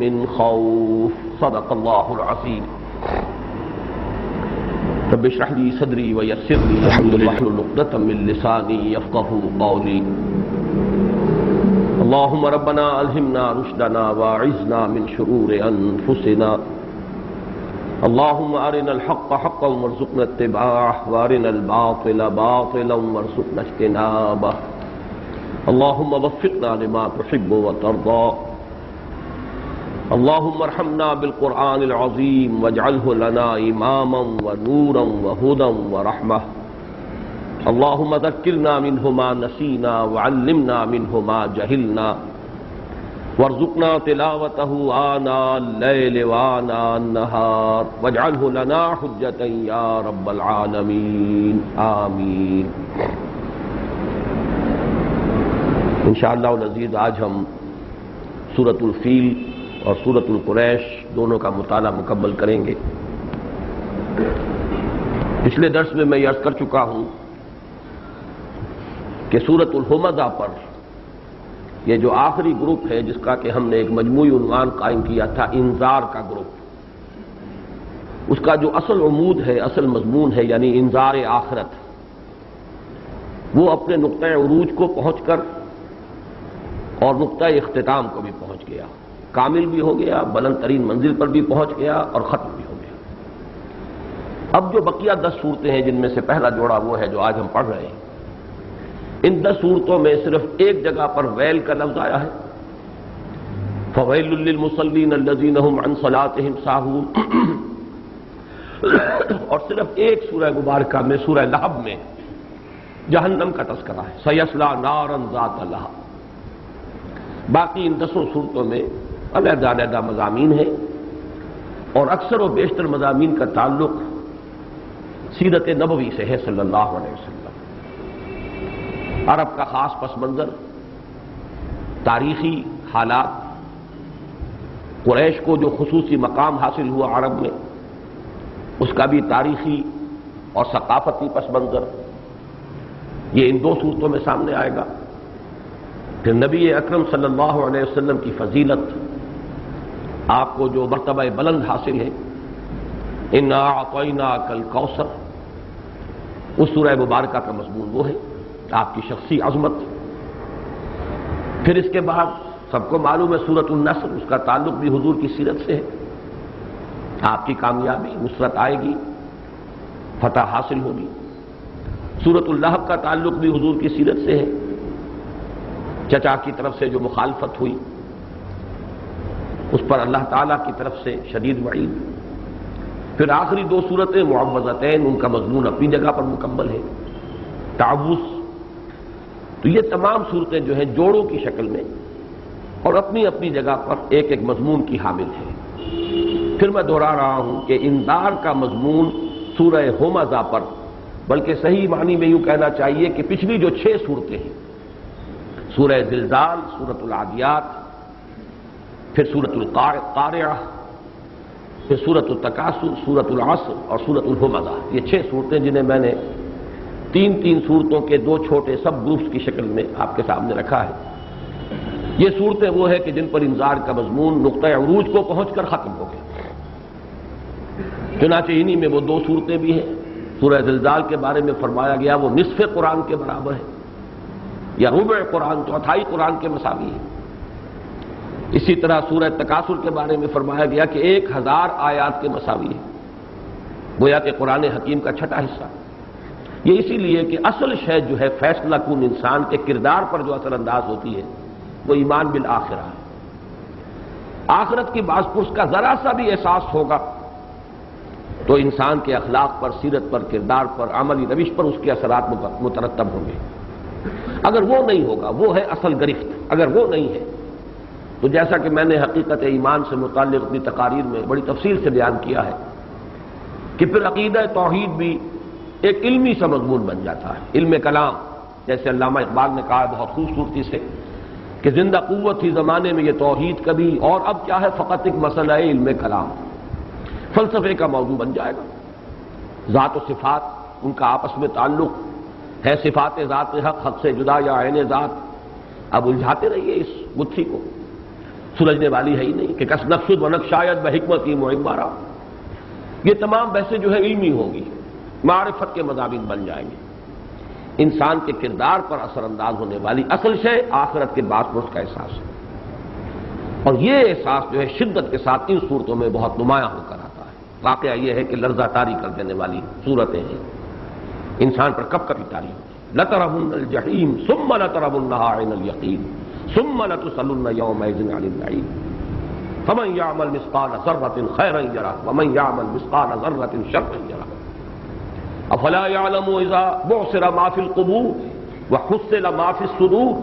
من خوف صدق اللہ العظیم رب اشرح لي صدری ویسر لي امری واحلل عقدۃ من لسانی یفقهوا قولی اللهم ربنا الہمنا رشدنا واعذنا من شرور انفسنا اللهم ارنا الحق حقا وارزقنا اتباعه وارنا الباطل باطلا وارزقنا اجتنابه اللهم وفقنا لما تحب وترضى اللهم ارحمنا بالقرآن العظيم واجعله لنا إماما ونورا وهدى ورحمة اللهم ذكرنا منه ما نسينا وعلمنا منه ما جهلنا وارزقنا تلاوته آناء الليل وآناء النهار واجعله لنا حجة يا رب العالمين آمين۔ انشاءاللہ العزیز آج ہم سورۃ الفیل اور سورۃ القریش دونوں کا مطالعہ مکمل کریں گے۔ پچھلے درس میں یہ عرض کر چکا ہوں کہ سورۃ الہمزہ پر یہ جو آخری گروپ ہے جس کا کہ ہم نے ایک مجموعی عنوان قائم کیا تھا انذار کا گروپ، اس کا جو اصل عمود ہے، اصل مضمون ہے، یعنی انذار آخرت، وہ اپنے نقطۂ عروج کو پہنچ کر اور نقطۂ اختتام کو بھی پہنچ گیا، کامل بھی ہو گیا، بلند ترین منزل پر بھی پہنچ گیا اور ختم بھی ہو گیا۔ اب جو بقیہ 10 صورتیں ہیں جن میں سے پہلا جوڑا وہ ہے جو آج ہم پڑھ رہے ہیں، ان 10 صورتوں میں صرف ایک جگہ پر ویل کا لفظ آیا ہے، فویل للمصلین الذین هم عن صلاتهم ساہون، اور صرف ایک سورہ مبارکہ میں سورہ لہب میں جہنم کا تذکرہ ہے، سیصلی نارا ذات لہب۔ باقی ان 10 صورتوں میں علیحدہ علیحدہ مضامین ہیں اور اکثر و بیشتر مضامین کا تعلق سیرت نبوی سے ہے صلی اللہ علیہ وسلم۔ عرب کا خاص پس منظر، تاریخی حالات، قریش کو جو خصوصی مقام حاصل ہوا عرب میں، اس کا بھی تاریخی اور ثقافتی پس منظر، یہ ان 2 صورتوں میں سامنے آئے گا۔ پھر نبی اکرم صلی اللہ علیہ وسلم کی فضیلت، آپ کو جو مرتبہ بلند حاصل ہے، انا اعطیناک الکوثر، اس سورہ مبارکہ کا مضمون وہ ہے، آپ کی شخصی عظمت۔ پھر اس کے بعد سب کو معلوم ہے سورۃ النصر، اس کا تعلق بھی حضور کی سیرت سے ہے، آپ کی کامیابی، نصرت آئے گی، فتح حاصل ہوگی۔ سورۃ اللہب کا تعلق بھی حضور کی سیرت سے ہے، چچا کی طرف سے جو مخالفت ہوئی اس پر اللہ تعالیٰ کی طرف سے شدید وعید۔ پھر آخری 2 صورتیں معوذتین، ان کا مضمون اپنی جگہ پر مکمل ہے، تعوذ۔ تو یہ تمام صورتیں جو ہیں جوڑوں کی شکل میں اور اپنی اپنی جگہ پر ایک ایک مضمون کی حامل ہیں۔ پھر میں دہرا رہا ہوں کہ انذار کا مضمون سورہ ہمزہ پر، بلکہ صحیح معنی میں یوں کہنا چاہیے کہ پچھلی جو 6 صورتیں ہیں، سورہ زلزال، سورۃ العادیات، پھر سورۃ القارعہ، پھر سورۃ التکاثر، سورۃ العصر اور سورۃ الہمزہ، یہ 6 صورتیں جنہیں میں نے 3 صورتوں کے 2 چھوٹے سب گروپس کی شکل میں آپ کے سامنے رکھا ہے۔ یہ صورتیں وہ ہے کہ جن پر انذار کا مضمون نقطۂ عروج کو پہنچ کر ختم ہو گیا۔ چنانچہ انہی میں وہ 2 صورتیں بھی ہیں۔ سورہ زلزال کے بارے میں فرمایا گیا وہ نصف قرآن کے برابر ہے، یا ربع قرآن، چوتھائی قرآن کے مساوی ہے۔ اسی طرح سورہ تکاثر کے بارے میں فرمایا گیا کہ 1000 آیات کے مساوی ہے، گویا کہ قرآن حکیم کا 6واں حصہ۔ یہ اسی لیے کہ اصل شے جو ہے فیصلہ کن انسان کے کردار پر جو اثر انداز ہوتی ہے وہ ایمان بالآخرہ ہے۔ آخرت کی باز پرس کا ذرا سا بھی احساس ہوگا تو انسان کے اخلاق پر، سیرت پر، کردار پر، عملی روش پر اس کے اثرات مترتب ہوں گے۔ اگر وہ نہیں ہوگا، وہ ہے اصل گرفت، اگر وہ نہیں ہے تو جیسا کہ میں نے حقیقت ایمان سے متعلق اپنی تقاریر میں بڑی تفصیل سے بیان کیا ہے کہ پھر عقیدہ توحید بھی ایک علمی سا مضمون بن جاتا ہے، علم کلام، جیسے علامہ اقبال نے کہا بہت خوبصورتی سے کہ زندہ قوت تھی زمانے میں یہ توحید کبھی، اور اب کیا ہے فقط ایک مسئلہ ہے علم کلام، فلسفے کا موضوع بن جائے گا۔ ذات و صفات، ان کا آپس میں تعلق ہے، صفات ذات حق، حق سے جدا یا عین ذات، اب الجھاتے رہیے اس گتھی کو۔ سلجھنے والی ہے ہی نہیں کہ کس نقصد و نقشایت بحکمتی معمارا. یہ تمام بحثیں جو ہے علمی ہوں گی، معرفت کے مضامین بن جائیں گے. انسان کے کردار پر اثر انداز ہونے والی اصل شے آخرت کے باس پرس کا احساس ہے، اور یہ احساس جو ہے شدت کے ساتھ ان صورتوں میں بہت نمایاں ہو کر آتا ہے. واقعہ یہ ہے کہ لرزہ طاری کر دینے والی صورتیں ہیں، انسان پر کب کبھی طاری ہوتی. لَتَرَوُنَّ الْجَحِيمَ ثُمَّ لَتَرَوُنَّهَا عَيْنَ الْيَقِينِ ثُمَّ لَتُسْأَلُنَّ يَوْمَئِذٍ عَنِ النَّعِيمِ فَمَنْ يَعْمَلْ مِثْقَالَ ذَرَّةٍ خَيْرًا يَرَهُ وَمَنْ يَعْمَلْ مِثْقَالَ ذَرَّةٍ شَرًّا يَرَهُ أَفَلَا يَعْلَمُ إِذَا بُعْثِرَ مَا فِي الْقُبُورِ وَحُصِّلَ مَا فِي الصُّدُورِ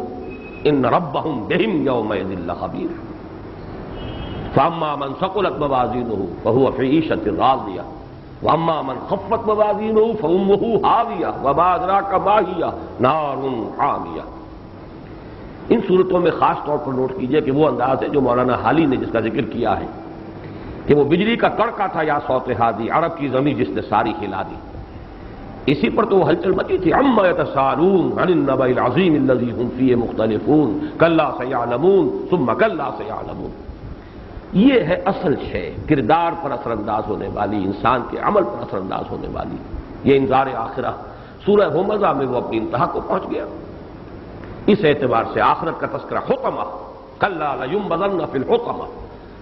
إِنَّ رَبَّهُمْ بِهِمْ يَوْمَئِذٍ لَخَبِيرٌ فَأَمَّا مَنْ ثَقُلَتْ مَوَازِينُهُ فَهُوَ فِي عِيشَةٍ رَاضِيَةٍ وَأَمَّا مَنْ خَفَّتْ مَوَازِينُهُ فَأُمُّهُ هَاوِيَةٌ وَمَا أَدْرَاكَ مَا هِيَ نَارٌ حَامِيَةٌ. ان صورتوں میں خاص طور پر نوٹ کیجئے کہ وہ انداز ہے جو مولانا حالی نے جس کا ذکر کیا ہے کہ وہ بجلی کا کڑکا تھا یا صوت ہادی، عرب کی زمین جس نے ساری ہلا دی. اسی پر تو وہ ہلچل مچی تھی. عما يتساءلون عن النبأ العظیم الذی هم فیہ مختلفون کلا سیعلمون ثم کلا سیعلمون. یہ ہے اصل شے، کردار پر اثر انداز ہونے والی، انسان کے عمل پر اثر انداز ہونے والی. یہ انذار آخرہ سورہ ہمزہ میں وہ اپنی انتہا کو پہنچ گیا. اس اعتبار سے آخرت کا تذکرہ حطمہ، کلا لینبذن فی الحطمہ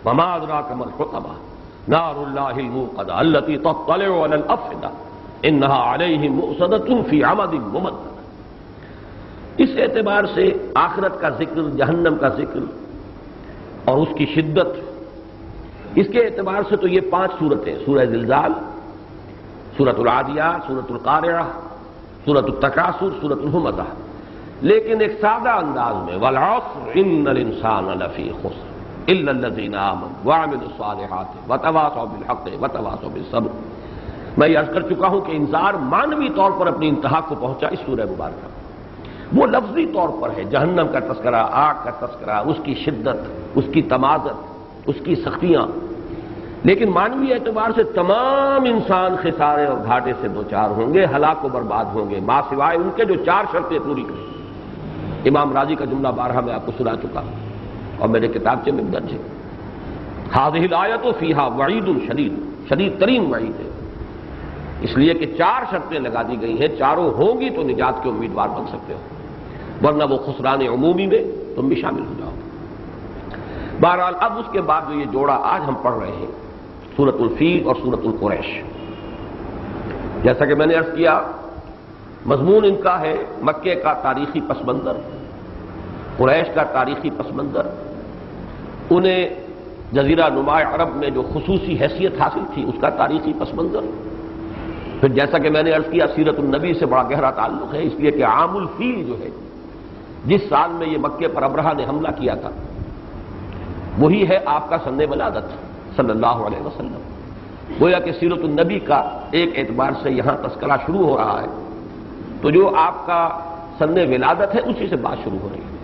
وما ادراک ما الحطمہ نار اللہ الموقدہ التی تطلع علی الافئدہ انہا علیہم مؤصدۃ فی عمد ممددہ. اس اعتبار سے آخرت کا ذکر، جہنم کا ذکر اور اس کی شدت، اس کے اعتبار سے تو یہ 5 صورتیں، سورہ زلزال، سورۃ العادیات، سورۃ القارعہ، سورۃ التکاثر، سورۃ الہمزہ، لیکن ایک سادہ انداز میں والعصر ان الانسان لفی خسر الا الذین آمنوا وعملوا الصالحات وتواصوا بالحق وتواصوا بالصبر. میں یہ عرض کر چکا ہوں کہ انذار معنوی طور پر اپنی انتہا کو پہنچا اس سورہ مبارکہ. وہ لفظی طور پر ہے جہنم کا تذکرہ، آگ کا تذکرہ، اس کی شدت، اس کی تمازت، اس کی سختیاں، لیکن معنوی اعتبار سے تمام انسان خسارے اور گھاٹے سے دوچار ہوں گے، ہلاک و برباد ہوں گے، ماں سوائے ان کے جو 4 شرطیں پوری کریں. امام راضی کا جملہ بارہا میں آپ کو سنا چکا ہوں اور میرے کتابچے میں درج ہے. هذه الآیۃ فیہا وعید شدید، شدید ترین وعید ہے، اس لیے کہ 4 شرطیں لگا دی گئی ہیں، چاروں ہوں گی تو نجات کے امیدوار بن سکتے ہو، ورنہ وہ خسران عمومی میں تم بھی شامل ہو جاؤ. بہرحال اب اس کے بعد جو یہ جوڑا آج ہم پڑھ رہے ہیں، سورۃ الفیل اور سورۃ القریش، جیسا کہ میں نے عرض کیا مضمون ان کا ہے مکے کا تاریخی پس منظر، قریش کا تاریخی پس منظر، انہیں جزیرہ نما عرب میں جو خصوصی حیثیت حاصل تھی اس کا تاریخی پس منظر. پھر جیسا کہ میں نے عرض کیا سیرت النبی سے بڑا گہرا تعلق ہے، اس لیے کہ عام الفیل جو ہے جس سال میں یہ مکے پر ابرہہ نے حملہ کیا تھا وہی ہے آپ کا سن ولادت صلی اللہ علیہ وسلم. گویا کہ سیرت النبی کا ایک اعتبار سے یہاں تذکرہ شروع ہو رہا ہے، تو جو آپ کا سن ولادت ہے اسی سے بات شروع ہو رہی ہے.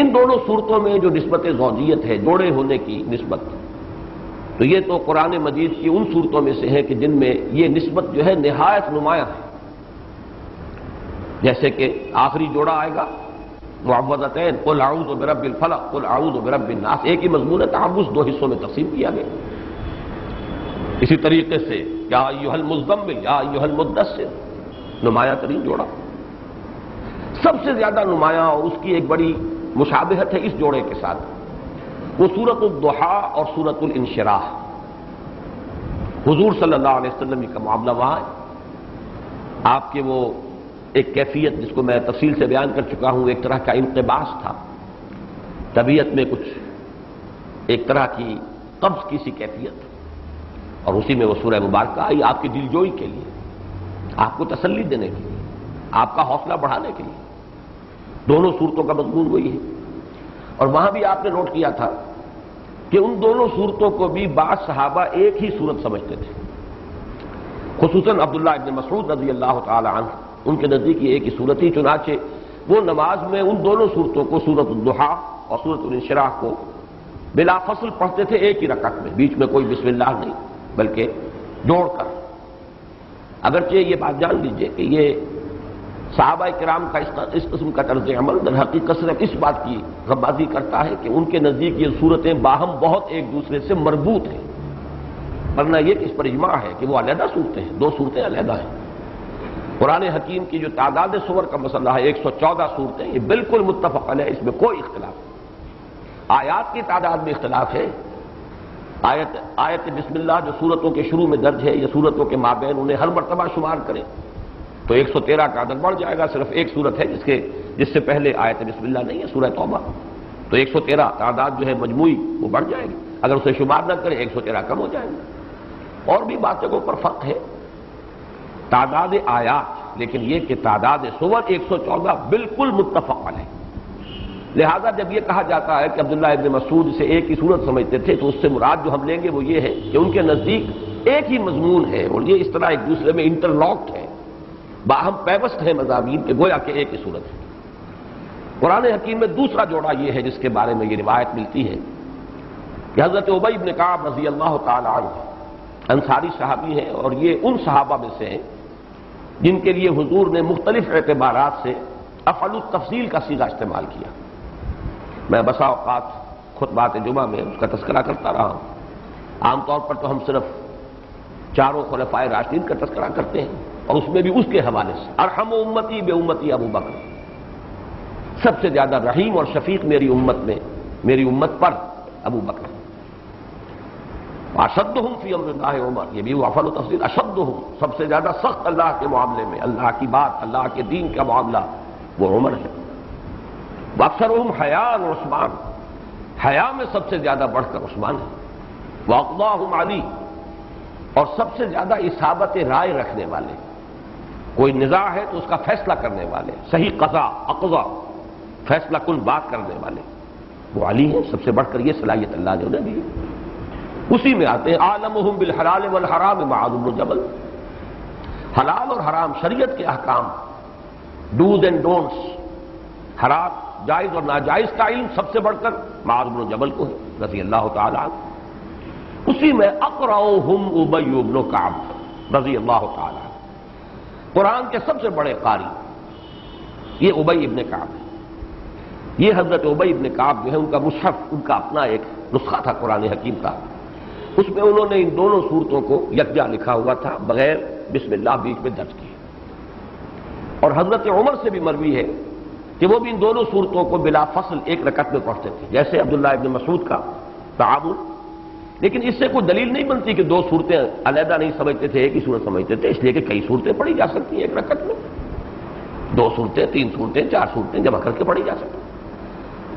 ان دونوں صورتوں میں جو نسبت زوجیت ہے، جوڑے ہونے کی نسبت، تو یہ تو قرآن مجید کی ان صورتوں میں سے ہے کہ جن میں یہ نسبت جو ہے نہایت نمایاں ہے. جیسے کہ آخری جوڑا آئے گا معوذتین قل اعوذ برب الفلق قل اعوذ برب الناس، ایک ہی مضمون ہے، تعوذ 2 حصوں میں تقسیم کیا گیا. اسی طریقے سے یا ایھا المزمل یا ایھا المدثر، نمایاں ترین جوڑا. سب سے زیادہ نمایاں اور اس کی ایک بڑی مشابہت ہے اس جوڑے کے ساتھ، وہ سورۃ الضحیٰ اور سورۃ الانشراح. حضور صلی اللہ علیہ وسلم کا معاملہ وہاں ہے. آپ کے وہ ایک کیفیت جس کو میں تفصیل سے بیان کر چکا ہوں، ایک طرح کا انقباض تھا، طبیعت میں کچھ ایک طرح کی قبض کی سی کیفیت، اور اسی میں وہ سورہ مبارکہ آئی آپ کی دل جوئی کے لیے، آپ کو تسلی دینے کے لیے، آپ کا حوصلہ بڑھانے کے لیے. دونوں صورتوں کا مضمون وہی ہے. اور وہاں بھی آپ نے نوٹ کیا تھا کہ ان دونوں صورتوں کو بھی بعض صحابہ ایک ہی صورت سمجھتے تھے، خصوصاً عبداللہ ابن مسعود رضی اللہ تعالی عنہ، ان کے نزدیک یہ ایک ہی صورت ہی، چنانچہ وہ نماز میں ان دونوں صورتوں کو، سورۃ الضحیٰ اور سورۃ الانشراح کو بلا فصل پڑھتے تھے ایک ہی رکعت میں، بیچ میں کوئی بسم اللہ نہیں بلکہ جوڑ کر. اگرچہ یہ بات جان لیجئے کہ یہ صحابہ کرام کا اس قسم کا طرز عمل در حقیقت صرف اس بات کی غبازی کرتا ہے کہ ان کے نزدیک یہ صورتیں باہم بہت ایک دوسرے سے مربوط ہیں، ورنہ یہ کہ اس پر اجماع ہے کہ وہ علیحدہ صورتیں ہیں، دو صورتیں علیحدہ ہیں۔ قرآن حکیم کی جو تعداد سور کا مسئلہ ہے 114 صورتیں، یہ بالکل متفق علیہ، اس میں کوئی اختلاف نہیں۔ آیات کی تعداد میں اختلاف ہے، آیت بسم اللہ جو صورتوں کے شروع میں درج ہے یا صورتوں کے مابین انہیں ہر مرتبہ شمار کریں تو 113 کا عدد بڑھ جائے گا۔ صرف ایک صورت ہے جس سے پہلے آیت بسم اللہ نہیں ہے، سورہ توبہ، تو 113 تعداد جو ہے مجموعی وہ بڑھ جائے گی، اگر اسے شمار نہ کریں 113 کم ہو جائے گا۔ اور بھی باتوں کے اوپر فرق ہے تعداد آیات، لیکن یہ کہ تعداد سور 114 بالکل متفق علیہ۔ لہذا جب یہ کہا جاتا ہے کہ عبداللہ ابن مسعود اسے ایک ہی صورت سمجھتے تھے، تو اس سے مراد جو ہم لیں گے وہ یہ ہے کہ ان کے نزدیک ایک ہی مضمون ہے اور یہ اس طرح ایک دوسرے میں انٹرلاکڈ ہے، باہم پیوست ہے مضامین کے، گویا کہ ایک ہی صورت ہے۔ قرآن حکیم میں دوسرا جوڑا یہ ہے جس کے بارے میں یہ روایت ملتی ہے کہ حضرت ابی بن کعب رضی اللہ تعالی عنہ انصاری صحابی ہیں، اور یہ ان صحابہ میں سے ہیں جن کے لیے حضور نے مختلف اعتبارات سے افعل التفضیل کا صیغہ استعمال کیا۔ میں بسا اوقات خطبات جمعہ میں اس کا تذکرہ کرتا رہا ہوں۔ عام طور پر تو ہم صرف چاروں خلفائے راشدین کا تذکرہ کرتے ہیں، اور اس میں بھی اس کے حوالے سے ارحم امتی بے امتی ابو بکر، سب سے زیادہ رحیم اور شفیق میری امت پر ابو بکر، اشدہم فی امر اللہ عمر، یہ بھی افعل و تفضیل، اشدہم سب سے زیادہ سخت اللہ کے معاملے میں، اللہ کی بات، اللہ کے دین کا معاملہ وہ عمر ہے، واکثرہم حیاء عثمان، حیا میں سب سے زیادہ بڑھ کر عثمان ہے، واقضاہم علی، اور سب سے زیادہ اصابت رائے رکھنے والے، کوئی نزاع ہے تو اس کا فیصلہ کرنے والے، صحیح قضا اقضا، فیصلہ کن بات کرنے والے وہ علی ہیں، سب سے بڑھ کر یہ صلاحیت اللہ نے انہیں دی ہے۔ اسی میں آتے ہیں عالمہم بالحلال والحرام معاذ بن جبل، حلال اور حرام شریعت کے احکام، ڈوز اینڈ ڈونٹس، حرام جائز اور ناجائز کا علم سب سے بڑھ کر معاذ بن جبل کو ہے رضی اللہ تعالی عنہ۔ اسی میں اقرأہم ابی بن کعب رضی اللہ تعالی عنہ، قرآن کے سب سے بڑے قاری یہ ابی ابن کعب ہے۔ یہ حضرت ابی ابن کعب جو ہے ان کا مصحف، ان کا اپنا ایک نسخہ تھا قرآن حکیم کا، اس میں انہوں نے ان دونوں صورتوں کو یکجا لکھا ہوا تھا، بغیر بسم اللہ بیچ میں درج کیے۔ اور حضرت عمر سے بھی مروی ہے کہ وہ بھی ان دونوں صورتوں کو بلا فصل ایک رکعت میں پڑھتے تھے، جیسے عبداللہ ابن مسعود کا تعاون، لیکن اس سے کوئی دلیل نہیں بنتی کہ دو صورتیں علیحدہ نہیں سمجھتے تھے، ایک ہی صورت سمجھتے تھے، اس لیے کہ کئی صورتیں پڑھی جا سکتی ہیں ایک رکعت میں، 2 صورتیں، 3 صورتیں، 4 صورتیں جمع کر کے پڑھی جا سکتی ہیں،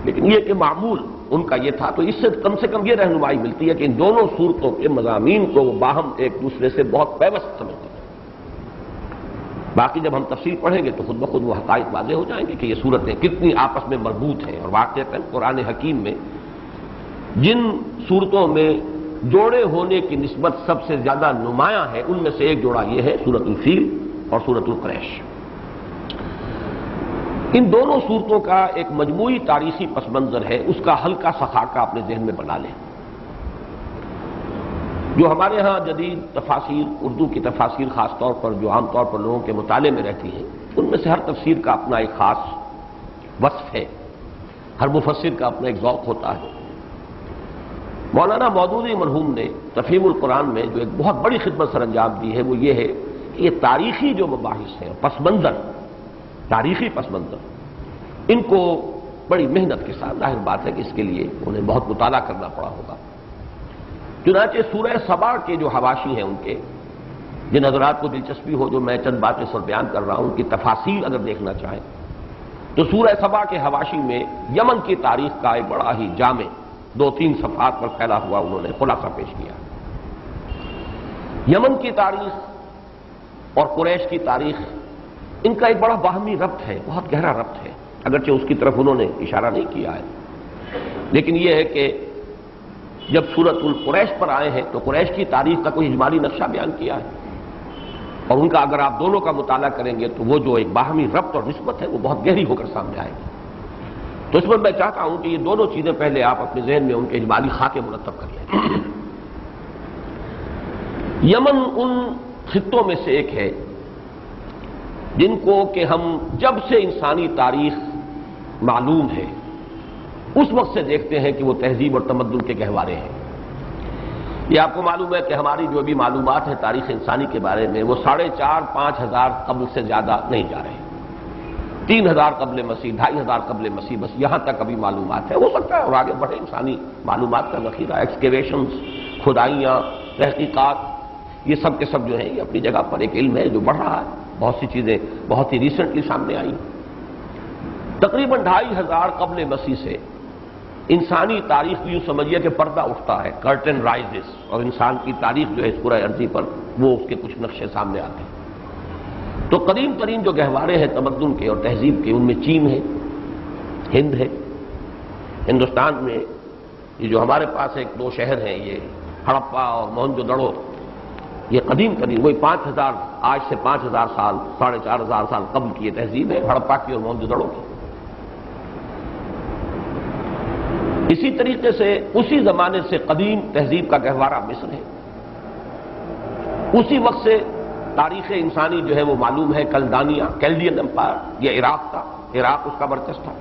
لیکن یہ کہ معمول ان کا یہ تھا، تو اس سے کم یہ رہنمائی ملتی ہے کہ ان دونوں صورتوں کے مضامین کو وہ باہم ایک دوسرے سے بہت پیوست سمجھتے ہیں۔ باقی جب ہم تفصیل پڑھیں گے تو خود بخود وہ حقائق واضح ہو جائیں گے کہ یہ صورتیں کتنی آپس میں مربوط ہیں، اور واقعتاً قرآن حکیم میں جن صورتوں میں جوڑے ہونے کی نسبت سب سے زیادہ نمایاں ہے ان میں سے ایک جوڑا یہ ہے سورۃ الفیل اور سورۃ القریش۔ ان دونوں صورتوں کا ایک مجموعی تاریخی پس منظر ہے، اس کا ہلکا سا خاکہ اپنے ذہن میں بنا لیں۔ جو ہمارے ہاں جدید تفاسیر، اردو کی تفاسیر خاص طور پر جو عام طور پر لوگوں کے مطالعے میں رہتی ہیں، ان میں سے ہر تفسیر کا اپنا ایک خاص وصف ہے، ہر مفسر کا اپنا ایک ذوق ہوتا ہے۔ مولانا مودودی مرحوم نے تفہیم القرآن میں جو ایک بہت بڑی خدمت سر انجام دی ہے وہ یہ ہے کہ یہ تاریخی جو مباحث ہیں، پس منظر، تاریخی پس منظر، ان کو بڑی محنت کے ساتھ، ظاہر بات ہے کہ اس کے لیے انہیں بہت مطالعہ کرنا پڑا ہوگا۔ چنانچہ سورہ سبا کے جو حواشی ہیں ان کے، جن حضرات کو دلچسپی ہو جو میں چند باتیں سر بیان کر رہا ہوں ان کی تفاصیل اگر دیکھنا چاہیں تو سورہ سبا کے حواشی میں یمن کی تاریخ کا ایک بڑا ہی جامع 2-3 صفحات پر پھیلا ہوا انہوں نے خلاصہ پیش کیا۔ یمن کی تاریخ اور قریش کی تاریخ، ان کا ایک بڑا باہمی ربط ہے، بہت گہرا ربط ہے، اگرچہ اس کی طرف انہوں نے اشارہ نہیں کیا ہے، لیکن یہ ہے کہ جب سورۃ القریش پر آئے ہیں تو قریش کی تاریخ کا کوئی اجمالی نقشہ بیان کیا ہے، اور ان کا اگر آپ دونوں کا مطالعہ کریں گے تو وہ جو ایک باہمی ربط اور نسبت ہے وہ بہت گہری ہو کر سامنے آئے گی۔ تو اس میں میں چاہتا ہوں کہ یہ دونوں چیزیں پہلے آپ اپنے ذہن میں ان کے اجمالی خاکے مرتب کر لیں۔ یمن ان خطوں میں سے ایک ہے جن کو کہ ہم جب سے انسانی تاریخ معلوم ہے اس وقت سے دیکھتے ہیں کہ وہ تہذیب اور تمدن کے گہوارے ہیں۔ یہ آپ کو معلوم ہے کہ ہماری جو بھی معلومات ہیں تاریخ انسانی کے بارے میں وہ 4,500-5 ہزار قبل سے زیادہ نہیں جا رہے، 3,000 قبل مسیح، 2,500 قبل مسیح، بس یہاں تک ابھی معلومات ہے۔ ہو سکتا ہے اور آگے بڑھے انسانی معلومات کا ذخیرہ، ایکسکیویشنز، کھدائیاں، تحقیقات، یہ سب کے سب جو ہیں یہ اپنی جگہ پر ایک علم ہے جو بڑھ رہا ہے۔ بہت سی چیزیں بہت ہی ریسنٹلی سامنے آئی۔ تقریباً 2,500 قبل مسیح سے انسانی تاریخ یوں سمجھیے کہ پردہ اٹھتا ہے، کرٹن رائزز، اور انسان کی تاریخ جو ہے اس پورے عرضی پر وہ اس کے کچھ نقشے سامنے آتے ہیں۔ تو قدیم ترین جو گہوارے ہیں تمدن کے اور تہذیب کے، ان میں چین ہے، ہند ہے۔ ہندوستان میں یہ جو ہمارے پاس ایک 2 شہر ہیں، یہ ہڑپا اور موہنجو دڑو، یہ قدیم ترین وہی 5,000 آج سے 5,000 سال 4,500 سال قبل کی یہ تہذیب ہے، ہڑپا کی اور موہنجو دڑو کی۔ اسی طریقے سے اسی زمانے سے قدیم تہذیب کا گہوارہ مصر ہے۔ اسی وقت سے تاریخ انسانی جو ہے وہ معلوم ہے، کلدانیہ، کیلڈین امپائر، یہ عراق تھا، عراق اس کا مرکز تھا،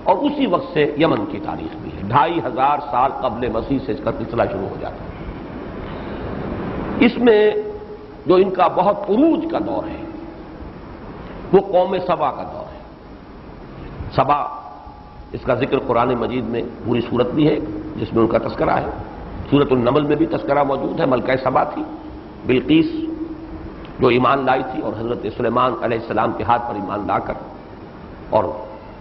اور اسی وقت سے یمن کی تاریخ بھی ہے۔ 2,500 سال قبل مسیح سے اس کا سلسلہ شروع ہو جاتا ہے۔ اس میں جو ان کا بہت عروج کا دور ہے وہ قوم سبا کا دور ہے۔ سبا، اس کا ذکر قرآن مجید میں پوری سورت بھی ہے جس میں ان کا تذکرہ ہے۔ سورۃ النمل میں بھی تذکرہ موجود ہے۔ ملکہ سبا تھی بلقیس جو ایمان لائی تھی، اور حضرت سلیمان علیہ السلام کے ہاتھ پر ایمان لا کر، اور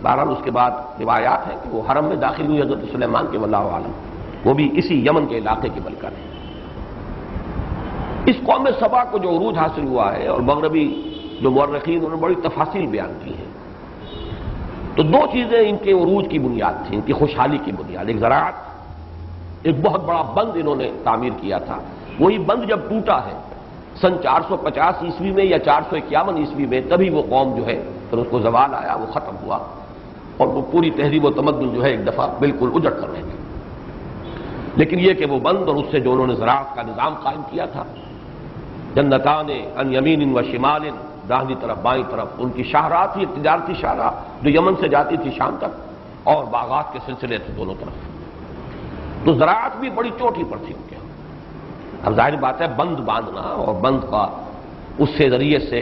بہرحال اس کے بعد روایات ہیں کہ وہ حرم میں داخل ہوئی حضرت سلیمان کے، واللہ عالم، وہ بھی اسی یمن کے علاقے کی ملکہ ہے۔ اس قوم سبا کو جو عروج حاصل ہوا ہے، اور مغربی جو مورخین انہوں نے بڑی تفاصیل بیان کی ہیں، تو 2 چیزیں ان کے عروج کی بنیاد تھیں، ان کی خوشحالی کی بنیاد۔ ایک زراعت، ایک بہت بڑا بند انہوں نے تعمیر کیا تھا۔ وہی بند جب ٹوٹا ہے سن 450 عیسوی میں یا 451 عیسوی میں، تبھی وہ قوم جو ہے پھر اس کو زوال آیا، وہ ختم ہوا، اور وہ پوری تہذیب و تمدن جو ہے ایک دفعہ بالکل اجڑ کر رہ گئی۔ لیکن یہ کہ وہ بند اور اس سے جو انہوں نے زراعت کا نظام قائم کیا تھا، جنتان عن یمین و شمال، داہنی طرف بائیں طرف ان کی شاہراہ تھی، تجارتی شاہراہ جو یمن سے جاتی تھی شام تک، اور باغات کے سلسلے تھے دونوں طرف۔ تو زراعت بھی بڑی چوٹی پر تھی ان کے۔ اب ظاہر بات ہے بند باندھنا اور بند کا اس سے ذریعے سے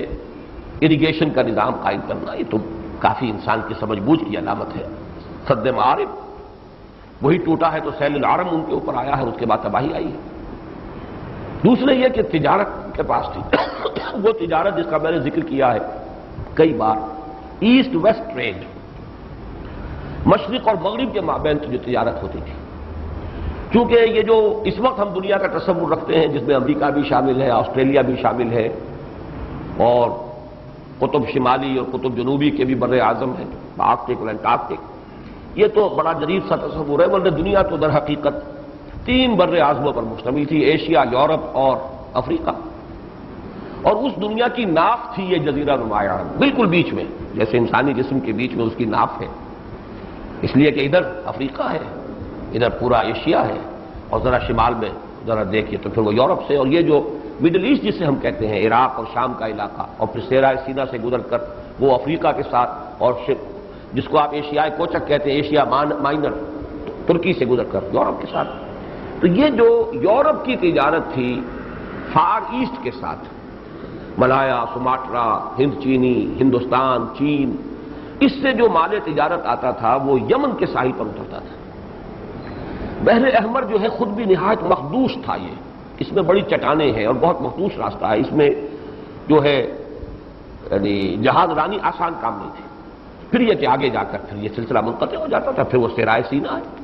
اریگیشن کا نظام قائم کرنا، یہ تو کافی انسان کی سمجھ بوجھ کی علامت ہے۔ سد معارب وہی ٹوٹا ہے تو سیل العرم ان کے اوپر آیا ہے، اس کے بعد تباہی آئی ہے۔ دوسرے یہ کہ تجارت کے پاس تھی، وہ تجارت جس کا میں نے ذکر کیا ہے کئی بار، ایسٹ ویسٹ ٹریڈ، مشرق اور مغرب کے مابین جو تجارت ہوتی تھی۔ چونکہ یہ جو اس وقت ہم دنیا کا تصور رکھتے ہیں جس میں امریکہ بھی شامل ہے، آسٹریلیا بھی شامل ہے، اور قطب شمالی اور قطب جنوبی کے بھی بر اعظم ہیں، آرکٹک اور انٹارکٹک، یہ تو بڑا جدید سا تصور ہے، ورنہ دنیا تو در حقیقت 3 بر اعظموں پر مشتمل تھی، ایشیا، یورپ اور افریقہ، اور اس دنیا کی ناف تھی یہ جزیرہ نما عرب، بالکل بیچ میں، جیسے انسانی جسم کے بیچ میں اس کی ناف ہے، اس لیے کہ ادھر افریقہ ہے، ادھر پورا ایشیا ہے، اور ذرا شمال میں ذرا دیکھیے تو پھر وہ یورپ سے، اور یہ جو مڈل ایسٹ جسے ہم کہتے ہیں، عراق اور شام کا علاقہ، اور پھر صحرائے سینا سے گزر کر وہ افریقہ کے ساتھ، اور جس کو آپ ایشیائے کوچک کہتے ہیں، ایشیا مائنر، ترکی سے گزر کر یورپ کے ساتھ۔ تو یہ جو یورپ کی تجارت تھی فار ایسٹ کے ساتھ، ملایا، سماٹرا، ہند چینی، ہندوستان، چین، اس سے جو مال تجارت آتا تھا وہ یمن کے ساحل پر اترتا تھا۔ بحر احمر جو ہے خود بھی نہایت مخدوش تھا، یہ اس میں بڑی چٹانیں ہیں اور بہت مخدوش راستہ ہے، اس میں جو ہے یعنی جہاز رانی آسان کام نہیں تھی۔ پھر یہ کہ آگے جا کر پھر یہ سلسلہ منقطع ہو جاتا تھا، پھر وہ صحرائے سینا ہے۔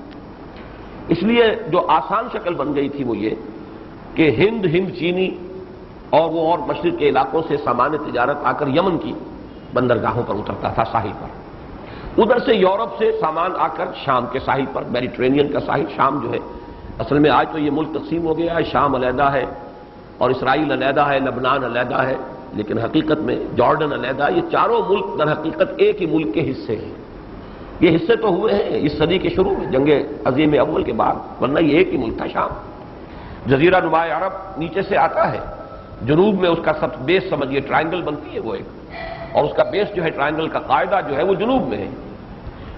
اس لیے جو آسان شکل بن گئی تھی وہ یہ کہ ہند چینی اور وہ اور مشرق کے علاقوں سے سامان تجارت آ کر یمن کی بندرگاہوں پر اترتا تھا، ساحل پر، ادھر سے یورپ سے سامان آ کر شام کے ساحل پر، میڈیٹرینین کا ساحل، شام جو ہے اصل میں آج تو یہ ملک تقسیم ہو گیا ہے، شام علیحدہ ہے اور اسرائیل علیحدہ ہے، لبنان علیحدہ ہے، لیکن حقیقت میں جارڈن علیحدہ، یہ چاروں ملک در حقیقت ایک ہی ملک کے حصے ہیں۔ یہ حصے تو ہوئے ہیں اس صدی کے شروع میں، جنگ عظیم اول کے بعد، ورنہ یہ ایک ہی ملک تھا شام۔ جزیرہ نما عرب نیچے سے آتا ہے، جنوب میں اس کا سب بیس سمجھیے ٹرائنگل بنتی ہے وہ ایک، اور اس کا بیس جو ہے ٹرائنگل کا قاعدہ جو ہے وہ جنوب میں ہے،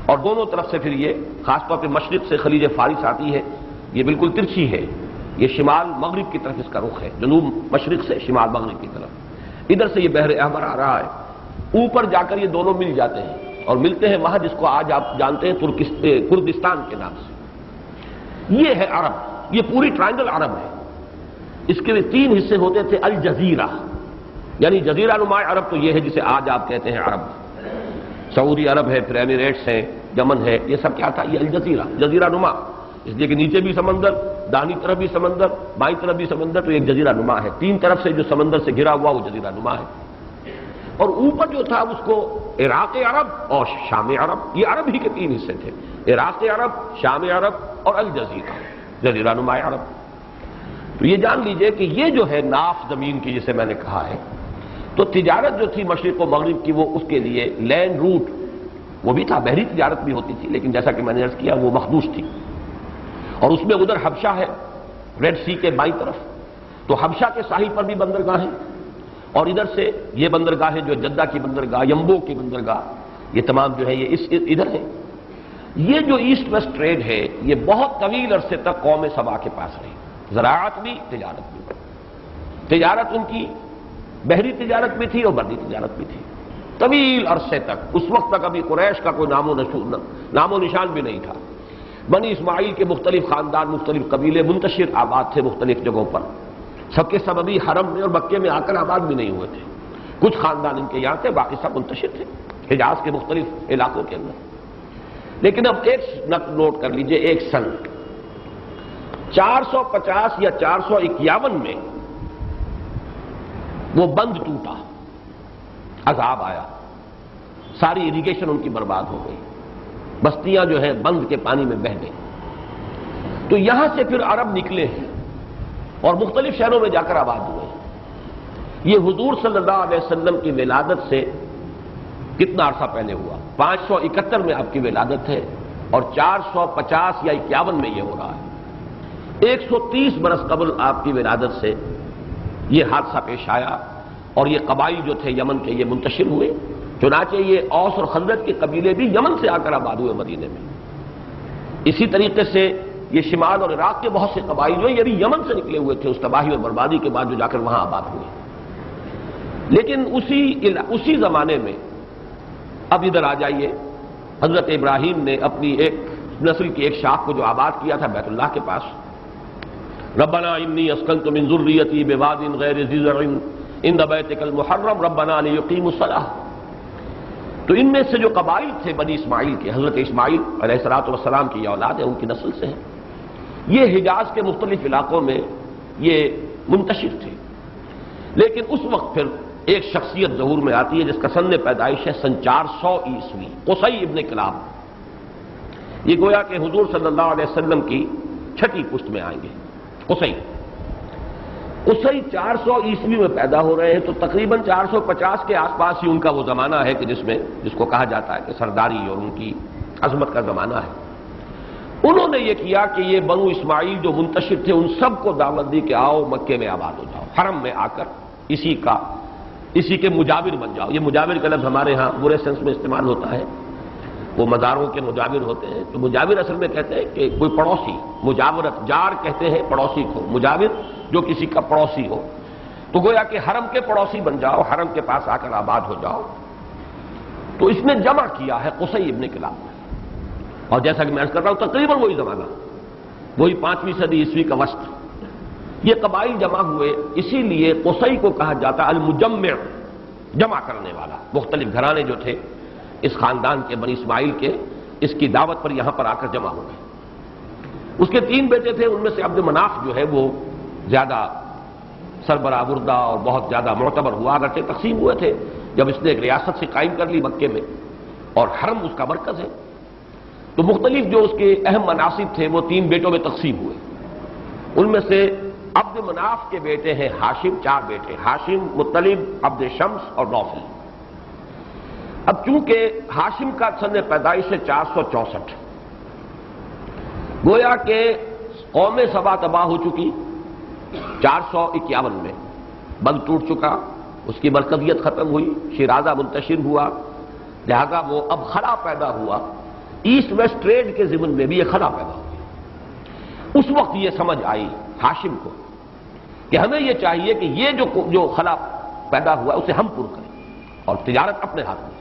اور دونوں طرف سے پھر یہ خاص طور پہ مشرق سے خلیج فارس آتی ہے، یہ بالکل ترچھی ہے، یہ شمال مغرب کی طرف اس کا رخ ہے، جنوب مشرق سے شمال مغرب کی طرف، ادھر سے یہ بحر احمر آ رہا ہے، اوپر جا کر یہ دونوں مل جاتے ہیں اور ملتے ہیں وہاں جس کو آج آپ جانتے ہیں کردستان کے نام سے۔ یہ ہے عرب، یہ پوری ٹرائنگل عرب ہے۔ اس کے 3 حصے ہوتے تھے، الجزیرہ یعنی جزیرہ نما عرب تو یہ ہے جسے آج آپ کہتے ہیں عرب، سعودی عرب ہے، پھر ایمریٹس ہے، یمن ہے، یہ سب کیا تھا؟ یہ الجزیرہ، جزیرہ نما، اس لیے کہ نیچے بھی سمندر، داہنی طرف بھی سمندر، بائیں طرف بھی سمندر، تو ایک جزیرہ نما ہے، 3 طرف سے جو سمندر سے گھرا ہوا وہ جزیرہ نما ہے۔ اور اوپر جو تھا اس کو عراق عرب اور شام عرب، یہ عرب ہی کے 3 حصے تھے، عراق عرب، شام عرب اور الجزیرہ، جزیرہ نما عرب۔ تو یہ جان لیجئے کہ یہ جو ہے ناف زمین کی جسے میں نے کہا ہے، تو تجارت جو تھی مشرق و مغرب کی وہ اس کے لیے لینڈ روٹ وہ بھی تھا، بحری تجارت بھی ہوتی تھی، لیکن جیسا کہ میں نے عرض کیا وہ مخدوش تھی، اور اس میں ادھر حبشہ ہے ریڈ سی کے بائیں طرف، تو حبشہ کے ساحل پر بھی بندرگاہ ہیں، اور ادھر سے یہ بندرگاہ ہے جو جدہ کی بندرگاہ، یمبو کی بندرگاہ، یہ تمام جو ہے یہ ادھر ہے۔ یہ جو ایسٹ ویسٹ ٹریڈ ہے یہ بہت طویل عرصے تک قوم سبا کے پاس رہی، زراعت بھی، تجارت بھی، تجارت ان کی بحری تجارت بھی تھی اور بری تجارت بھی تھی طویل عرصے تک، اس وقت تک ابھی قریش کا کوئی نام و نشان بھی نہیں تھا۔ بنی اسماعیل کے مختلف خاندان، مختلف قبیلے منتشر آباد تھے مختلف جگہوں پر، سب کے سب ابھی حرم میں اور مکے میں آ کر آباد بھی نہیں ہوئے تھے، کچھ خاندان ان کے یہاں تھے، باقی سب منتشر تھے حجاز کے مختلف علاقوں کے اندر۔ لیکن اب ایک نوٹ کر لیجئے، ایک سن 450 یا 451 میں وہ بند ٹوٹا، عذاب آیا، ساری اریگیشن ان کی برباد ہو گئی، بستیاں جو ہیں بند کے پانی میں بہہ گئی۔ تو یہاں سے پھر عرب نکلے ہیں اور مختلف شہروں میں جا کر آباد ہوئے ہیں۔ یہ حضور صلی اللہ علیہ وسلم کی ولادت سے کتنا عرصہ پہلے ہوا؟ 571 میں آپ کی ولادت ہے اور 450 یا 51 میں یہ ہو رہا ہے، 130 برس قبل آپ کی ولادت سے یہ حادثہ پیش آیا، اور یہ قبائل جو تھے یمن کے یہ منتشر ہوئے، چنانچہ یہ اوس اور خزرج کے قبیلے بھی یمن سے آ کر آباد ہوئے مدینے میں۔ اسی طریقے سے یہ شمال اور عراق کے بہت سے قبائل جو یہ بھی یمن سے نکلے ہوئے تھے اس تباہی اور بربادی کے بعد، جو جا کر وہاں آباد ہوئے۔ لیکن اسی زمانے میں اب ادھر آ جائیے، حضرت ابراہیم نے اپنی ایک نسل کی ایک شاخ کو جو آباد کیا تھا بیت اللہ کے پاس، ربنا انی اسکنت من ذریتی بواد غیر ذی زرع عند بیتک المحرم ربنا لیقیموا الصلاۃ۔ تو ان میں سے جو قبائل تھے بنی اسماعیل کے، حضرت اسماعیل علیہ الصلوۃ والسلام کی یہ اولاد ہے، ان کی نسل سے ہیں، یہ حجاز کے مختلف علاقوں میں یہ منتشر تھے۔ لیکن اس وقت پھر ایک شخصیت ظہور میں آتی ہے جس کا سن پیدائش ہے سن 400 عیسوی، قصی ابن کلاب۔ یہ گویا کہ حضور صلی اللہ علیہ وسلم کی 6ٹھی پشت میں آئیں گے۔ قصی 400 عیسوی میں پیدا ہو رہے ہیں، تو تقریباً 450 کے آس پاس ہی ان کا وہ زمانہ ہے کہ جس کو کہا جاتا ہے کہ سرداری اور ان کی عظمت کا زمانہ ہے۔ انہوں نے یہ کیا کہ یہ بنو اسماعیل جو منتشر تھے ان سب کو دعوت دی کہ آؤ مکے میں آباد ہو جاؤ، حرم میں آ کر اسی کے مجاور بن جاؤ۔ یہ مجاور کا لفظ ہمارے ہاں برے سینس میں استعمال ہوتا ہے، وہ مزاروں کے مجاور ہوتے ہیں، تو مجاور اصل میں کہتے ہیں کہ کوئی پڑوسی، مجاورت، جار کہتے ہیں پڑوسی کو، مجاور جو کسی کا پڑوسی ہو، تو گویا کہ حرم کے پڑوسی بن جاؤ، حرم کے پاس آ کر آباد ہو جاؤ۔ تو اس نے جمع کیا ہے قصی ابن کلاب، اور جیسا کہ میں عرض کر رہا ہوں تقریباً وہی زمانہ، وہی 5ویں صدی عیسوی کا وسط۔ یہ قبائل جمع ہوئے، اسی لیے قصی کو کہا جاتا المجمع، جمع کرنے والا۔ مختلف گھرانے جو تھے اس خاندان کے بنی اسماعیل کے، اس کی دعوت پر یہاں پر آ کر جمع ہو گئے۔ اس کے 3 بیٹے تھے، ان میں سے عبد مناف جو ہے وہ زیادہ سربراہ بردہ اور بہت زیادہ معتبر ہوا، اگرچہ تقسیم ہوئے تھے جب اس نے ایک ریاست سے قائم کر لی مکے میں، اور حرم اس کا مرکز ہے، تو مختلف جو اس کے اہم مناصب تھے وہ 3 بیٹوں میں تقسیم ہوئے۔ ان میں سے عبد مناف کے بیٹے ہیں ہاشم، 4 بیٹے، ہاشم، مطلب، عبد شمس اور نوفل۔ اب چونکہ ہاشم کا سن پیدائش ہے 464، گویا کہ قوم سبا تباہ ہو چکی 451 میں، بند ٹوٹ چکا، اس کی مرکزیت ختم ہوئی، شیرازہ منتشر ہوا، لہذا وہ اب خلا پیدا ہوا، ایسٹ ویسٹ ٹریڈ کے ضمن میں بھی یہ خلا پیدا ہوا۔ اس وقت یہ سمجھ آئی ہاشم کو کہ ہمیں یہ چاہیے کہ یہ جو خلا پیدا ہوا اسے ہم پر کریں اور تجارت اپنے ہاتھ میں۔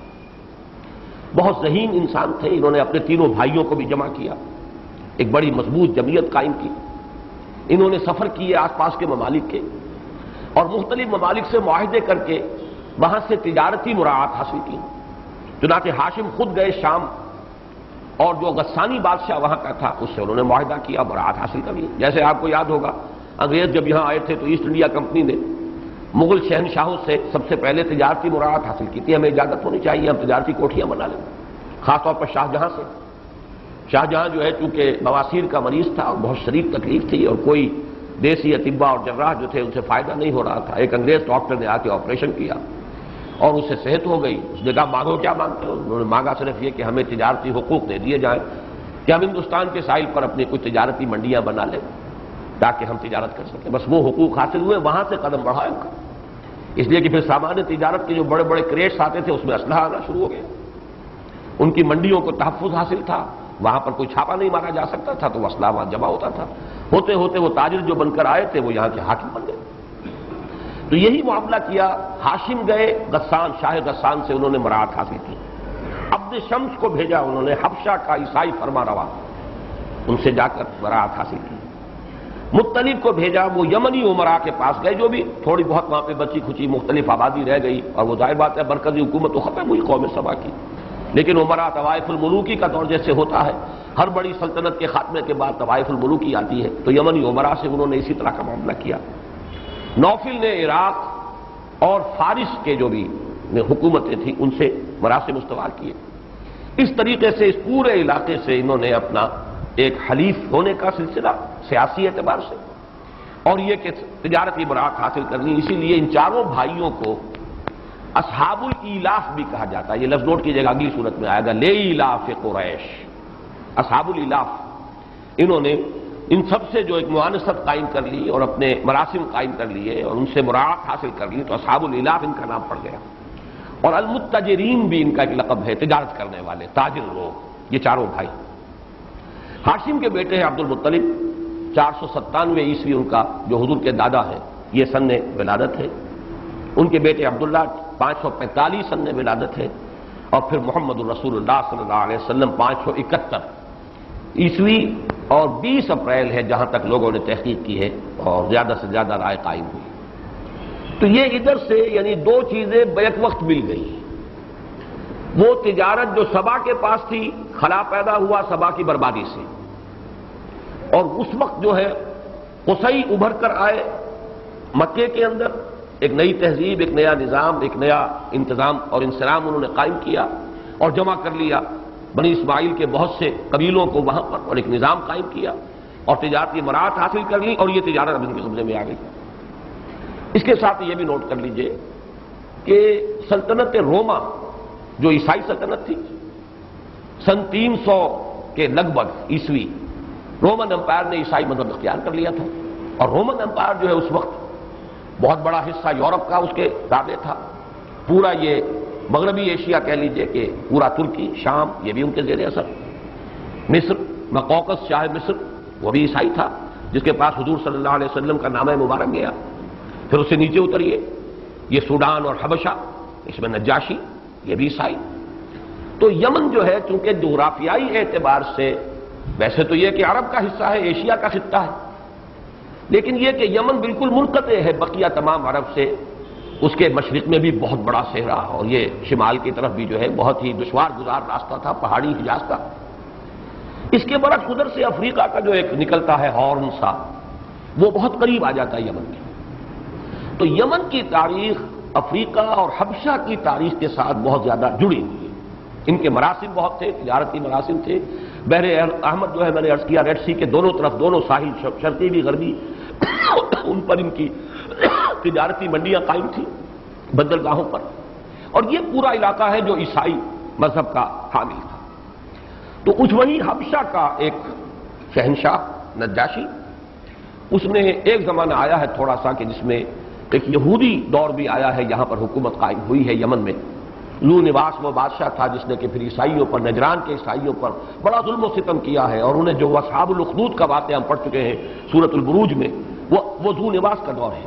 بہت ذہین انسان تھے، انہوں نے اپنے تینوں بھائیوں کو بھی جمع کیا، ایک بڑی مضبوط جمعیت قائم کی، انہوں نے سفر کیے آس پاس کے ممالک کے اور مختلف ممالک سے معاہدے کر کے وہاں سے تجارتی مراعات حاصل کی۔ چنانچہ ہاشم خود گئے شام اور جو غسانی بادشاہ وہاں کا تھا اس سے انہوں نے معاہدہ کیا، مراعات حاصل کر لی۔ جیسے آپ کو یاد ہوگا انگریز جب یہاں آئے تھے تو ایسٹ انڈیا کمپنی نے مغل شہنشاہوں سے سب سے پہلے تجارتی مراعات حاصل کی تھی، ہمیں اجازت ہونی چاہیے ہم تجارتی کوٹھیاں بنا لیں، خاص طور پر شاہجہاں سے۔ شاہجہاں جو ہے چونکہ بواسیر کا مریض تھا اور بہت شدید تکلیف تھی اور کوئی دیسی اطباء اور جراح جو تھے ان سے فائدہ نہیں ہو رہا تھا، ایک انگریز ڈاکٹر نے آ کے آپریشن کیا اور اس سے صحت ہو گئی۔ اس نے کہا مانگو کیا مانگتے ہو؟ انہوں نے مانگا صرف یہ کہ ہمیں تجارتی حقوق دے دیے جائیں کہ ہم ہندوستان کے ساحل پر اپنی کچھ تجارتی منڈیاں بنا لیں تاکہ ہم تجارت کر سکیں۔ بس وہ حقوق حاصل ہوئے، وہاں سے قدم بڑھا ان کا، اس لیے کہ پھر سامان تجارت کے جو بڑے بڑے کریٹس آتے تھے اس میں اسلحہ آنا شروع ہو گیا، ان کی منڈیوں کو تحفظ حاصل تھا، وہاں پر کوئی چھاپا نہیں مارا جا سکتا تھا تو اسلحہ وہاں جمع ہوتا تھا، ہوتے ہوتے وہ تاجر جو بن کر آئے تھے وہ یہاں کے حاکم بن گئے۔ تو یہی معاملہ کیا، ہاشم گئے غسان، شاہ غسان سے انہوں نے مراعات حاصل کی، عبد شمس کو بھیجا انہوں نے، حبشہ کا عیسائی فرما روا، ان سے جا کر مراعات حاصل کی۔ مطلب کو بھیجا، وہ یمنی عمراء کے پاس گئے، جو بھی تھوڑی بہت وہاں پہ بچی کھچی مختلف آبادی رہ گئی اور وہ ظاہر بات ہے مرکزی حکومت تو ختم ہوئی قوم سبا کی، لیکن عمراء طوائف الملوکی کا دور جیسے ہوتا ہے، ہر بڑی سلطنت کے خاتمے کے بعد طوائف الملوکی آتی ہے، تو یمنی عمراء سے انہوں نے اسی طرح کا معاملہ کیا۔ نوفل نے عراق اور فارس کے جو بھی حکومتیں تھیں ان سے مراسم استوار کیے۔ اس طریقے سے اس پورے علاقے سے انہوں نے اپنا ایک حلیف ہونے کا سلسلہ سیاسی اعتبار سے اور یہ کہ تجارتی مراعات حاصل کرنی، اسی لیے ان چاروں بھائیوں کو اصحاب الایلاف بھی کہا جاتا ہے۔ یہ لفظ نوٹ کیجیے گا، اگلی صورت میں آئے گا، لے ایلاف قریش، اصحاب الایلاف۔ انہوں نے ان سب سے جو ایک معانست قائم کر لی اور اپنے مراسم قائم کر لیے اور ان سے مراعات حاصل کر لی تو اصحاب الایلاف ان کا نام پڑ گیا۔ اور المتجرین بھی ان کا ایک لقب ہے، تجارت کرنے والے، تاجر لوگ، یہ چاروں بھائی۔ ہاشم کے بیٹے ہیں عبد المطلب، 497 عیسوی ان کا جو حضور کے دادا ہیں یہ سن ولادت ہے، ان کے بیٹے عبداللہ 545 سن ولادت ہے، اور پھر محمد الرسول اللہ صلی اللہ علیہ وسلم 571 عیسوی اور 20 اپریل ہے جہاں تک لوگوں نے تحقیق کی ہے اور زیادہ سے زیادہ رائے قائم ہوئی۔ تو یہ ادھر سے یعنی دو چیزیں بیک وقت مل گئی، وہ تجارت جو سبا کے پاس تھی، خلا پیدا ہوا سبا کی بربادی سے، اور اس وقت جو ہے قصی ابھر کر آئے مکے کے اندر، ایک نئی تہذیب، ایک نیا نظام، ایک نیا انتظام اور انسلام انہوں نے قائم کیا اور جمع کر لیا بنی اسماعیل کے بہت سے قبیلوں کو وہاں پر اور ایک نظام قائم کیا اور تجارتی مراعات حاصل کر لی، اور یہ تجارت اب ان کے قبضے میں آ گئی۔ اس کے ساتھ یہ بھی نوٹ کر لیجئے کہ سلطنت روما جو عیسائی سلطنت تھی، سن 300 کے لگ بھگ عیسوی رومن امپائر نے عیسائی مذہب اختیار کر لیا تھا، اور رومن امپائر جو ہے اس وقت بہت بڑا حصہ یورپ کا اس کے تابع تھا، پورا یہ مغربی ایشیا کہہ لیجئے کہ پورا ترکی، شام، یہ بھی ان کے زیر اثر، مصر، مقوقس شاہ مصر وہ بھی عیسائی تھا جس کے پاس حضور صلی اللہ علیہ وسلم کا نامہ مبارک گیا۔ پھر اس سے نیچے اتریے، یہ سوڈان اور حبشہ، اس میں نجاشی، یہ بھی عیسائی۔ تو یمن جو ہے چونکہ جغرافیائی اعتبار سے ویسے تو یہ کہ عرب کا حصہ ہے، ایشیا کا خطہ ہے، لیکن یہ کہ یمن بالکل منقطع ہے بقیہ تمام عرب سے، اس کے مشرق میں بھی بہت بڑا صحرا اور یہ شمال کی طرف بھی جو ہے بہت ہی دشوار گزار راستہ تھا، پہاڑی حجاز کا۔ اس کے برعکس ادھر سے افریقہ کا جو ایک نکلتا ہے ہارن سا، وہ بہت قریب آ جاتا ہے یمن کے۔ تو یمن کی تاریخ افریقہ اور حبشہ کی تاریخ کے ساتھ بہت زیادہ جڑی ہوئی ہے، ان کے مراسم بہت تھے، تجارتی مراسم تھے۔ بحر احمد جو ہے میں نے عرض کیا، ریڈ سی کے دونوں طرف دونوں ساحل، شرقی بھی غربی، ان پر ان کی تجارتی منڈیاں قائم تھیں بندرگاہوں پر، اور یہ پورا علاقہ ہے جو عیسائی مذہب کا حامل تھا۔ تو اس وہی حبشہ کا ایک شہنشاہ نجاشی، اس میں ایک زمانہ آیا ہے تھوڑا سا کہ جس میں ایک یہودی دور بھی آیا ہے، یہاں پر حکومت قائم ہوئی ہے یمن میں۔ لو نواس وہ بادشاہ تھا جس نے کہ پھر عیسائیوں پر، نجران کے عیسائیوں پر بڑا ظلم و ستم کیا ہے، اور انہیں جو اصحاب الاخدود کا واقعہ ہم پڑھ چکے ہیں سورۃ البروج میں، وہ ذو نواس کا دور ہے۔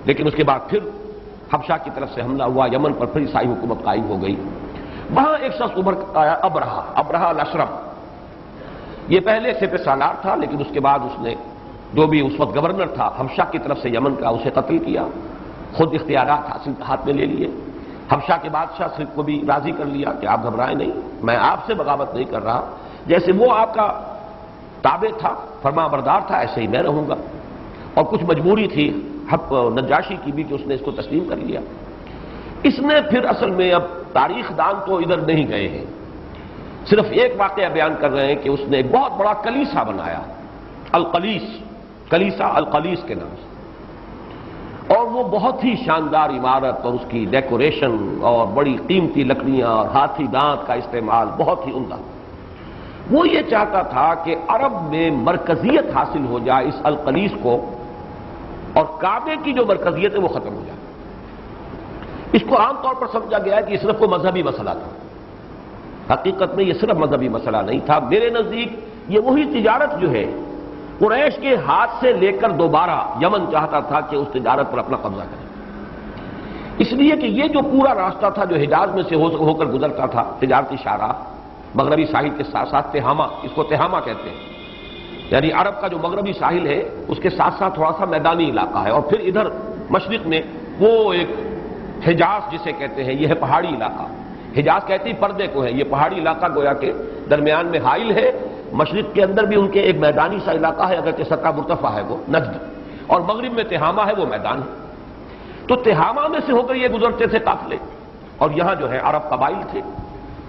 لیکن اس کے بعد پھر حبشہ کی طرف سے حملہ ہوا یمن پر، پھر عیسائی حکومت قائم ہو گئی۔ وہاں ایک شخص ابھر آیا، ابرہہ الاشرم۔ یہ پہلے سپہ سالار تھا، لیکن اس کے بعد اس نے جو بھی اس وقت گورنر تھا حبشہ کی طرف سے یمن کا، اسے قتل کیا، خود اختیارات ہاتھ میں لے لیے۔ حبشہ کے بادشاہ صرف کو بھی راضی کر لیا کہ آپ گھبرائیں نہیں، میں آپ سے بغاوت نہیں کر رہا، جیسے وہ آپ کا تابع تھا، فرما بردار تھا، ایسے ہی میں رہوں گا۔ اور کچھ مجبوری تھی نجاشی کی بھی کہ اس نے اس کو تسلیم کر لیا۔ اس نے پھر اصل میں اب تاریخ دان تو ادھر نہیں گئے ہیں، صرف ایک واقعہ بیان کر رہے ہیں کہ اس نے ایک بہت بڑا کلیسا بنایا، کلیسا القلیس کے نام سے، اور وہ بہت ہی شاندار عمارت، اور اس کی ڈیکوریشن اور بڑی قیمتی لکڑیاں اور ہاتھی دانت کا استعمال بہت ہی عمدہ۔ وہ یہ چاہتا تھا کہ عرب میں مرکزیت حاصل ہو جائے اس القلیس کو، اور کعبے کی جو مرکزیت ہے وہ ختم ہو جائے۔ اس کو عام طور پر سمجھا گیا ہے کہ یہ صرف کوئی مذہبی مسئلہ تھا، حقیقت میں یہ صرف مذہبی مسئلہ نہیں تھا۔ میرے نزدیک یہ وہی تجارت جو ہے قریش کے ہاتھ سے لے کر دوبارہ یمن چاہتا تھا کہ اس تجارت پر اپنا قبضہ کرے، اس لیے کہ یہ جو پورا راستہ تھا جو حجاز میں سے ہو کر گزرتا تھا، تجارتی شاہراہ مغربی ساحل کے ساتھ ساتھ تہامہ، اس کو تہامہ کہتے ہیں، یعنی عرب کا جو مغربی ساحل ہے اس کے ساتھ ساتھ تھوڑا سا میدانی علاقہ ہے، اور پھر ادھر مشرق میں وہ ایک حجاز جسے کہتے ہیں، یہ ہے پہاڑی علاقہ۔ حجاز کہتے ہی پردے کو ہے، یہ پہاڑی علاقہ گویا کے درمیان میں حائل ہے، مشرق کے اندر بھی ان کے ایک میدانی سا علاقہ ہے، اگرچہ سطح مرتفع ہے وہ نجد، اور مغرب میں تہامہ ہے، وہ میدان ہے۔ تو تہامہ میں سے ہو کر یہ گزرتے تھے قافلے، اور یہاں جو ہے عرب قبائل تھے،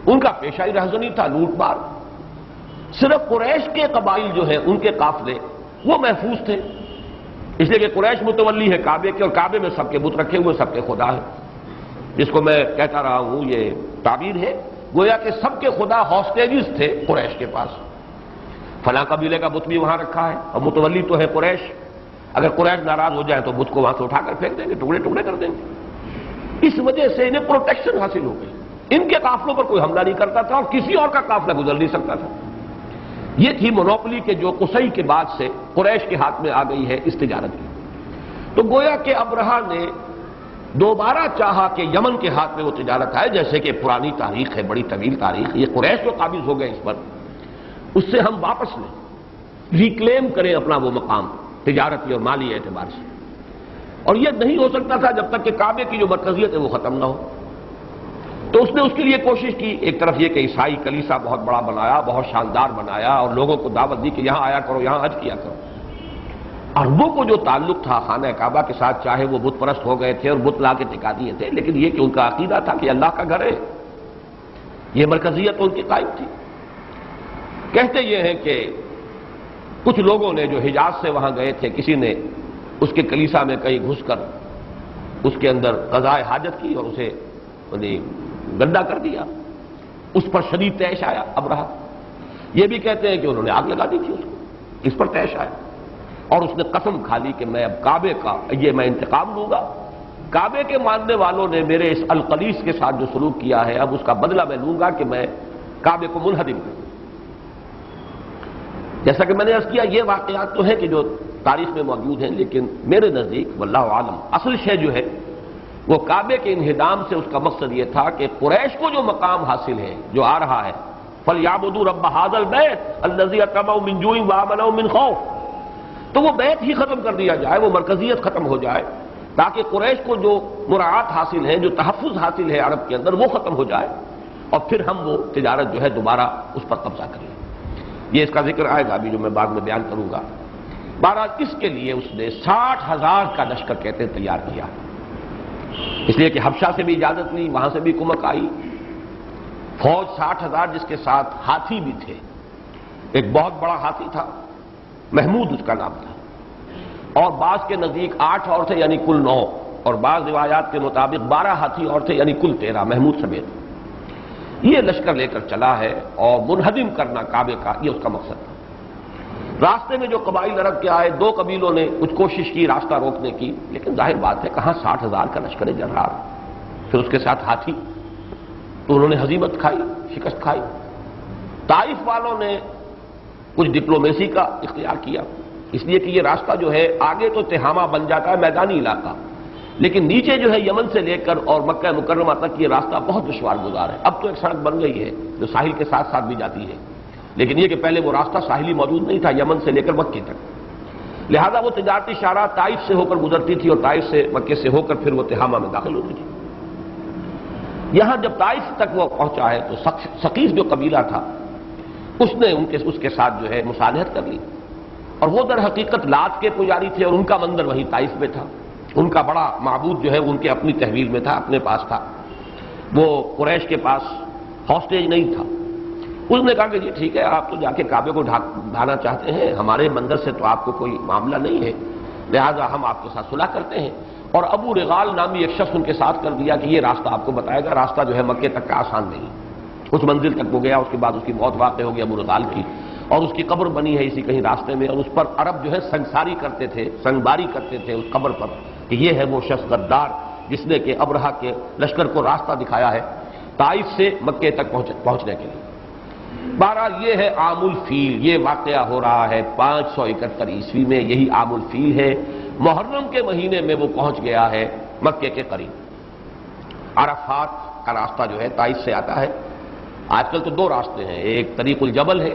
ان کا پیشائی رہزنی تھا لوٹ مار۔ صرف قریش کے قبائل جو ہیں ان کے قافلے وہ محفوظ تھے، اس لیے کہ قریش متولی ہے کعبے کے، اور کعبے میں سب کے بت رکھے ہوئے، سب کے خدا ہیں، جس کو میں کہتا رہا ہوں یہ تعبیر ہے گویا کہ سب کے خدا ہاسٹیجز تھے قریش کے پاس، فلاں قبیلے کا بت بھی وہاں رکھا ہے، اور متولی تو ہے قریش، اگر قریش ناراض ہو جائے تو بت کو وہاں سے اٹھا کر پھینک دیں گے، ٹکڑے ٹکڑے کر دیں گے۔ اس وجہ سے انہیں پروٹیکشن حاصل ہو گئی، ان کے قافلوں پر کوئی حملہ نہیں کرتا تھا، اور کسی اور کا قافلہ گزر نہیں سکتا تھا۔ یہ تھی مونوپلی کے جو قصی کے بعد سے قریش کے ہاتھ میں آ گئی ہے اس تجارت کی۔ تو گویا کہ ابرہہ نے دوبارہ چاہا کہ یمن کے ہاتھ میں وہ تجارت آئے، جیسے کہ پرانی تاریخ ہے، بڑی طویل تاریخ، یہ قریش جو قابض ہو گئے اس پر، اس سے ہم واپس لیں، ریکلیم کریں اپنا وہ مقام تجارتی اور مالی اعتبار سے۔ اور یہ نہیں ہو سکتا تھا جب تک کہ کعبے کی جو مرکزیت ہے وہ ختم نہ ہو۔ تو اس نے اس کے لیے کوشش کی، ایک طرف یہ کہ عیسائی کلیسا بہت بڑا بنایا، بہت شاندار بنایا، اور لوگوں کو دعوت دی کہ یہاں آیا کرو، یہاں حج کیا کرو۔ عربوں کو جو تعلق تھا خانہ کعبہ کے ساتھ، چاہے وہ بت پرست ہو گئے تھے اور بت لا کے ٹکا دیے تھے، لیکن یہ کہ ان کا عقیدہ تھا کہ اللہ کا گھر ہے، یہ مرکزیت ان کی قائم تھی۔ کہتے یہ ہیں کہ کچھ لوگوں نے جو حجاز سے وہاں گئے تھے، کسی نے اس کے کلیسا میں کہیں گھس کر اس کے اندر قضاء حاجت کی اور اسے گندا کر دیا، اس پر شدید تیش آیا ابرہہ۔ یہ بھی کہتے ہیں کہ انہوں نے آگ لگا دی تھی اس کو، اس پر تیش آیا، اور اس نے قسم کھا لی کہ میں اب کعبے کا یہ میں انتقام لوں گا، کعبے کے ماننے والوں نے میرے اس القلیس کے ساتھ جو سلوک کیا ہے، اب اس کا بدلہ میں لوں گا کہ میں کعبے کو منہدم کروں۔ جیسا کہ میں نے عرض کیا، یہ واقعات تو ہیں کہ جو تاریخ میں موجود ہیں، لیکن میرے نزدیک واللہ عالم اصل شے جو ہے وہ کعبے کے انہدام سے اس کا مقصد یہ تھا کہ قریش کو جو مقام حاصل ہے، جو آ رہا ہے، فَلْيَعْبُدُوا رَبَّ هَٰذَا الْبَيْتِ الَّذِي أَطْعَمَهُم مِّن جُوعٍ وَآمَنَهُم مِّن خَوْفٍ، تو وہ بیت ہی ختم کر دیا جائے، وہ مرکزیت ختم ہو جائے، تاکہ قریش کو جو مراعات حاصل ہے، جو تحفظ حاصل ہے عرب کے اندر، وہ ختم ہو جائے، اور پھر ہم وہ تجارت جو ہے دوبارہ اس پر قبضہ کریں۔ یہ اس کا ذکر آئے گا ابھی جو میں بعد میں بیان کروں گا۔ بہرحال اس کے لیے اس نے 60,000 کا لشکر کہتے ہیں تیار کیا، اس لیے کہ حبشہ سے بھی اجازت لی، وہاں سے بھی کمک آئی، فوج 60,000 جس کے ساتھ ہاتھی بھی تھے، ایک بہت بڑا ہاتھی تھا، محمود اس کا نام تھا، اور بعض کے نزدیک 8 اور تھے یعنی کل 9، اور بعض روایات کے مطابق 12 ہاتھی اور تھے یعنی کل 13 محمود سمیت۔ یہ لشکر لے کر چلا ہے، اور منہدم کرنا کعبے کا یہ اس کا مقصد تھا۔ راستے میں جو قبائل عرب کے آئے، دو قبیلوں نے کچھ کوشش کی راستہ روکنے کی، لیکن ظاہر بات ہے کہاں 60,000 کا لشکر جرار، پھر اس کے ساتھ ہاتھی، تو انہوں نے ہزیمت کھائی، شکست کھائی۔ طائف والوں نے کچھ ڈپلومیسی کا اختیار کیا، اس لیے کہ یہ راستہ جو ہے آگے تو تہامہ بن جاتا ہے میدانی علاقہ، لیکن نیچے جو ہے یمن سے لے کر اور مکہ مکرمہ تک یہ راستہ بہت دشوار گزار ہے۔ اب تو ایک سڑک بن گئی ہے جو ساحل کے ساتھ ساتھ بھی جاتی ہے، لیکن یہ کہ پہلے وہ راستہ ساحلی موجود نہیں تھا یمن سے لے کر مکے تک، لہذا وہ تجارتی شاہراہ طائف سے ہو کر گزرتی تھی اور طائف سے مکے سے ہو کر پھر وہ تہامہ میں داخل ہوتی تھی۔ یہاں جب طائف تک وہ پہنچا ہے تو ثقیف جو قبیلہ تھا اس نے اس کے ساتھ جو ہے مصالحت کر لی، اور وہ در حقیقت لات کے پجاری تھے اور ان کا مندر وہی طائف میں تھا، ان کا بڑا معبود جو ہے ان کے اپنی تحویل میں تھا، اپنے پاس تھا، وہ قریش کے پاس ہاسٹیج نہیں تھا۔ اس نے کہا کہ جی ٹھیک ہے، آپ تو جا کے کعبے کو ڈھانا چاہتے ہیں، ہمارے مندر سے تو آپ کو کوئی معاملہ نہیں ہے، لہذا ہم آپ کے ساتھ صلح کرتے ہیں۔ اور ابو رغال نامی ایک شخص ان کے ساتھ کر دیا کہ یہ راستہ آپ کو بتائے گا، راستہ جو ہے مکے تک کا آسان نہیں، اس منزل تک وہ گیا، اس کے بعد اس کی موت واقع ہو گئی ابو رغال کی، اور اس کی قبر بنی ہے اسی کہیں راستے میں، اور اس پر عرب جو ہے سنگساری کرتے تھے، سنگباری کرتے تھے اس قبر پر کہ یہ ہے وہ شخص غدار جس نے کہ ابرہہ کے لشکر کو راستہ دکھایا ہے طائف سے مکے تک پہنچنے کے لیے۔ بہرحال یہ ہے عام الفیل، یہ واقعہ ہو رہا ہے 571 عیسوی میں، یہی عام الفیل ہے، محرم کے مہینے میں وہ پہنچ گیا ہے مکے کے قریب۔ عرفات کا راستہ جو ہے طائف سے آتا ہے، آج کل تو دو راستے ہیں، ایک طریق الجبل ہے،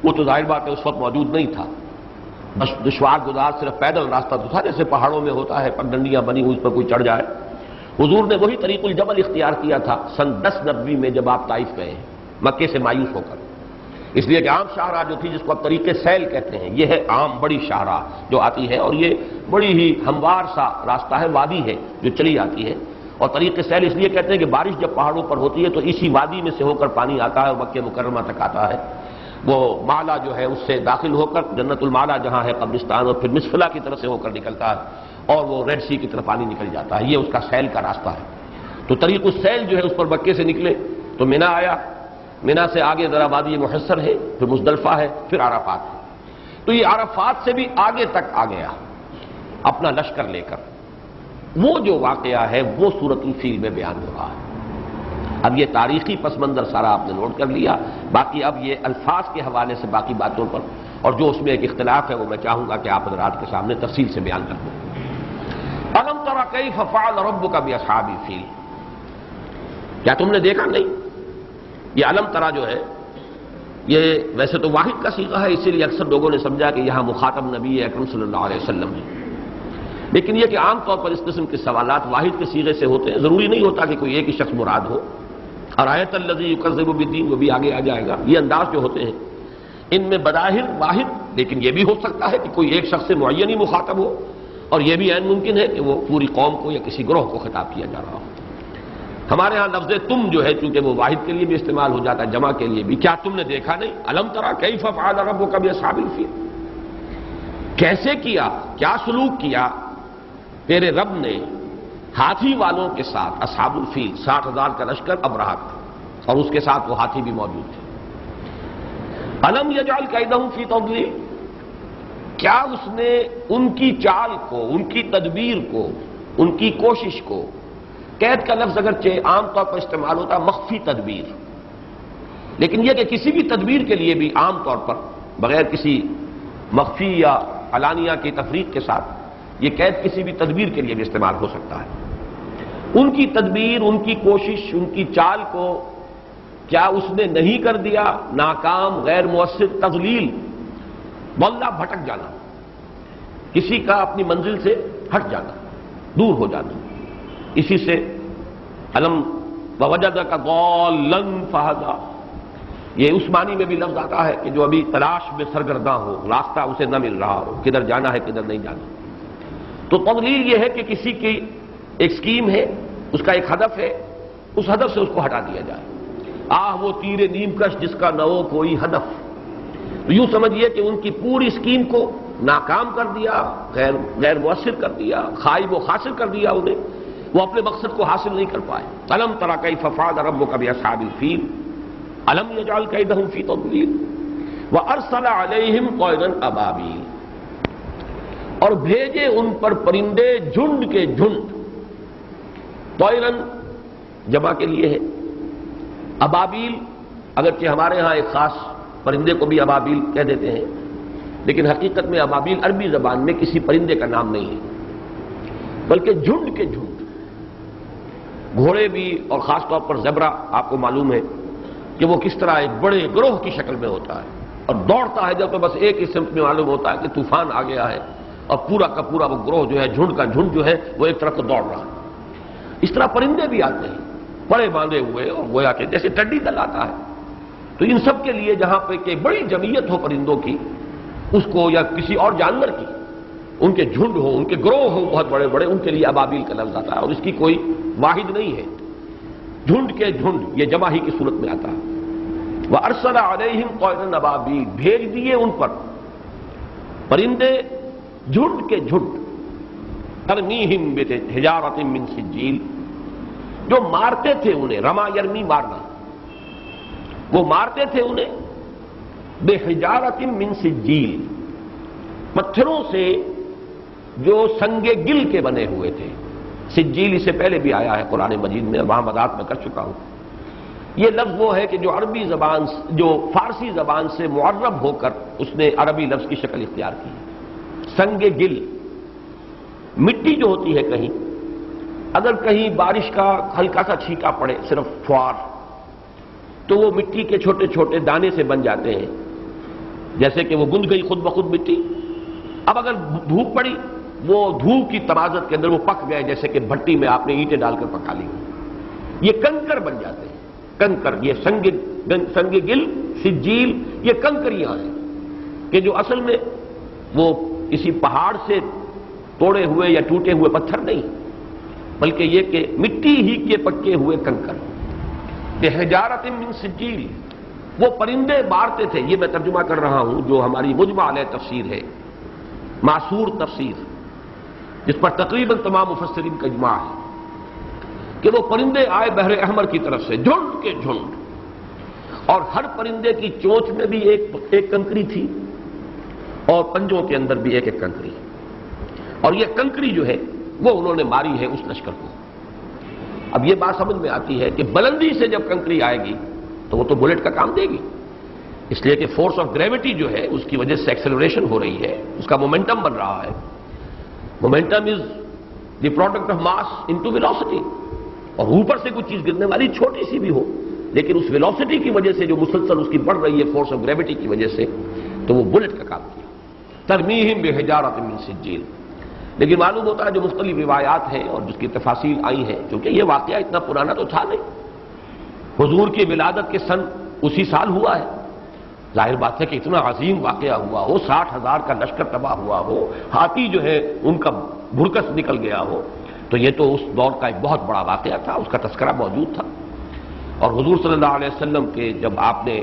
وہ تو ظاہر بات ہے اس وقت موجود نہیں تھا، بس دشوار گزار صرف پیدل راستہ تو تھا، جیسے پہاڑوں میں ہوتا ہے پگڈنڈیاں بنی ہوئی اس پر کوئی چڑھ جائے۔ حضور نے وہی طریق الجبل اختیار کیا تھا سن 1090 میں جب آپ طائف گئے ہیں مکے سے مایوس ہو کر، اس لیے کہ عام شاہراہ جو تھی جس کو اب طریق سیل کہتے ہیں، یہ ہے عام بڑی شاہراہ جو آتی ہے، اور یہ بڑی ہی ہموار سا راستہ ہے، وادی ہے جو چلی آتی ہے، اور طریق سیل اس لیے کہتے ہیں کہ بارش جب پہاڑوں پر ہوتی ہے تو اسی وادی میں سے ہو کر پانی آتا ہے اور مکہ مکرمہ تک آتا ہے، وہ معلا جو ہے اس سے داخل ہو کر جنت المعلا جہاں ہے قبرستان، اور پھر مسفلا کی طرف سے ہو کر نکلتا ہے اور وہ ریڈ سی کی طرف پانی نکل جاتا ہے، یہ اس کا سیل کا راستہ ہے۔ تو طریق السیل جو ہے اس پر مکے سے نکلے تو منا آیا، منا سے آگے ذرا وادی محصر ہے، پھر مزدلفہ ہے، پھر عرفات ہے، تو یہ عرفات سے بھی آگے تک آ گیا اپنا لشکر لے کر۔ وہ جو واقعہ ہے وہ سورۃ الفیل میں بیان ہو رہا ہے۔ اب یہ تاریخی پس منظر سارا آپ نے نوٹ کر لیا، باقی اب یہ الفاظ کے حوالے سے باقی باتوں پر اور جو اس میں ایک اختلاف ہے وہ میں چاہوں گا کہ آپ حضرات کے سامنے تفصیل سے بیان کر دوں۔ الم تر کیف فعل ربک باصحاب الفیل، کیا تم نے دیکھا نہیں؟ یہ علم ترا جو ہے یہ ویسے تو واحد کا صیغہ ہے، اسی لیے اکثر لوگوں نے سمجھا کہ یہاں مخاطب نبی اکرم صلی اللہ علیہ وسلم ہے، لیکن یہ کہ عام طور پر اس قسم کے سوالات واحد کے صیغے سے ہوتے ہیں، ضروری نہیں ہوتا کہ کوئی ایک ہی شخص مراد ہو۔ ارایت الذی یکذب بالدین وہ بھی آگے آ جائے گا۔ یہ انداز جو ہوتے ہیں ان میں بظاہر واحد، لیکن یہ بھی ہو سکتا ہے کہ کوئی ایک شخص سے معین ہی مخاطب ہو، اور یہ بھی عین ممکن ہے کہ وہ پوری قوم کو یا کسی گروہ کو خطاب کیا جا رہا ہو۔ ہمارے ہاں لفظ تم جو ہے چونکہ وہ واحد کے لیے بھی استعمال ہو جاتا ہے، جمع کے لیے بھی، کیا تم نے دیکھا نہیں؟ الم ترا کیف فعل ربک باصحاب الفیل، کیسے کیا، کیا سلوک کیا تیرے رب نے ہاتھی والوں کے ساتھ، اصحاب الفیل 60,000 کا لشکر ابرہہ تھا اور اس کے ساتھ وہ ہاتھی بھی موجود تھے۔ الم یجعل کیدہم فی تضلیل، کیا اس نے ان کی چال کو، ان کی تدبیر کو، ان کی کوشش کو، قید کا لفظ اگرچہ عام طور پر استعمال ہوتا ہے مخفی تدبیر، لیکن یہ کہ کسی بھی تدبیر کے لیے بھی عام طور پر بغیر کسی مخفی یا علانیہ کی تفریق کے ساتھ یہ قید کسی بھی تدبیر کے لیے بھی استعمال ہو سکتا ہے۔ ان کی تدبیر، ان کی کوشش، ان کی چال کو کیا اس نے نہیں کر دیا ناکام، غیر مؤثر، تضلیل، واللہ بھٹک جانا، کسی کا اپنی منزل سے ہٹ جانا، دور ہو جانا۔ اسی سے علم ووجدک ضالا فہدی، یہ اس معنی میں بھی لفظ آتا ہے کہ جو ابھی تلاش میں سرگرداں ہو، راستہ اسے نہ مل رہا ہو، کدھر جانا ہے کدھر نہیں جانا۔ تو تضلیل یہ ہے کہ کسی کی ایک سکیم ہے، اس کا ایک ہدف ہے، اس ہدف سے اس کو ہٹا دیا جائے۔ وہ تیر نیم کش جس کا نہ ہو کوئی ہدف، تو یوں سمجھیے کہ ان کی پوری سکیم کو ناکام کر دیا، غیر مؤثر کر دیا، خائب و خاسر کر دیا انہیں، وہ اپنے مقصد کو حاصل نہیں کر پائے۔ الم تری کیف فعل ربک باصحاب الفیل الم یجعل کیدہم فی تضلیل وَأَرْسَلَ عَلَيْهِمْ طَيْرًا أَبَابِيلَ، اور بھیجے ان پر پرندے جھنڈ کے جھنڈ. طَيْرًا جمع کے لیے ہے، ابابیل اگرچہ ہمارے ہاں ایک خاص پرندے کو بھی ابابیل کہہ دیتے ہیں، لیکن حقیقت میں ابابیل عربی زبان میں کسی پرندے کا نام نہیں ہے، بلکہ جھنڈ کے جھنڈ. گھوڑے بھی، اور خاص طور پر زبرہ آپ کو معلوم ہے کہ وہ کس طرح ایک بڑے گروہ کی شکل میں ہوتا ہے اور دوڑتا ہے جب تو بس ایک ہی سمت میں معلوم ہوتا ہے کہ طوفان آ گیا ہے، اور پورا کا پورا وہ گروہ جو ہے، جھنڈ کا جھنڈ جو ہے، وہ ایک طرف کو دوڑ رہا ہے. اس طرح پرندے بھی آتے ہیں بڑے باندھے ہوئے، اور گویا کہ جیسے ٹڈی دل آتا ہے. تو ان سب کے لیے جہاں پہ کہ بڑی جمعیت ہو پرندوں کی، اس کو یا کسی اور جانور کی، ان کے جھنڈ ہو، ان کے گروہ ہو بہت بڑے بڑے، ان کے لیے ابابیل کا لفظ آتا ہے، اور اس کی کوئی واحد نہیں ہے. جھنڈ کے جھنڈ یہ جمع ہی کی صورت میں آتا ہے. وَأَرْسَلَ عَلَيْهِمْ طَيْرًا أَبَابِيلَ، بھیج دیے ان پر پرندے جھنڈ کے جھنڈ. تَرْمِيهِمْ بِحِجَارَةٍ مِّن سِجِّيلٍ، جو مارتے تھے انہیں، رما یرمی مارنا، وہ مارتے تھے انہیں بِحِجَارَةٍ مِّن سِجِّيلٍ، پتھروں سے جو سنگ گل کے بنے ہوئے تھے. سجیل اس سے پہلے بھی آیا ہے قرآن مجید میں، وہاں وضاحت میں کر چکا ہوں. یہ لفظ وہ ہے کہ جو عربی زبان، جو فارسی زبان سے معرب ہو کر اس نے عربی لفظ کی شکل اختیار کی. سنگ گل، مٹی جو ہوتی ہے کہیں، اگر کہیں بارش کا ہلکا سا چھینکا پڑے، صرف فوار، تو وہ مٹی کے چھوٹے چھوٹے دانے سے بن جاتے ہیں، جیسے کہ وہ گند گئی خود بخود مٹی. اب اگر دھوپ پڑی، وہ دھوپ کی تمازت کے اندر وہ پک گئے، جیسے کہ بھٹی میں آپ نے اینٹیں ڈال کر پکا لی، یہ کنکر بن جاتے ہیں. کنکر، یہ سنگ گل، سجیل، یہ کنکریاں ہیں کہ جو اصل میں وہ کسی پہاڑ سے توڑے ہوئے یا ٹوٹے ہوئے پتھر نہیں، بلکہ یہ کہ مٹی ہی کے پکے ہوئے کنکر. بِحِجَارَةٍ مِّن سِجِّيلٍ، وہ پرندے مارتے تھے. یہ میں ترجمہ کر رہا ہوں جو ہماری مجمع علیہ تفسیر ہے، معصور تفسیر، جس پر تقریباً تمام مفسرین کا اجماع ہے کہ وہ پرندے آئے بحر احمر کی طرف سے، جھنڈ کے جھنڈ، اور ہر پرندے کی چونچ میں بھی ایک کنکری تھی، اور پنجوں کے اندر بھی ایک ایک کنکری. اور یہ کنکری جو ہے وہ انہوں نے ماری ہے اس لشکر کو. اب یہ بات سمجھ میں آتی ہے کہ بلندی سے جب کنکری آئے گی تو وہ تو بلٹ کا کام دے گی، اس لیے کہ فورس آف گریوٹی جو ہے اس کی وجہ سے ایکسلریشن ہو رہی ہے، اس کا مومنٹم بن رہا ہے. Momentum is the product of mass into velocity, اور اوپر سے کوئی چیز گرنے والی چھوٹی سی بھی ہو، لیکن اس ویلوسٹی کی وجہ سے جو مسلسل اس کی بڑھ رہی ہے فورس آف گریوٹی کی وجہ سے، تو وہ بلٹ کا کام کیا. ترمیہم بحجارۃ من سجیل. لیکن معلوم ہوتا ہے جو مختلف روایات ہیں اور جس کی تفاصیل آئی ہیں، کیونکہ یہ واقعہ اتنا پرانا تو تھا نہیں، حضور کی ولادت کے سن اسی سال ہوا ہے. ظاہر بات ہے کہ اتنا عظیم واقعہ ہوا ہو، 60,000 کا لشکر تباہ ہوا ہو، ہاتھی جو ہے ان کا بھرکس نکل گیا ہو، تو یہ تو اس دور کا ایک بہت بڑا واقعہ تھا، اس کا تذکرہ موجود تھا. اور حضور صلی اللہ علیہ وسلم کے جب آپ نے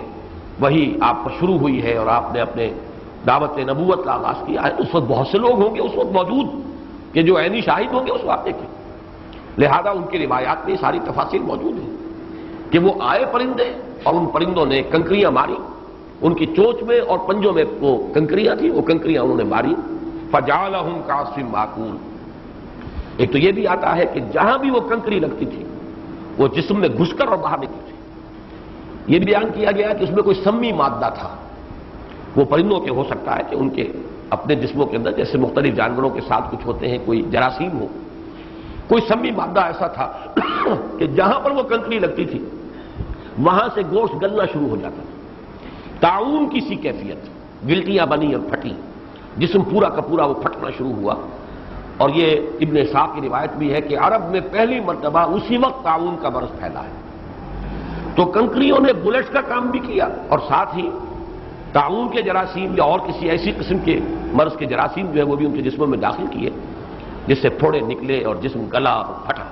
وہی آپ پر شروع ہوئی ہے اور آپ نے اپنے دعوت نبوت کا آغاز کیا ہے، اس وقت بہت سے لوگ ہوں گے اس وقت موجود کہ جو عینی شاہد ہوں گے اس واقعے کے، لہذا ان کی روایات میں ساری تفاصیل موجود ہیں کہ وہ آئے پرندے اور ان پرندوں نے کنکریاں ماری، ان کی چونچ میں اور پنجوں میں وہ کنکریاں تھیں، وہ کنکریاں انہوں نے ماری. فَجَعَلَهُمْ كَعَصْفٍ مَّأْكُولٍ. ایک تو یہ بھی آتا ہے کہ جہاں بھی وہ کنکری لگتی تھی وہ جسم میں گھس کر اور باہر نکلتی تھی. یہ بھی بیان کیا گیا کہ اس میں کوئی سمی مادہ تھا. وہ پرندوں کے ہو سکتا ہے کہ ان کے اپنے جسموں کے اندر جیسے مختلف جانوروں کے ساتھ کچھ ہوتے ہیں، کوئی جراثیم ہو، کوئی سمی مادہ ایسا تھا کہ جہاں پر وہ کنکری لگتی تھی وہاں سے گوشت گلنا شروع ہو جاتا تھا. تعاون کی سی کیفیت، گلٹیاں بنی اور پھٹی، جسم پورا کا پورا وہ پھٹنا شروع ہوا. اور یہ ابن اسحاق کی روایت بھی ہے کہ عرب میں پہلی مرتبہ اسی وقت تعاون کا مرض پھیلا ہے. تو کنکریوں نے بلٹس کا کام بھی کیا، اور ساتھ ہی تعاون کے جراثیم یا اور کسی ایسی قسم کے مرض کے جراثیم جو ہے وہ بھی ان کے جسموں میں داخل کیے، جس سے پھوڑے نکلے اور جسم گلا اور پھٹا،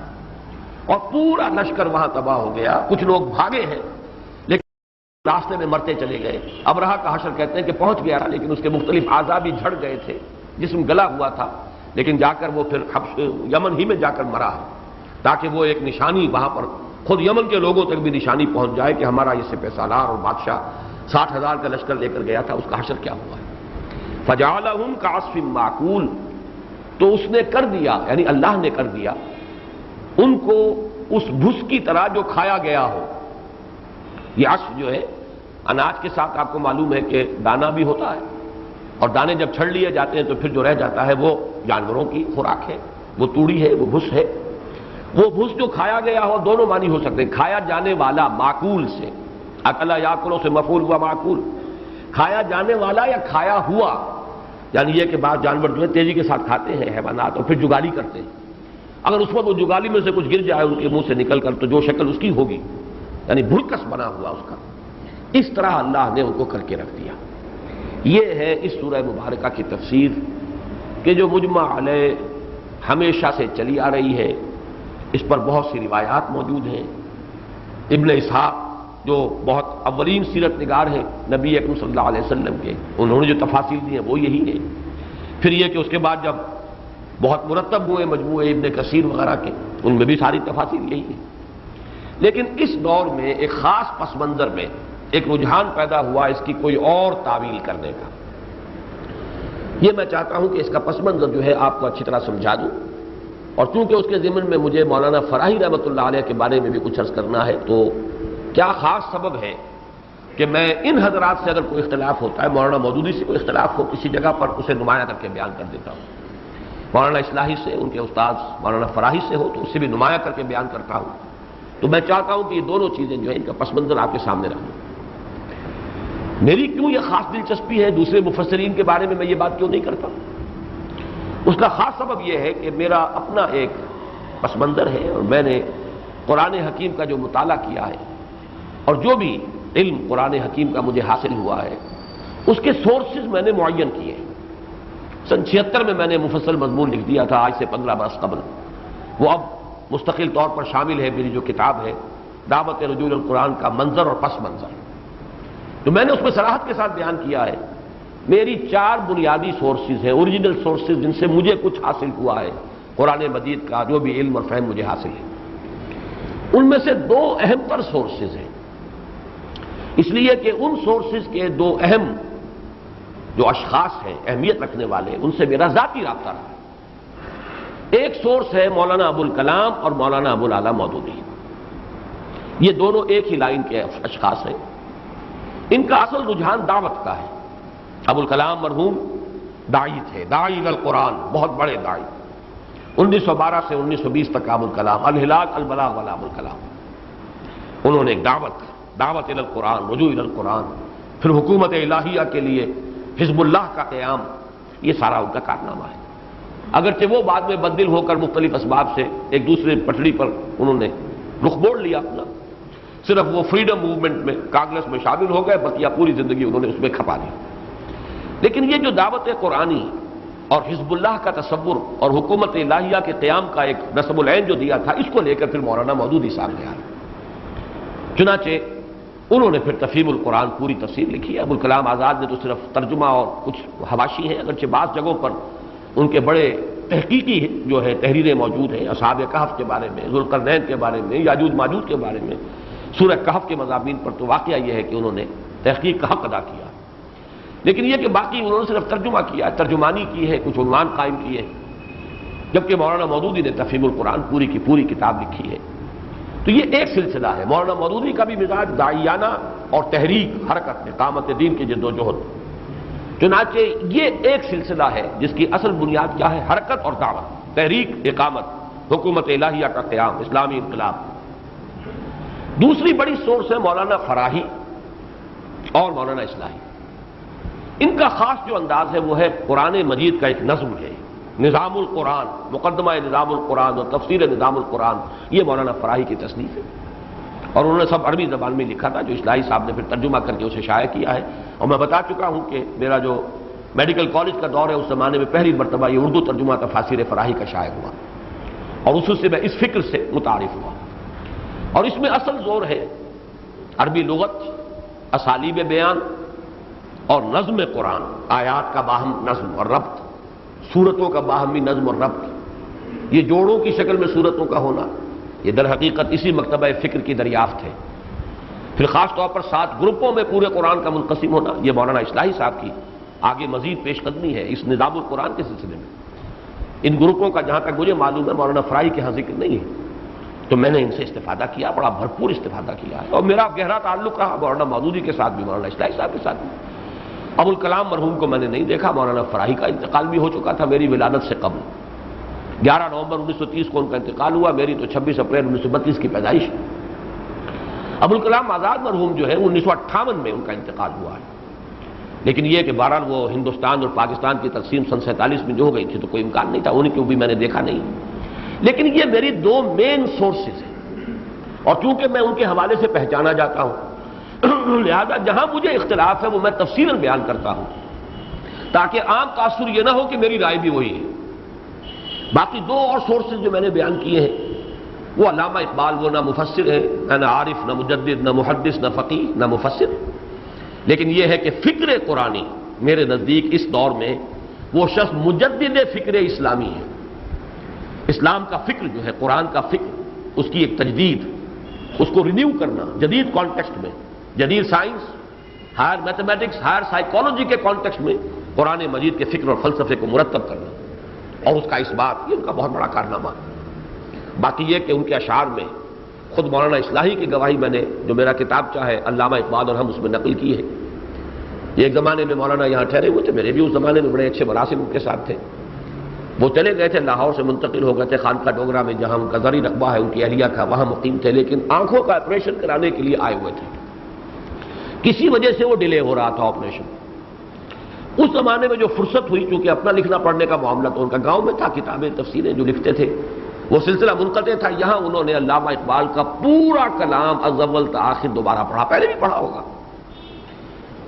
اور پورا لشکر وہاں تباہ ہو گیا. کچھ لوگ بھاگے ہیں لیکن راستے میں مرتے چلے گئے. ابرہہ کا حشر کہتے ہیں کہ پہنچ گیا لیکن اس کے مختلف اعضاء بھی جھڑ گئے تھے، جسم گلا ہوا تھا، لیکن جا کر وہ پھر یمن ہی میں جا کر مرا ہے، تاکہ وہ ایک نشانی وہاں پر خود یمن کے لوگوں تک بھی نشانی پہنچ جائے کہ ہمارا یہ سپہ سالار اور بادشاہ 60,000 کا لشکر لے کر گیا تھا، اس کا حشر کیا ہوا ہے؟ فجعلہم کعصف معقول، تو اس نے کر دیا، یعنی اللہ نے کر دیا ان کو اس بھس کی طرح جو کھایا گیا ہو۔ یہ عصف جو ہے اناج کے ساتھ آپ کو معلوم ہے کہ دانہ بھی ہوتا ہے، اور دانے جب چھڑ لیے جاتے ہیں تو پھر جو رہ جاتا ہے وہ جانوروں کی خوراک ہے، وہ توڑی ہے، وہ بھس ہے۔ وہ بھس جو کھایا گیا ہو، دونوں معنی ہو سکتے ہیں، کھایا جانے والا معقول سے، اکلا یاکلوں سے مفعول ہوا معقول، کھایا جانے والا یا کھایا ہوا، یعنی یہ کہ بعض جانور جو ہے تیزی کے ساتھ کھاتے ہیں حیوانات اور پھر جگالی کرتے ہیں، اگر اس وقت وہ جگالی میں سے کچھ گر جائے ان کے منہ سے نکل کر تو جو شکل اس کی ہوگی، یعنی بھرکس بنا ہوا اس کا، اس طرح اللہ نے ان کو کر کے رکھ دیا۔ یہ ہے اس سورہ مبارکہ کی تفسیر کہ جو مجمع علیہ ہمیشہ سے چلی آ رہی ہے، اس پر بہت سی روایات موجود ہیں۔ ابن اسحاق جو بہت اولین سیرت نگار ہیں نبی اکرم صلی اللہ علیہ وسلم کے، انہوں نے جو تفاصیل دی ہیں وہ یہی ہے۔ پھر یہ کہ اس کے بعد جب بہت مرتب ہوئے مجموعے ابن کثیر وغیرہ کے، ان میں بھی ساری تفاصیل یہی ہے۔ لیکن اس دور میں ایک خاص پس منظر میں ایک رجحان پیدا ہوا اس کی کوئی اور تعویل کرنے کا۔ یہ میں چاہتا ہوں کہ اس کا پس منظر جو ہے آپ کو اچھی طرح سمجھا دوں، اور چونکہ اس کے ضمن میں مجھے مولانا فراہی رحمۃ اللہ علیہ کے بارے میں بھی کچھ عرض کرنا ہے، تو کیا خاص سبب ہے کہ میں ان حضرات سے اگر کوئی اختلاف ہوتا ہے، مولانا مودودی سے کوئی اختلاف ہو کسی جگہ پر، اسے نمایاں کر کے بیان کر دیتا ہوں۔ مولانا اصلاحی سے، ان کے استاد مولانا فراہی سے ہو تو اس سے بھی نمایاں کر کے بیان کرتا ہوں۔ تو میں چاہتا ہوں کہ یہ دونوں چیزیں جو ہیں ان کا پس منظر آپ کے سامنے رکھوں۔ میری کیوں یہ خاص دلچسپی ہے دوسرے مفسرین کے بارے میں میں یہ بات کیوں نہیں کرتا؟ اس کا خاص سبب یہ ہے کہ میرا اپنا ایک پس منظر ہے، اور میں نے قرآن حکیم کا جو مطالعہ کیا ہے اور جو بھی علم قرآن حکیم کا مجھے حاصل ہوا ہے، اس کے سورسز میں نے معین کیے۔ سن 76 میں نے مفصل مضمون لکھ دیا تھا، آج سے 15 برس قبل۔ وہ اب مستقل طور پر شامل ہے میری جو کتاب ہے دعوت رجوع القرآن کا منظر اور پس منظر۔ تو میں نے اس میں صراحت کے ساتھ بیان کیا ہے میری 4 بنیادی سورسز ہیں، اوریجنل سورسز، جن سے مجھے کچھ حاصل ہوا ہے قرآن مجید کا جو بھی علم اور فہم مجھے حاصل ہے۔ ان میں سے 2 اہم تر سورسز ہیں، اس لیے کہ ان سورسز کے 2 اہم جو اشخاص ہیں اہمیت رکھنے والے، ان سے میرا ذاتی رابطہ رہا۔ ایک سورس ہے مولانا ابوالکلام اور مولانا ابوالعلا مودودی، یہ دونوں ایک ہی لائن کے اشخاص ہیں۔ ان کا اصل رجحان دعوت کا ہے۔ ابوالکلام مرحوم داعی تھے، داعی القرآن، بہت بڑے داعی۔ 1912 سے 1920 تک ابوالکلام، الہلال البلاغ والا ابوالکلام، انہوں نے ایک دعوت القرآن، رجوع القرآن، پھر حکومت الہیہ کے لیے حزب اللہ کا قیام، یہ سارا ان کا کارنامہ ہے۔ اگرچہ وہ بعد میں بدل ہو کر مختلف اسباب سے ایک دوسرے پٹڑی پر انہوں نے رخ موڑ لیا اپنا، صرف وہ فریڈم موومنٹ میں کانگریس میں شامل ہو گئے، بقیہ پوری زندگی انہوں نے اس میں کھپا دی۔ لیکن یہ جو دعوت قرآنی اور حزب اللہ کا تصور اور حکومت الہیہ کے قیام کا ایک نصب العین جو دیا تھا، اس کو لے کر پھر مولانا مودودی سامنے آئے۔ چنانچہ انہوں نے پھر تفہیم القرآن پوری تفسیر لکھی ہے۔ ابوالکلام آزاد نے تو صرف ترجمہ اور کچھ حواشی ہیں، اگرچہ بعض جگہوں پر ان کے بڑے تحقیقی جو ہے تحریریں موجود ہیں، اصحاب کہف کے بارے میں، ذوالقرنین کے بارے میں، یاجوج ماجوج کے بارے میں، سورہ کہف کے مضامین پر تو واقعہ یہ ہے کہ انہوں نے تحقیق کا حق ادا کیا۔ لیکن یہ کہ باقی انہوں نے صرف ترجمہ کیا، ترجمانی کی ہے، کچھ عنوان قائم کیے ہیں، جبکہ مولانا مودودی نے تفہیم القرآن پوری کی پوری کتاب لکھی ہے۔ تو یہ ایک سلسلہ ہے۔ مولانا مودودی کا بھی مزاج داعیانہ اور تحریک، حرکت، اقامت دین کی جد و جہد۔ چنانچہ یہ ایک سلسلہ ہے جس کی اصل بنیاد کیا ہے؟ حرکت اور دعوت، تحریک، اقامت، حکومت الہیہ کا قیام، اسلامی انقلاب۔ دوسری بڑی سورس ہے مولانا فراہی اور مولانا اصلاحی۔ ان کا خاص جو انداز ہے وہ ہے قرآن مجید کا ایک نظم ہے، نظام القرآن، مقدمہ نظام القرآن اور تفسیر نظام القرآن، یہ مولانا فراہی کی تصنیف ہے، اور انہوں نے سب عربی زبان میں لکھا تھا، جو اصلاحی صاحب نے پھر ترجمہ کر کے اسے شائع کیا ہے۔ اور میں بتا چکا ہوں کہ میرا جو میڈیکل کالج کا دور ہے اس زمانے میں پہلی مرتبہ یہ اردو ترجمہ تفاسیر فراہی کا شائع ہوا، اور اس سے میں اس فکر سے متعارف ہوا۔ اور اس میں اصل زور ہے عربی لغت، اسالیب بیان اور نظم قرآن، آیات کا باہم نظم اور ربط، سورتوں کا باہمی نظم اور ربط، یہ جوڑوں کی شکل میں سورتوں کا ہونا، یہ در حقیقت اسی مکتبہ فکر کی دریافت ہے۔ پھر خاص طور پر 7 گروپوں میں پورے قرآن کا منقسم ہونا، یہ مولانا اصلاحی صاحب کی آگے مزید پیش قدمی ہے اس نظام القرآن کے سلسلے میں۔ ان گروپوں کا جہاں تک مجھے معلوم ہے مولانا فرائی کے ہاں ذکر نہیں ہے، تو میں نے ان سے استفادہ کیا، بڑا بھرپور استفادہ کیا ہے، اور میرا گہرا تعلق رہا مولانا مودودی کے ساتھ بھی، مولانا اصلاحی صاحب کے ساتھ بھی۔ ابوالکلام مرحوم کو میں نے نہیں دیکھا، مولانا فرائی کا انتقال بھی ہو چکا تھا میری ولادت سے قبل، 11 نومبر 1930 کو ان کا انتقال ہوا، میری تو 26 اپریل 1932 کی پیدائش ہے۔ ابوالکلام آزاد مرحوم جو ہے 1958 میں ان کا انتقال ہوا ہے، لیکن یہ کہ بہرحال وہ ہندوستان اور پاکستان کی تقسیم سن 47 میں جو ہو گئی تھی تو کوئی امکان نہیں تھا، ان کو بھی میں نے دیکھا نہیں، لیکن یہ میری 2 مین سورسز ہیں، اور چونکہ میں ان کے حوالے سے پہچانا جاتا ہوں لہذا جہاں مجھے اختلاف ہے وہ میں تفصیلاً بیان کرتا ہوں، تاکہ عام تاثر یہ نہ ہو کہ میری رائے بھی وہی ہے۔ باقی 2 اور سورسز جو میں نے بیان کیے ہیں وہ علامہ اقبال، وہ نہ مفسر ہے، نہ عارف، نہ مجدد، نہ محدث، نہ فقیہ، نہ مفسر، لیکن یہ ہے کہ فکر قرآنی میرے نزدیک اس دور میں وہ شخص مجدد فکر اسلامی ہے۔ اسلام کا فکر جو ہے، قرآن کا فکر، اس کی ایک تجدید، اس کو رینیو کرنا جدید کانٹیکسٹ میں، جدید science, higher mathematics, higher psychology کے کانٹیکسٹ میں قرآن مجید کے فکر اور فلسفے کو مرتب کرنا اور اس کا اس بات، یہ ان کا بہت بڑا کارنامہ ہے۔ باقی یہ کہ ان کے اشعار میں خود مولانا اصلاحی کی گواہی میں نے جو میرا کتابچہ ہے علامہ اقبال اور ہم، اس میں نقل کی ہے۔ ایک زمانے میں مولانا یہاں ٹھہرے ہوئے تھے، میرے بھی اس زمانے میں بڑے اچھے مراسم ان کے ساتھ تھے، وہ چلے گئے تھے لاہور سے منتقل ہو گئے تھے خانقاہ ڈوگرہ میں جہاں ان کا زرعی رقبہ ہے، ان کی اہلیہ کا، وہاں مقیم تھے، لیکن آنکھوں کا آپریشن کرانے کے لیے آئے ہوئے تھے، کسی وجہ سے وہ ڈیلے ہو رہا تھا آپریشن۔ اس زمانے میں جو فرصت ہوئی، چونکہ اپنا لکھنا پڑھنے کا معاملہ تو ان کا گاؤں میں تھا، کتابیں تفسیریں جو لکھتے تھے وہ سلسلہ منقطع تھا، یہاں انہوں نے علامہ اقبال کا پورا کلام از اول تا آخر دوبارہ پڑھا، پہلے بھی پڑھا ہوگا،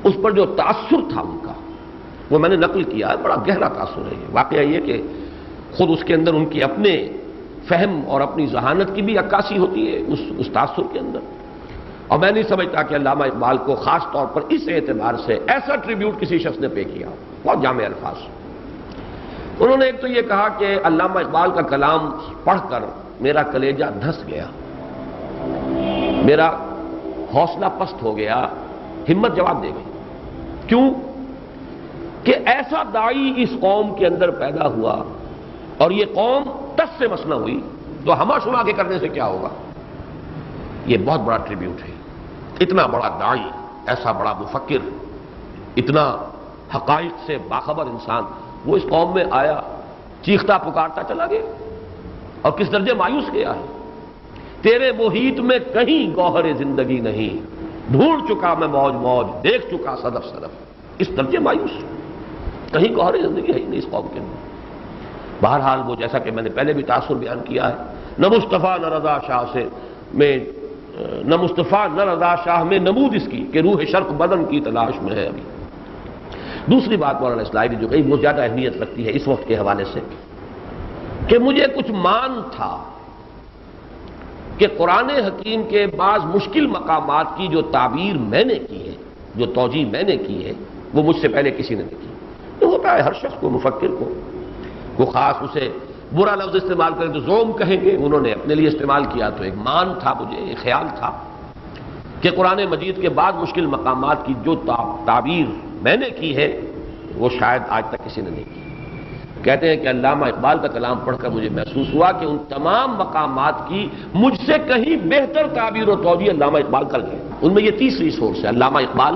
اس پر جو تاثر تھا ان کا وہ میں نے نقل کیا ہے، بڑا گہرا تاثر ہے۔ واقعہ یہ کہ خود اس کے اندر ان کی اپنے فہم اور اپنی ذہانت کی بھی عکاسی ہوتی ہے اس تاثر کے اندر، اور میں نہیں سمجھتا کہ علامہ اقبال کو خاص طور پر اس اعتبار سے ایسا ٹریبیوٹ کسی شخص نے پے کیا، بہت جامع الفاظ۔ انہوں نے ایک تو یہ کہا کہ علامہ اقبال کا کلام پڑھ کر میرا کلیجہ دھس گیا، میرا حوصلہ پست ہو گیا، ہمت جواب دے گئی۔ کیوں؟ کہ ایسا داعی اس قوم کے اندر پیدا ہوا اور یہ قوم ٹس سے مسنا ہوئی، تو ہما شما کے کرنے سے کیا ہوگا؟ یہ بہت بڑا ٹریبیوٹ ہے۔ اتنا بڑا داعی، ایسا بڑا مفکر، اتنا حقائق سے باخبر انسان، وہ اس قوم میں آیا، چیختا پکارتا چلا گیا، اور کس درجے مایوس گیا ہے۔ تیرے محیط میں کہیں گوہر زندگی نہیں، ڈھونڈ چکا میں موج موج، دیکھ چکا صدف صدف، اس درجے مایوس، کہیں گوہر زندگی ہے ہی نہیں اس قوم کے اندر۔ بہرحال وہ جیسا کہ میں نے پہلے بھی تاثر بیان کیا ہے، نہ مصطفیٰ نہ رضا شاہ سے میں، نہ مصطفیٰ نہ رضا شاہ میں نمود اس کی کہ روح شرق بدن کی تلاش میں ہے ابھی۔ دوسری بات مولانا اصلاحی نے جو کہی وہ زیادہ اہمیت رکھتی ہے اس وقت کے حوالے سے، کہ مجھے کچھ مان تھا کہ قرآن حکیم کے بعض مشکل مقامات کی جو تعبیر میں نے کی ہے، جو توجیہ میں نے کی ہے، وہ مجھ سے پہلے کسی نے نہیں کی۔ تو ہوتا ہے ہر شخص کو، مفکر کو، وہ خاص اسے برا لفظ استعمال کریں تو زوم کہیں گے، انہوں نے اپنے لیے استعمال کیا، تو ایک مان تھا مجھے، ایک خیال تھا کہ قرآن مجید کے بعد مشکل مقامات کی جو تعبیر میں نے کی ہے وہ شاید آج تک کسی نے نہیں کی۔ کہتے ہیں کہ علامہ اقبال کا کلام پڑھ کر مجھے محسوس ہوا کہ ان تمام مقامات کی مجھ سے کہیں بہتر تعبیر و توجیہ علامہ اقبال کر گئے۔ ان میں یہ تیسری سورس ہے، علامہ اقبال،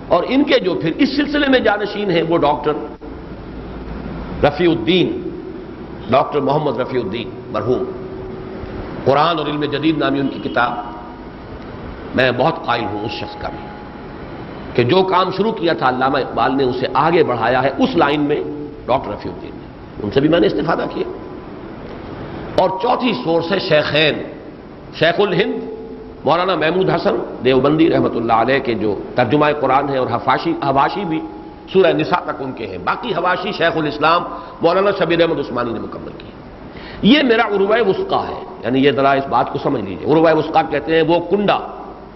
اور ان کے جو پھر اس سلسلے میں جانشین ہیں وہ ڈاکٹر رفیع الدین، ڈاکٹر محمد رفیع الدین مرحوم، قرآن اور علم جدید نامی ان کی کتاب، میں بہت قائل ہوں اس شخص کا بھی کہ جو کام شروع کیا تھا علامہ اقبال نے اسے آگے بڑھایا ہے اس لائن میں ڈاکٹر رفیع الدین نے، ان سے بھی میں نے استفادہ کیا۔ اور چوتھی سورس ہے شیخین، شیخ الہند مولانا محمود حسن دیوبندی رحمۃ اللہ علیہ کے جو ترجمہ قرآن ہے، اور حواشی بھی سورہ نساء تک ان کے ہیں، باقی حواشی شیخ الاسلام مولانا شبیر احمد عثمانی نے مکمل کی۔ یہ میرا عروہ وثقیٰ ہے، یعنی یہ ذرا اس بات کو سمجھ لیجئے، عروہ وثقیٰ کہتے ہیں وہ کنڈا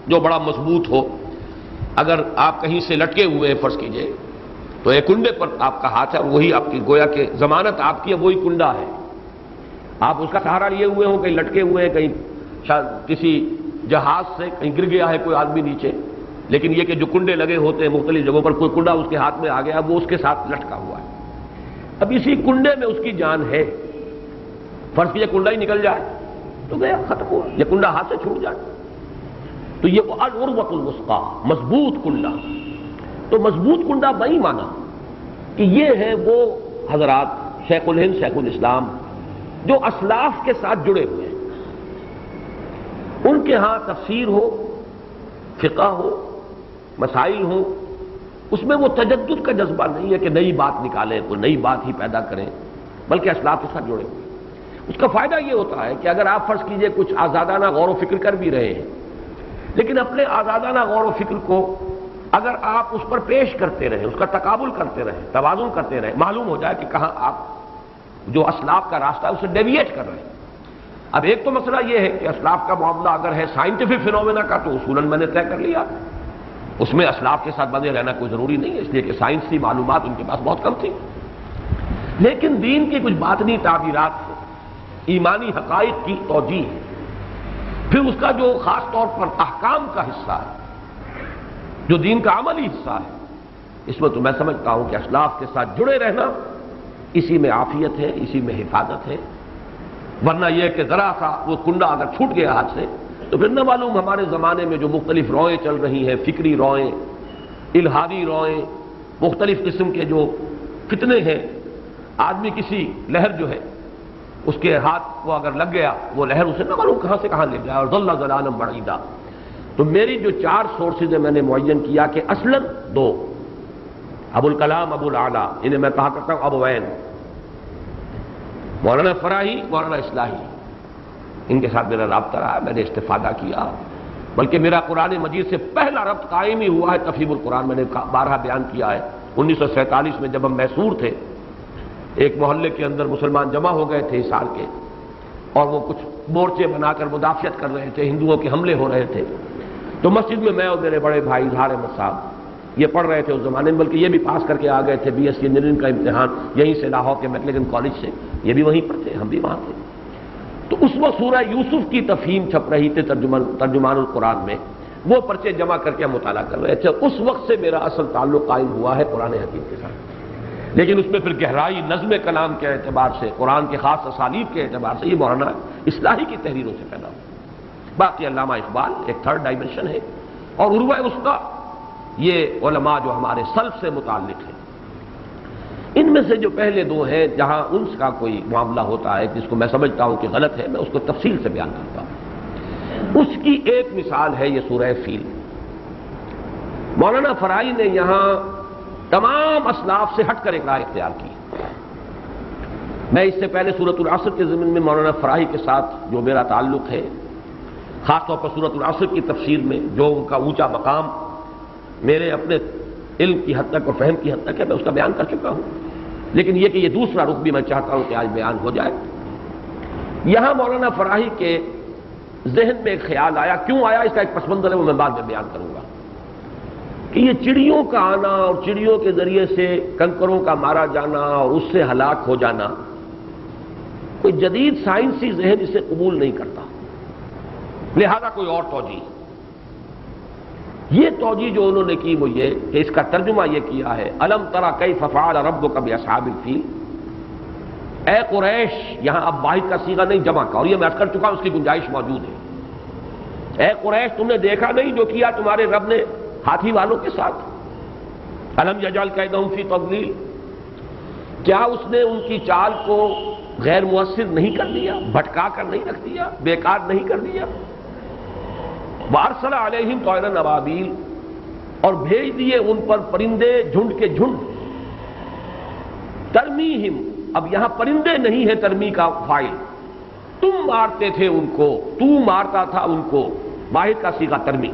جو بڑا مضبوط ہو، اگر آپ کہیں سے لٹکے ہوئے ہیں فرض کیجئے تو ایک کنڈے پر آپ کا ہاتھ ہے، اور وہی آپ کی گویا کہ ضمانت آپ کی ہے، وہی کنڈا ہے، آپ اس کا سہارا لیے ہوئے ہوں، کہیں لٹکے ہوئے ہیں، کہیں کسی جہاز سے کہیں گر گیا ہے کوئی آدمی نیچے، لیکن یہ کہ جو کنڈے لگے ہوتے ہیں مختلف جگہوں پر، کوئی کنڈا اس کے ہاتھ میں آ گیا، وہ اس کے ساتھ لٹکا ہوا ہے، اب اسی کنڈے میں اس کی جان ہے، فرض کیجیے کنڈا ہی نکل جائے تو گیا، ختم ہوا، یہ کنڈا ہاتھ سے چھوٹ جائے، تو یہ العروۃ الوثقی، مضبوط کنڈا، تو مضبوط کنڈا وہی مانا کہ یہ ہے وہ حضرات شیخ الہند شیخ الاسلام جو اسلاف کے ساتھ جڑے ہوئے ہیں، ان کے ہاں تفسیر ہو، فقہ ہو، مسائل ہوں، اس میں وہ تجدد کا جذبہ نہیں ہے کہ نئی بات نکالیں، کوئی نئی بات ہی پیدا کریں، بلکہ اسلاف کے ساتھ جڑے ہوئے ہیں۔ اس کا فائدہ یہ ہوتا ہے کہ اگر آپ فرض کیجئے کچھ آزادانہ غور و فکر کر بھی رہے ہیں، لیکن اپنے آزادانہ غور و فکر کو اگر آپ اس پر پیش کرتے رہیں، اس کا تقابل کرتے رہیں، توازن کرتے رہیں، معلوم ہو جائے کہ کہاں آپ جو اسلاف کا راستہ ہے اسے ڈیویٹ کر رہے ہیں۔ اب ایک تو مسئلہ یہ ہے کہ اسلاف کا معاملہ اگر ہے سائنٹیفک فینومینا کا، تو اصولاً میں نے طے کر لیا، اس میں اسلاف کے ساتھ بندھے رہنا کوئی ضروری نہیں ہے، اس لیے کہ سائنسی معلومات ان کے پاس بہت کم تھی، لیکن دین کی کچھ باطنی تعبیرات سے ایمانی حقائق کی توجیہ، پھر اس کا جو خاص طور پر احکام کا حصہ ہے، جو دین کا عملی حصہ ہے، اس میں تو میں سمجھتا ہوں کہ اسلاف کے ساتھ جڑے رہنا اسی میں عافیت ہے، اسی میں حفاظت ہے، ورنہ یہ کہ ذرا سا وہ کنڈا اگر چھوٹ گیا ہاتھ سے تو پھر نہ معلوم ہمارے زمانے میں جو مختلف روئیں چل رہی ہیں، فکری روئیں، الہادی روئیں، مختلف قسم کے جو فتنے ہیں، آدمی کسی لہر جو ہے اس کے ہاتھ کو اگر لگ گیا وہ لہر اسے نہ معلوم کہاں سے کہاں لے جائے، اور ضل ضلالا بعیدا۔ تو میری جو 4 سورسز ہیں میں نے معین کیا کہ اصلاً 2، ابو الکلام ابو الاعلی، انہیں میں کہا کرتا ہوں ابوین، مولانا فراہی، مولانا اصلاحی، ان کے ساتھ میرا رابطہ رہا، میں نے استفادہ کیا، بلکہ میرا قرآن مجید سے پہلا ربط قائم ہی ہوا ہے تفہیم القرآن، میں نے بارہا بیان کیا ہے۔ 1947 میں جب ہم میسور تھے، ایک محلے کے اندر مسلمان جمع ہو گئے تھے حصار کے، اور وہ کچھ مورچے بنا کر مدافعت کر رہے تھے، ہندوؤں کے حملے ہو رہے تھے، تو مسجد میں میں اور میرے بڑے بھائی اظہار احمد صاحب یہ پڑھ رہے تھے اس زمانے میں، بلکہ یہ بھی پاس کر کے آ گئے تھے BSc انجینئرنگ کا امتحان یہیں سے، لاہور کے میکلگن کالج سے، یہ بھی وہیں پر تھے، ہم بھی وہاں تھے۔ تو اس وقت سورہ یوسف کی تفہیم چھپ رہی تھی ترجمان القرآن میں، وہ پرچے جمع کر کے ہم مطالعہ کر رہے تھے، اس وقت سے میرا اصل تعلق قائم ہوا ہے قرآن حکیم کے ساتھ، لیکن اس میں پھر گہرائی نظم کلام کے اعتبار سے، قرآن کے خاص اسالیب کے اعتبار سے یہ مولانا اصلاحی کی تحریروں سے پیدا ہوا۔ باقی علامہ اقبال ایک 3rd ڈائمنشن ہے، اور عروہ وثقی یہ علماء جو ہمارے سلف سے متعلق ہیں، ان میں سے جو پہلے 2 ہیں جہاں انس کا کوئی معاملہ ہوتا ہے جس کو میں سمجھتا ہوں کہ غلط ہے، میں اس کو تفصیل سے بیان کرتا ہوں۔ اس کی ایک مثال ہے یہ سورہ فیل۔ مولانا فرائی نے یہاں تمام اسلاف سے ہٹ کر ایک راہ اختیار کی۔ میں اس سے پہلے سورۃ العصر کے ضمن میں مولانا فرائی کے ساتھ جو میرا تعلق ہے، خاص طور پر سورۃ العصر کی تفسیر میں جو ان کا اونچا مقام میرے اپنے علم کی حد تک اور فہم کی حد تک ہے، میں اس کا بیان کر چکا ہوں، لیکن یہ کہ یہ دوسرا رخ بھی میں چاہتا ہوں کہ آج بیان ہو جائے۔ یہاں مولانا فراہی کے ذہن میں ایک خیال آیا، کیوں آیا اس کا ایک پس منظر ہے، وہ میں بعد میں بیان کروں گا، کہ یہ چڑیوں کا آنا اور چڑیوں کے ذریعے سے کنکروں کا مارا جانا اور اس سے ہلاک ہو جانا، کوئی جدید سائنسی ذہن اسے قبول نہیں کرتا، لہذا کوئی اور توجیہ۔ یہ توجیہ جو انہوں نے کی وہ یہ کہ اس کا ترجمہ یہ کیا ہے، الم تری کیف فعل ربک باصحاب الفیل، اے قریش، یہاں اب واحد کا صیغہ نہیں جمع کا، اور یہ میں عرض کر چکا ہوں اس کی گنجائش موجود ہے۔ اے قریش، تم نے دیکھا نہیں جو کیا تمہارے رب نے ہاتھی والوں کے ساتھ، الم یجعل کیدہم فی تضلیل، کیا اس نے ان کی چال کو غیر مؤثر نہیں کر دیا، بھٹکا کر نہیں رکھ دیا، بیکار نہیں کر دیا۔ وارسل علیہم طیرا ابابیل، اور بھیج دیے ان پر پرندے جھنڈ کے جھنڈ، ترمیہم، اب یہاں پرندے نہیں ہے ترمی کا فاعل، تم مارتے تھے ان کو، تو مارتا تھا ان کو، واحد کا صیغہ ترمی۔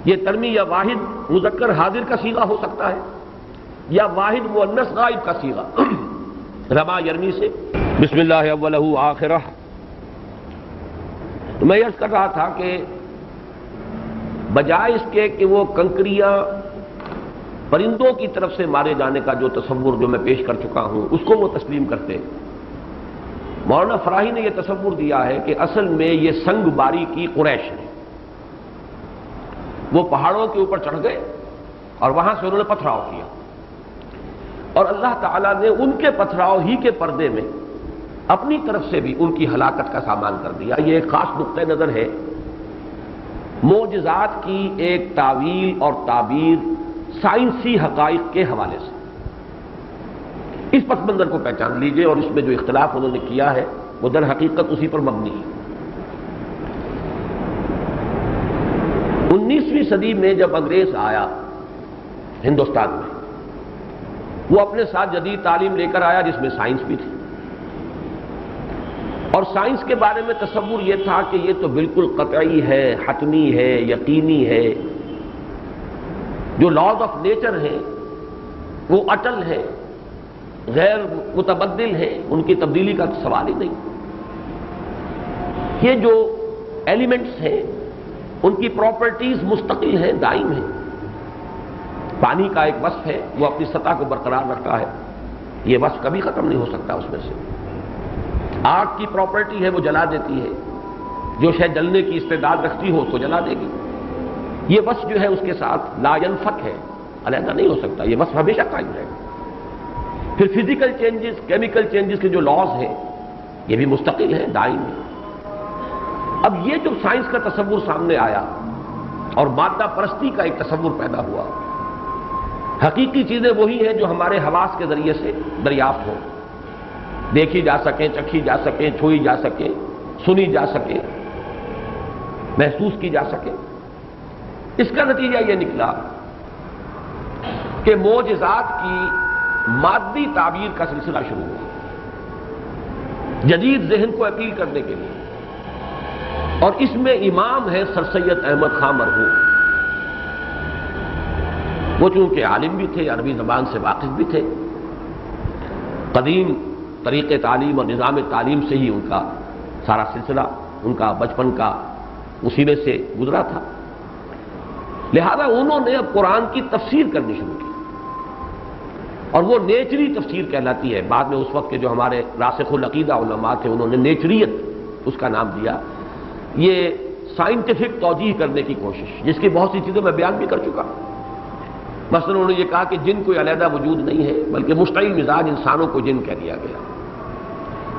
یہ ترمی یا واحد مذکر حاضر کا صیغہ ہو سکتا ہے یا واحد مؤنث غائب کا صیغہ، رما یرمی سے بسم اللہ اولہ آخرہ۔ تو میں عرض کر رہا تھا کہ بجائے اس کے کہ وہ کنکریاں پرندوں کی طرف سے مارے جانے کا جو تصور جو میں پیش کر چکا ہوں اس کو وہ تسلیم کرتے، مولانا فراہی نے یہ تصور دیا ہے کہ اصل میں یہ سنگ باری کی قریش ہے، وہ پہاڑوں کے اوپر چڑھ گئے اور وہاں سے انہوں نے پتھراؤ کیا، اور اللہ تعالیٰ نے ان کے پتھراؤ ہی کے پردے میں اپنی طرف سے بھی ان کی ہلاکت کا سامان کر دیا۔ یہ ایک خاص نقطہ نظر ہے معجزات کی ایک تعویل اور تعبیر سائنسی حقائق کے حوالے سے۔ اس پس منظر کو پہچان لیجئے، اور اس میں جو اختلاف انہوں نے کیا ہے وہ در حقیقت اسی پر مبنی ہے۔ 19ویں صدی میں جب انگریز آیا ہندوستان میں، وہ اپنے ساتھ جدید تعلیم لے کر آیا جس میں سائنس بھی تھی، اور سائنس کے بارے میں تصور یہ تھا کہ یہ تو بالکل قطعی ہے، حتمی ہے، یقینی ہے، جو لاز آف نیچر ہیں وہ اٹل ہے، غیر متبدل ہے، ان کی تبدیلی کا سوال ہی نہیں۔ یہ جو ایلیمنٹس ہیں ان کی پراپرٹیز مستقل ہیں، دائم ہیں۔ پانی کا ایک وصف ہے، وہ اپنی سطح کو برقرار رکھتا ہے، یہ وصف کبھی ختم نہیں ہو سکتا اس میں سے۔ آگ کی پراپرٹی ہے، وہ جلا دیتی ہے، جو شے جلنے کی استعداد رکھتی ہو اس کو جلا دے گی۔ یہ وصف جو ہے اس کے ساتھ لا ینفک ہے، علیحدہ نہیں ہو سکتا، یہ وصف ہمیشہ قائم رہے گا۔ پھر فزیکل چینجز، کیمیکل چینجز کے جو لاز ہیں یہ بھی مستقل ہیں، دائم ہیں۔ اب یہ جو سائنس کا تصور سامنے آیا اور مادہ پرستی کا ایک تصور پیدا ہوا، حقیقی چیزیں وہی ہیں جو ہمارے حواس کے ذریعے سے دریافت ہوں، دیکھی جا سکیں، چکھی جا سکیں، چھوئی جا سکیں، سنی جا سکیں، محسوس کی جا سکیں۔ اس کا نتیجہ یہ نکلا کہ معجزات کی مادی تعبیر کا سلسلہ شروع ہوا جدید ذہن کو اپیل کرنے کے لیے، اور اس میں امام ہے سر سید احمد خاں مرحوم۔ وہ چونکہ عالم بھی تھے، عربی زبان سے واقف بھی تھے، قدیم طریقے تعلیم اور نظام تعلیم سے ہی ان کا سارا سلسلہ، ان کا بچپن کا اسی میں سے گزرا تھا، لہذا انہوں نے اب قرآن کی تفسیر کرنی شروع کی، اور وہ نیچری تفسیر کہلاتی ہے۔ بعد میں اس وقت کے جو ہمارے راسخ العقیدہ علماء تھے انہوں نے نیچریت اس کا نام دیا۔ یہ سائنٹیفک توجیہ کرنے کی کوشش، جس کی بہت سی چیزیں میں بیان بھی کر چکا۔ مثلا انہوں نے یہ کہا کہ جن کوئی علیحدہ وجود نہیں ہے، بلکہ مشتعل مزاج انسانوں کو جن کہہ دیا گیا۔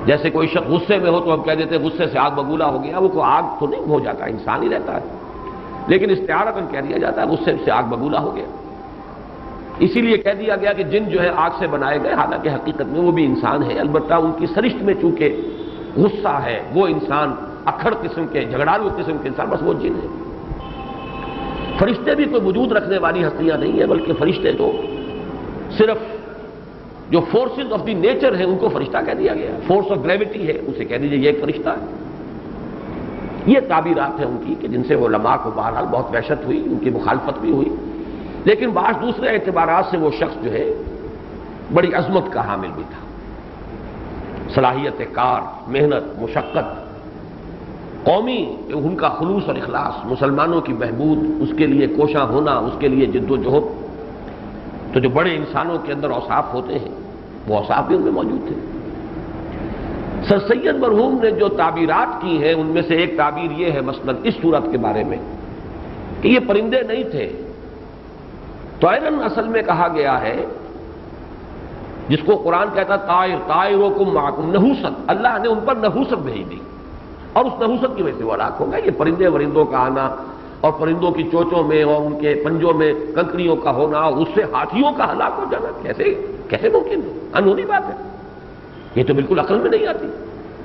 جیسے کوئی شخص غصے میں ہو تو ہم کہہ دیتے ہیں غصے سے آگ بگولا ہو گیا، وہ کوئی آگ تو نہیں ہو جاتا، انسان ہی رہتا ہے، لیکن استعارتاً کہہ دیا جاتا ہے غصے سے آگ بگولا ہو گیا۔ اسی لیے کہہ دیا گیا کہ جن جو ہے آگ سے بنائے گئے، حالانکہ حقیقت میں وہ بھی انسان ہے، البتہ ان کی سرشت میں چونکہ غصہ ہے، وہ انسان اکھڑ قسم کے، جھگڑالو قسم کے انسان، بس وہ جن ہے۔ فرشتے بھی کوئی وجود رکھنے والی ہستیاں نہیں ہیں، بلکہ فرشتے تو صرف جو فورسز آف دی نیچر ہیں ان کو فرشتہ کہہ دیا گیا، فورس آف گریوٹی ہے اسے کہہ دیجیے یہ ایک فرشتہ ہے۔ یہ تعبیرات ہیں ان کی کہ جن سے علماء کو بہرحال بہت وحشت ہوئی، ان کی مخالفت بھی ہوئی، لیکن بعض دوسرے اعتبارات سے وہ شخص جو ہے بڑی عظمت کا حامل بھی تھا، صلاحیت کار، محنت، مشقت، قومی ان کا خلوص اور اخلاص، مسلمانوں کی بہبود، اس کے لیے کوشاں ہونا، اس کے لیے جد و جہد۔ تو جو بڑے انسانوں کے اندر اوصاف ہوتے ہیں وہ اوصاف بھی ان میں موجود تھے۔ سر سید مرحوم نے جو تعبیرات کی ہیں ان میں سے ایک تعبیر یہ ہے مثلا اس صورت کے بارے میں کہ یہ پرندے نہیں تھے، طائرن اصل میں کہا گیا ہے، جس کو قرآن کہتا طائر طائرکم معکم، نحوست، اللہ نے ان پر نحوست بھیج دی اور اس نحوست کی وجہ سے وہ ہلاک ہو گئے۔ یہ پرندے ورندوں کا آنا اور پرندوں کی چوچوں میں اور ان کے پنجوں میں کنکریوں کا ہونا اور اس سے ہاتھیوں کا ہلاک ہو جانا کیسے ممکن ہے؟ انہونی بات ہے، یہ تو بالکل عقل میں نہیں آتی۔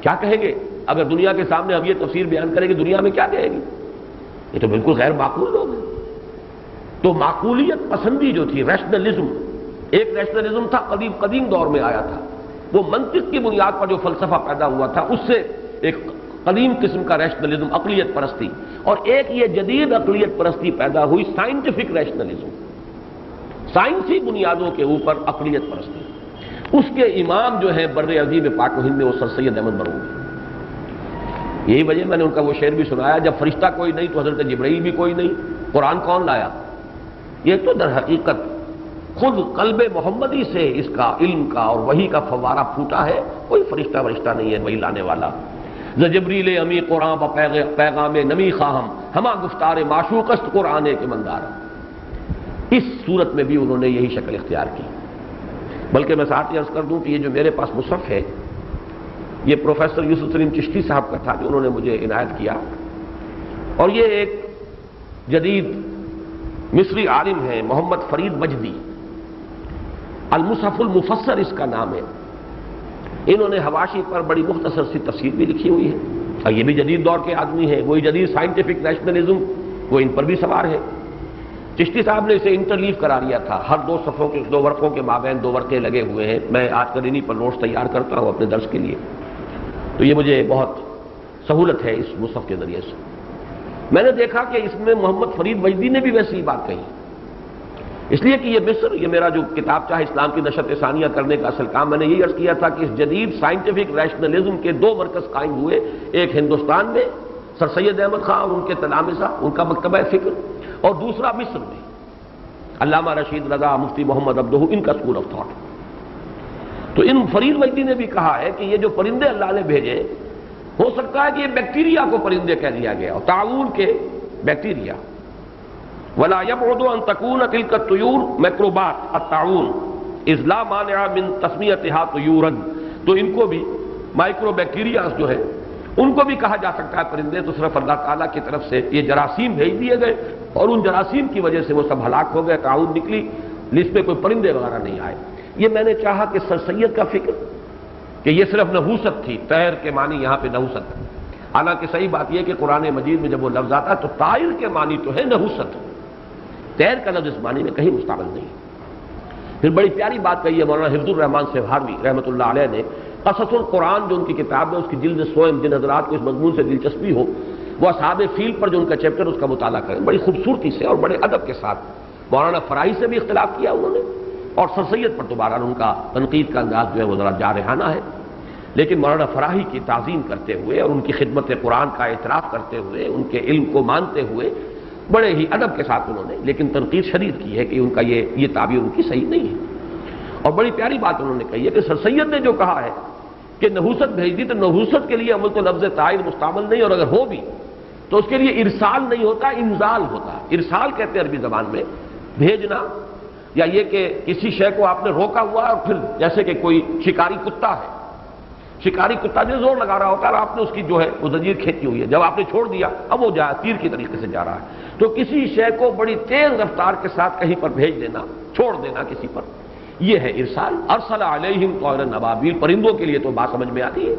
کیا کہیں گے اگر دنیا کے سامنے اب یہ تفسیر بیان کریں گے، دنیا میں کیا کہے گی؟ یہ تو بالکل غیر معقول لوگ ہیں۔ تو معقولیت پسندی جو تھی، ریشنلزم، ایک ریشنلزم تھا قدیم دور میں آیا تھا، وہ منطق کی بنیاد پر جو فلسفہ پیدا ہوا تھا اس سے ایک قدیم قسم کا ریشنلزم، عقلیت پرستی، اور ایک یہ جدید عقلیت پرستی پیدا ہوئی، سائنٹیفک ریشنلزم، سائنسی بنیادوں کے اوپر عقلیت پرستی۔ اس کے امام جو ہیں بر عظیم پاک و ہند میں وہ سر سید احمد مرحوم ہیں۔ یہی وجہ میں نے ان کا وہ شعر بھی سنایا، جب فرشتہ کوئی نہیں تو حضرت جبرائیل بھی کوئی نہیں، قرآن کون لایا؟ یہ تو در حقیقت خود قلب محمدی سے اس کا علم کا اور وحی کا فوارہ پھوٹا ہے، کوئی فرشتہ نہیں ہے وہی لانے والا۔ ز جبریل امی قرآن و پیغام نمی خواہم ہما گفتار معشوق است قرآن کے مندارم. اس صورت میں بھی انہوں نے یہی شکل اختیار کی. بلکہ میں ساتھ ہی عرض کر دوں کہ یہ جو میرے پاس مصحف ہے یہ پروفیسر یوسف سلیم چشتی صاحب کا تھا جو انہوں نے مجھے عنایت کیا، اور یہ ایک جدید مصری عالم ہیں محمد فرید وجدی، المصحف المفسر اس کا نام ہے. انہوں نے حواشی پر بڑی مختصر سی تفسیر بھی لکھی ہوئی ہے، اور یہ بھی جدید دور کے آدمی ہیں، وہی جدید سائنٹیفک نیشنلزم وہ ان پر بھی سوار ہے. چشتی صاحب نے اسے انٹرلیو کرا دیا تھا، ہر دو صفحوں کے دو ورقوں کے مابین دو ورقے لگے ہوئے ہیں. میں آج کل انہی پر نوٹس تیار کرتا ہوں اپنے درس کے لیے، تو یہ مجھے بہت سہولت ہے اس مصحف کے ذریعے سے. میں نے دیکھا کہ اس میں محمد فرید وجدی نے بھی ویسی ہی بات کہی، اس لیے کہ یہ مصر، یہ میرا جو کتاب چاہے اسلام کی نشر ثانیہ کرنے کا اصل کام، میں نے یہی عرض کیا تھا کہ اس جدید سائنٹیفک ریشنلزم کے دو مرکز قائم ہوئے، ایک ہندوستان میں سر سید احمد خان اور ان کے تلامذہ ان کا مکتبہ فکر، اور دوسرا مصر میں علامہ رشید رضا، مفتی محمد عبدہ، ان کا اسکول آف تھاٹ. تو ان فرید وجدی نے بھی کہا ہے کہ یہ جو پرندے اللہ نے بھیجے، ہو سکتا ہے کہ یہ بیکٹیریا کو پرندے کہہ دیا گیا، اور تعاون کے بیکٹیریا. ولا يبعد ان تكون تلك الطيور میکروبات الطاعون اذ لا مانع من تسمیتها طیورا. تو ان کو بھی مائکرو بیکٹیریاز جو ہے ان کو بھی کہا جا سکتا ہے پرندے، تو صرف اللہ تعالیٰ کی طرف سے یہ جراثیم بھیج دیے گئے اور ان جراثیم کی وجہ سے وہ سب ہلاک ہو گئے، تعاون نکلی، لسٹ میں کوئی پرندے وغیرہ نہیں آئے. یہ میں نے چاہا کہ سر سید کا فکر کہ یہ صرف نحوست تھی، طیر کے معنی یہاں پہ نحوست ہے. حالانکہ صحیح بات یہ ہے کہ قرآن مجید میں جب وہ لفظ آتا ہے تو طائر کے معنی تو ہے نحوست، طیر کا لفظ اس معنی میں کہیں مستعمل نہیں. پھر بڑی پیاری بات کہی ہے مولانا حفظ الرحمان سہاروی رحمۃ اللہ علیہ نے، قصص القرآن جو ان کی کتاب ہے اس کی جلد سوئم، جن حضرات کو اس مضمون سے دلچسپی ہو وہ اصحاب فیل پر جو ان کا چیپٹر اس کا مطالعہ کریں. بڑی خوبصورتی سے اور بڑے ادب کے ساتھ مولانا فراہی سے بھی اختلاف کیا انہوں نے، اور سر سید پر دوبارہ ان کا تنقید کا انداز جو ہے وہ ذرا جارحانہ ہے، لیکن مولانا فراہی کی تعظیم کرتے ہوئے اور ان کی خدمت قرآن کا اعتراف کرتے ہوئے، ان کے علم کو مانتے ہوئے بڑے ہی ادب کے ساتھ انہوں نے لیکن تنقید شدید کی ہے کہ ان کا یہ تعبیر ان کی صحیح نہیں ہے. اور بڑی پیاری بات انہوں نے کہی ہے کہ سر سید نے جو کہا ہے کہ نحوست بھیج دی، تو نحوست کے لیے عمل تو لفظ طائر مستعمل نہیں، اور اگر ہو بھی تو اس کے لیے ارسال نہیں ہوتا، انزال ہوتا. ارسال کہتے ہیں عربی زبان میں بھیجنا، یا یہ کہ کسی شے کو آپ نے روکا ہوا ہے اور پھر جیسے کہ کوئی شکاری کتا ہے، شکاری کتا جو زور لگا رہا ہوتا ہے اور آپ نے اس کی جو ہے وہ زنجیر کھینچی ہوئی ہے، جب آپ نے چھوڑ دیا اب وہ جا تیر کی طریقے سے جا رہا ہے. تو کسی شے کو بڑی تیز رفتار کے ساتھ کہیں پر بھیج دینا، چھوڑ دینا کسی پر، یہ ہے ارسال. ارسل علیہم طیرا ابابیل، پرندوں کے لیے تو بات سمجھ میں آتی ہے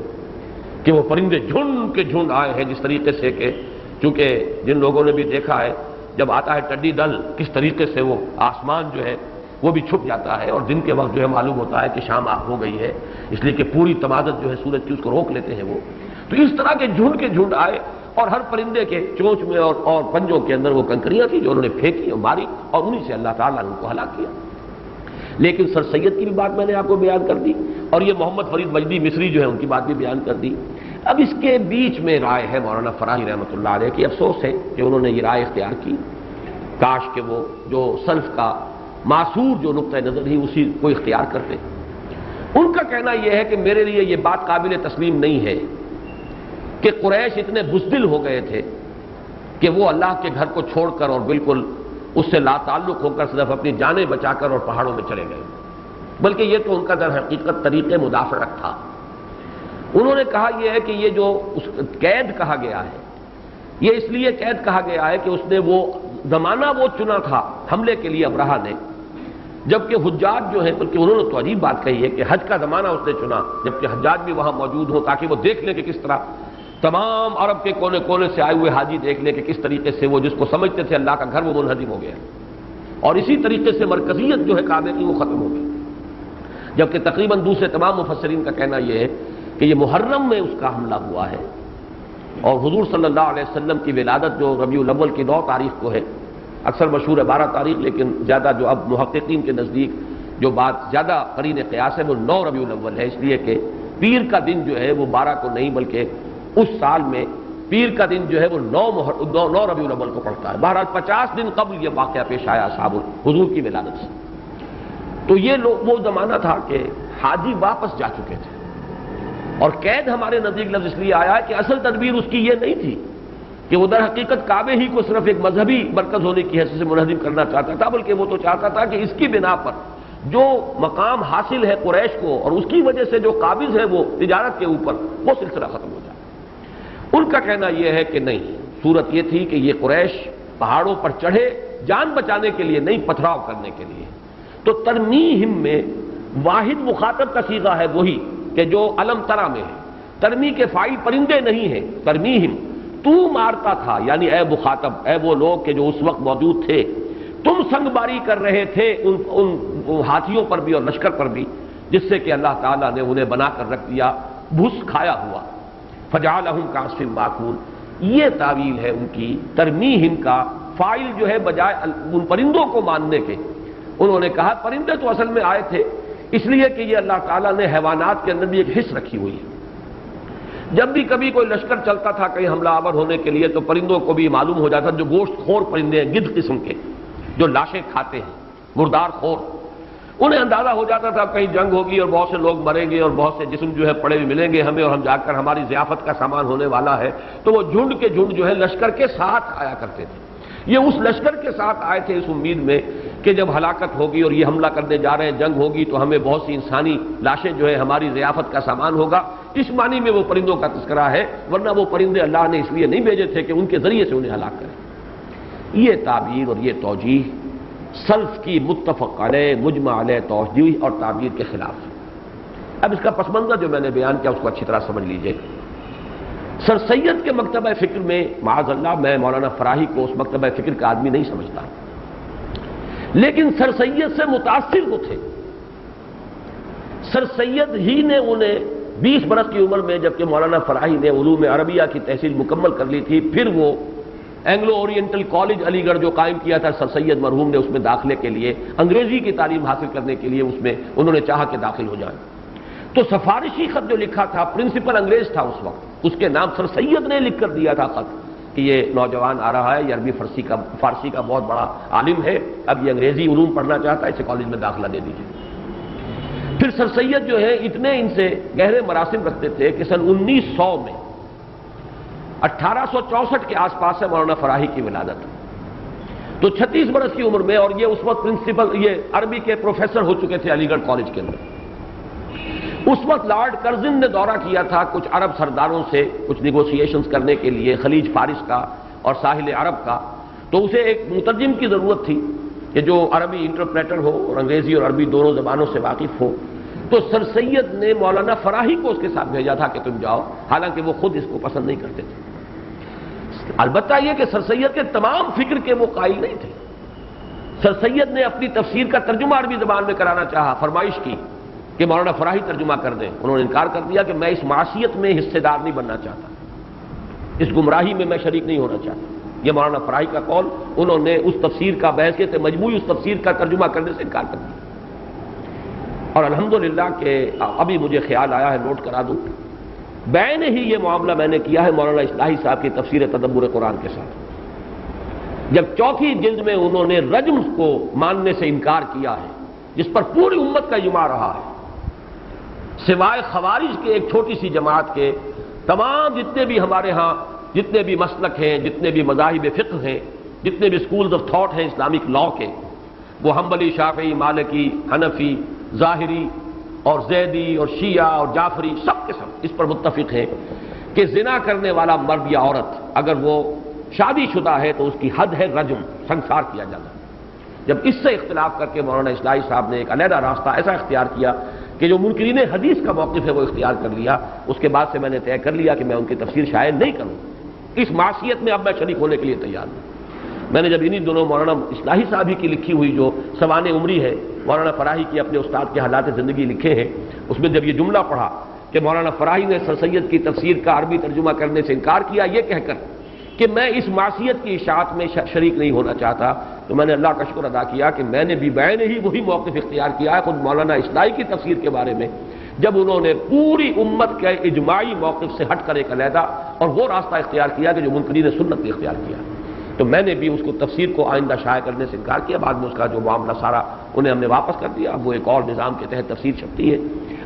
کہ وہ پرندے جھنڈ کے جھنڈ آئے ہیں، جس طریقے سے کہ چونکہ جن لوگوں نے بھی دیکھا ہے جب آتا ہے ٹڈی دل کس طریقے سے وہ آسمان جو ہے وہ بھی چھپ جاتا ہے، اور دن کے وقت جو ہے معلوم ہوتا ہے کہ شام ہو گئی ہے، اس لیے کہ پوری تمازت جو ہے سورج کی اس کو روک لیتے ہیں وہ. تو اس طرح کے جھنڈ آئے، اور ہر پرندے کے چونچ میں اور پنجوں کے اندر وہ کنکریاں تھیں جو انہوں نے پھینکی اور ماری، اور انہی سے اللہ تعالیٰ نے ان کو ہلاک کیا. لیکن سر سید کی بھی بات میں نے آپ کو بیان کر دی، اور یہ محمد فرید وجدی مصری جو ہے ان کی بات بھی بیان کر دی. اب اس کے بیچ میں رائے ہے مولانا فراہی رحمۃ اللہ علیہ کی. افسوس ہے کہ انہوں نے یہ رائے اختیار کی، کاش کہ وہ جو سلف کا معصور جو نقطۂ نظر ہی اسی کو اختیار کرتے. ان کا کہنا یہ ہے کہ میرے لیے یہ بات قابل تسلیم نہیں ہے کہ قریش اتنے بزدل ہو گئے تھے کہ وہ اللہ کے گھر کو چھوڑ کر اور بالکل اس سے لا تعلق ہو کر صرف اپنی جانیں بچا کر اور پہاڑوں میں چلے گئے، بلکہ یہ تو ان کا در حقیقت طریقے مدافعت تھا. انہوں نے کہا یہ ہے کہ یہ جو قید کہا گیا ہے، یہ اس لیے قید کہا گیا ہے کہ اس نے وہ زمانہ وہ چنا تھا حملے کے لیے ابرہہ نے، جبکہ حجاج جو ہیں، بلکہ انہوں نے تو عجیب بات کہی ہے کہ حج کا زمانہ اس نے چنا جبکہ حجاج بھی وہاں موجود ہو، تاکہ وہ دیکھ لیں کہ کس طرح تمام عرب کے کونے کونے سے آئے ہوئے حاجی دیکھ لیں کہ کس طریقے سے وہ جس کو سمجھتے تھے اللہ کا گھر وہ منہدم ہو گیا، اور اسی طریقے سے مرکزیت جو ہے کعبے کی وہ ختم ہو گئی. جبکہ تقریباً دوسرے تمام مفسرین کا کہنا یہ ہے کہ یہ محرم میں اس کا حملہ ہوا ہے، اور حضور صلی اللہ علیہ وسلم کی ولادت جو ربیع الاول کی 9 تاریخ کو ہے، اکثر مشہور ہے 12 تاریخ، لیکن زیادہ جو اب محققین کے نزدیک جو بات زیادہ قرین قیاس ہے وہ 9 ربیع الاول ہے، اس لیے کہ پیر کا دن جو ہے وہ 12 کو نہیں بلکہ اس سال میں پیر کا دن جو ہے وہ 9 ربیع الاول کو پڑتا ہے. بہرحال 50 دن قبل یہ واقعہ پیش آیا اصحاب حضور کی ولادت سے. تو یہ وہ زمانہ تھا کہ حاجی واپس جا چکے تھے، اور قید ہمارے نزدیک لفظ اس لیے آیا کہ اصل تدبیر اس کی یہ نہیں تھی کہ وہ در حقیقت کعبے ہی کو صرف ایک مذہبی مرکز ہونے کی حیثیت سے منہدم کرنا چاہتا تھا، بلکہ وہ تو چاہتا تھا کہ اس کی بنا پر جو مقام حاصل ہے قریش کو اور اس کی وجہ سے جو قابض ہے وہ تجارت کے اوپر، وہ سلسلہ ختم ہو جائے۔ ان کا کہنا یہ ہے کہ نہیں، صورت یہ تھی کہ یہ قریش پہاڑوں پر چڑھے جان بچانے کے لیے نہیں، پتھراؤ کرنے کے لیے۔ تو ترمیہم میں واحد مخاطب کا صیغہ ہے وہی کہ جو علم ترا میں ہے، ترمی کے فاعل پرندے نہیں ہیں، ترمیہم تو مارتا تھا، یعنی اے مخاطب، اے وہ لوگ کہ جو اس وقت موجود تھے، تم سنگ باری کر رہے تھے ان ہاتھیوں پر بھی اور لشکر پر بھی، جس سے کہ اللہ تعالیٰ نے انہیں بنا کر رکھ دیا بھس کھایا ہوا، فجعلہم کعصف ماکول۔ یہ تعویل ہے ان کی ترمیہم کا، فاعل جو ہے بجائے ان پرندوں کو ماننے کے انہوں نے کہا پرندے تو اصل میں آئے تھے اس لیے کہ یہ اللہ تعالیٰ نے حیوانات کے اندر بھی ایک حص رکھی ہوئی ہے۔ جب بھی کبھی کوئی لشکر چلتا تھا کہیں حملہ آور ہونے کے لیے تو پرندوں کو بھی معلوم ہو جاتا، جو گوشت خور پرندے ہیں، گدھ قسم کے جو لاشیں کھاتے ہیں، مردار خور، انہیں اندازہ ہو جاتا تھا کہیں جنگ ہوگی اور بہت سے لوگ مریں گے اور بہت سے جسم جو ہے پڑے ہوئے ملیں گے ہمیں، اور ہم جا کر ہماری ضیافت کا سامان ہونے والا ہے، تو وہ جھنڈ کے جھنڈ جو ہے لشکر کے ساتھ آیا کرتے تھے۔ یہ اس لشکر کے ساتھ آئے تھے اس امید میں کہ جب ہلاکت ہوگی اور یہ حملہ کرنے جا رہے ہیں، جنگ ہوگی تو ہمیں بہت سی انسانی لاشیں جو ہے ہماری ضیافت کا سامان ہوگا۔ اس معنی میں وہ پرندوں کا تذکرہ ہے، ورنہ وہ پرندے اللہ نے اس لیے نہیں بھیجے تھے کہ ان کے ذریعے سے انہیں ہلاک کریں۔ یہ تعبیر اور یہ توجیہ سلف کی متفق علیہ مجمع علیہ توجیہ اور تعبیر کے خلاف۔ اب اس کا پس منظر جو میں نے بیان کیا اس کو اچھی طرح سمجھ لیجئے۔ سر سید کے مکتبہ فکر میں معاذ اللہ میں مولانا فراہی کو اس مکتبہ فکر کا آدمی نہیں سمجھتا، لیکن سر سید سے متاثر وہ تھے۔ سر سید ہی نے انہیں 20 برس کی عمر میں، جبکہ مولانا فراہی نے علوم عربیہ کی تحصیل مکمل کر لی تھی، پھر وہ اینگلو اورینٹل کالج علی گڑھ جو قائم کیا تھا سر سید مرحوم نے، اس میں داخلے کے لیے انگریزی کی تعلیم حاصل کرنے کے لیے اس میں انہوں نے چاہا کہ داخل ہو جائیں۔ تو سفارشی خط جو لکھا تھا، پرنسپل انگریز تھا اس وقت، اس کے نام سر سید نے لکھ کر دیا تھا خط کہ یہ نوجوان آ رہا ہے، یہ عربی فارسی کا بہت بڑا عالم ہے، اب یہ انگریزی علوم پڑھنا چاہتا ہے، اسے کالج میں داخلہ دے دیجیے۔ پھر سر سید جو ہے اتنے ان سے گہرے مراسم رکھتے تھے کہ سن 1900 میں 1864 کے آس پاس سے مولانا فراہی کی ولادت، تو 36 برس کی عمر میں، اور یہ اس وقت پرنسپل یہ عربی کے پروفیسر ہو چکے تھے علی گڑھ کالج کے اندر۔ اس وقت لارڈ کرزن نے دورہ کیا تھا کچھ عرب سرداروں سے کچھ نیگوسیشنز کرنے کے لیے، خلیج فارس کا اور ساحل عرب کا، تو اسے ایک مترجم کی ضرورت تھی کہ جو عربی انٹرپریٹر ہو اور انگریزی اور عربی دونوں زبانوں سے واقف ہو۔ تو سر سید نے مولانا فراہی کو اس کے ساتھ بھیجا تھا کہ تم جاؤ، حالانکہ وہ خود اس کو پسند نہیں کرتے تھے۔ البتہ یہ کہ سر سید کے تمام فکر کے وہ قائل نہیں تھے۔ سر سید نے اپنی تفسیر کا ترجمہ عربی زبان میں کرانا چاہا، فرمائش کی کہ مولانا فراہی ترجمہ کر دیں، انہوں نے انکار کر دیا کہ میں اس معصیت میں حصے دار نہیں بننا چاہتا، اس گمراہی میں میں شریک نہیں ہونا چاہتا۔ یہ مولانا فراہی کا قول، انہوں نے اس تفسیر کا بحثیت مجموعی اس تفسیر کا ترجمہ کرنے سے انکار کر دیا۔ اور الحمدللہ کہ ابھی مجھے خیال آیا ہے، نوٹ کرا دوں، بین ہی یہ معاملہ میں نے کیا ہے مولانا اصلاحی صاحب کی تفسیر تدبر قرآن کے ساتھ، جب چوتھی جلد میں انہوں نے رجم کو ماننے سے انکار کیا ہے، جس پر پوری امت کا اجماع رہا ہے، سوائے خوارج کے ایک چھوٹی سی جماعت کے، تمام جتنے بھی ہمارے ہاں جتنے بھی مسلک ہیں، جتنے بھی مذاہب فقہ ہیں، جتنے بھی سکولز آف تھاٹ ہیں اسلامک لاء کے، وہ حنبلی، شافعی، مالکی، حنفی، ظاہری اور زیدی اور شیعہ اور جعفری، سب کے سب اس پر متفق ہیں کہ زنا کرنے والا مرد یا عورت اگر وہ شادی شدہ ہے تو اس کی حد ہے رجم، سنسار کیا جاتا ہے۔ جب اس سے اختلاف کر کے مولانا اصلاحی صاحب نے ایک علیحدہ راستہ ایسا اختیار کیا کہ جو منکرین حدیث کا موقف ہے وہ اختیار کر لیا، اس کے بعد سے میں نے طے کر لیا کہ میں ان کی تفسیر شائع نہیں کروں، اس معصیت میں اب میں شریک ہونے کے لیے تیار ہوں۔ میں نے جب انہی دونوں مولانا اصلاحی صاحب ہی کی لکھی ہوئی جو سوانح عمری ہے، مولانا فراہی کی اپنے استاد کے حالات زندگی لکھے ہیں، اس میں جب یہ جملہ پڑھا کہ مولانا فراہی نے سر سید کی تفسیر کا عربی ترجمہ کرنے سے انکار کیا یہ کہہ کر کہ میں اس معصیت کی اشاعت میں شریک نہیں ہونا چاہتا، تو میں نے اللہ کا شکر ادا کیا کہ میں نے بھی بعین ہی وہی موقف اختیار کیا ہے خود مولانا اصلاحی کی تفسیر کے بارے میں، جب انہوں نے پوری امت کے اجماعی موقف سے ہٹ کر ایک علیحدہ اور وہ راستہ اختیار کیا کہ جو منکرین سنت نے اختیار کیا، تو میں نے بھی اس کو تفسیر کو آئندہ شائع کرنے سے انکار کیا۔ بعد میں اس کا جو معاملہ سارا انہیں ہم نے واپس کر دیا، اب وہ ایک اور نظام کے تحت تفسیر چھپتی ہے،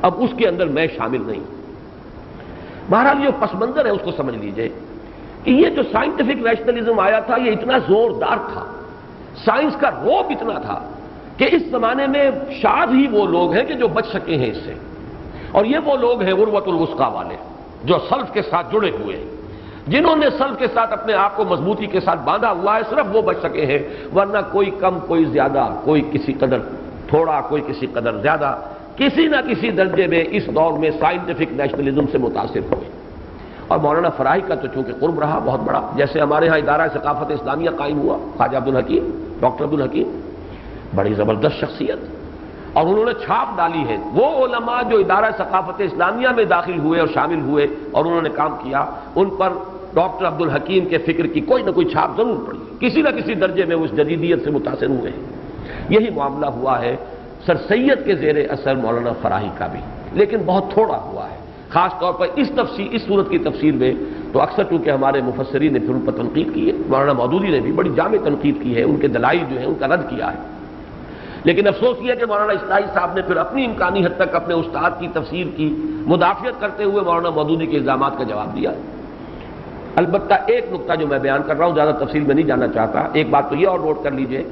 اب اس کے اندر میں شامل نہیں۔ بہرحال یہ پس منظر ہے اس کو سمجھ لیجئے کہ یہ جو سائنٹیفک نیشنلزم آیا تھا یہ اتنا زوردار تھا، سائنس کا رعب اتنا تھا کہ اس زمانے میں شاید ہی وہ لوگ ہیں کہ جو بچ سکے ہیں اس سے، اور یہ وہ لوگ ہیں عروۃ الوثقی والے جو سلف کے ساتھ جڑے ہوئے ہیں، جنہوں نے سلف کے ساتھ اپنے آپ کو مضبوطی کے ساتھ باندھا ہوا ہے، صرف وہ بچ سکے ہیں، ورنہ کوئی کم کوئی زیادہ، کوئی کسی قدر تھوڑا کوئی کسی قدر زیادہ، کسی نہ کسی درجے میں اس دور میں سائنٹیفک نیشنلزم سے متاثر ہوئے۔ اور مولانا فراہی کا تو چونکہ قرب رہا بہت بڑا، جیسے ہمارے ہاں ادارہ ثقافت اسلامیہ قائم ہوا، خواجہ عبدالحکیم، ڈاکٹر عبدالحکیم، بڑی زبردست شخصیت، اور انہوں نے چھاپ ڈالی ہے۔ وہ علماء جو ادارہ ثقافت اسلامیہ میں داخل ہوئے اور شامل ہوئے اور انہوں نے کام کیا، ان پر ڈاکٹر عبدالحکیم کے فکر کی کوئی نہ کوئی چھاپ ضرور پڑی، کسی نہ کسی درجے میں اس جدیدیت سے متاثر ہوئے ہیں۔ یہی معاملہ ہوا ہے سر سید کے زیر اثر مولانا فراہی کا بھی، لیکن بہت تھوڑا ہوا ہے، خاص طور پر اس صورت کی تفسیر میں تو اکثر چونکہ ہمارے مفسرین نے پھر ان پر تنقید کی ہے، مولانا مودودی نے بھی بڑی جامع تنقید کی ہے، ان کے دلائل جو ہیں ان کا رد کیا ہے، لیکن افسوس یہ ہے کہ مولانا اصلاحی صاحب نے پھر اپنی امکانی حد تک اپنے استاد کی تفسیر کی مدافعت کرتے ہوئے مولانا مودودی کے الزامات کا جواب دیا۔ البتہ ایک نقطہ جو میں بیان کر رہا ہوں، زیادہ تفصیل میں نہیں جانا چاہتا، ایک بات تو یہ اور نوٹ کر لیجئے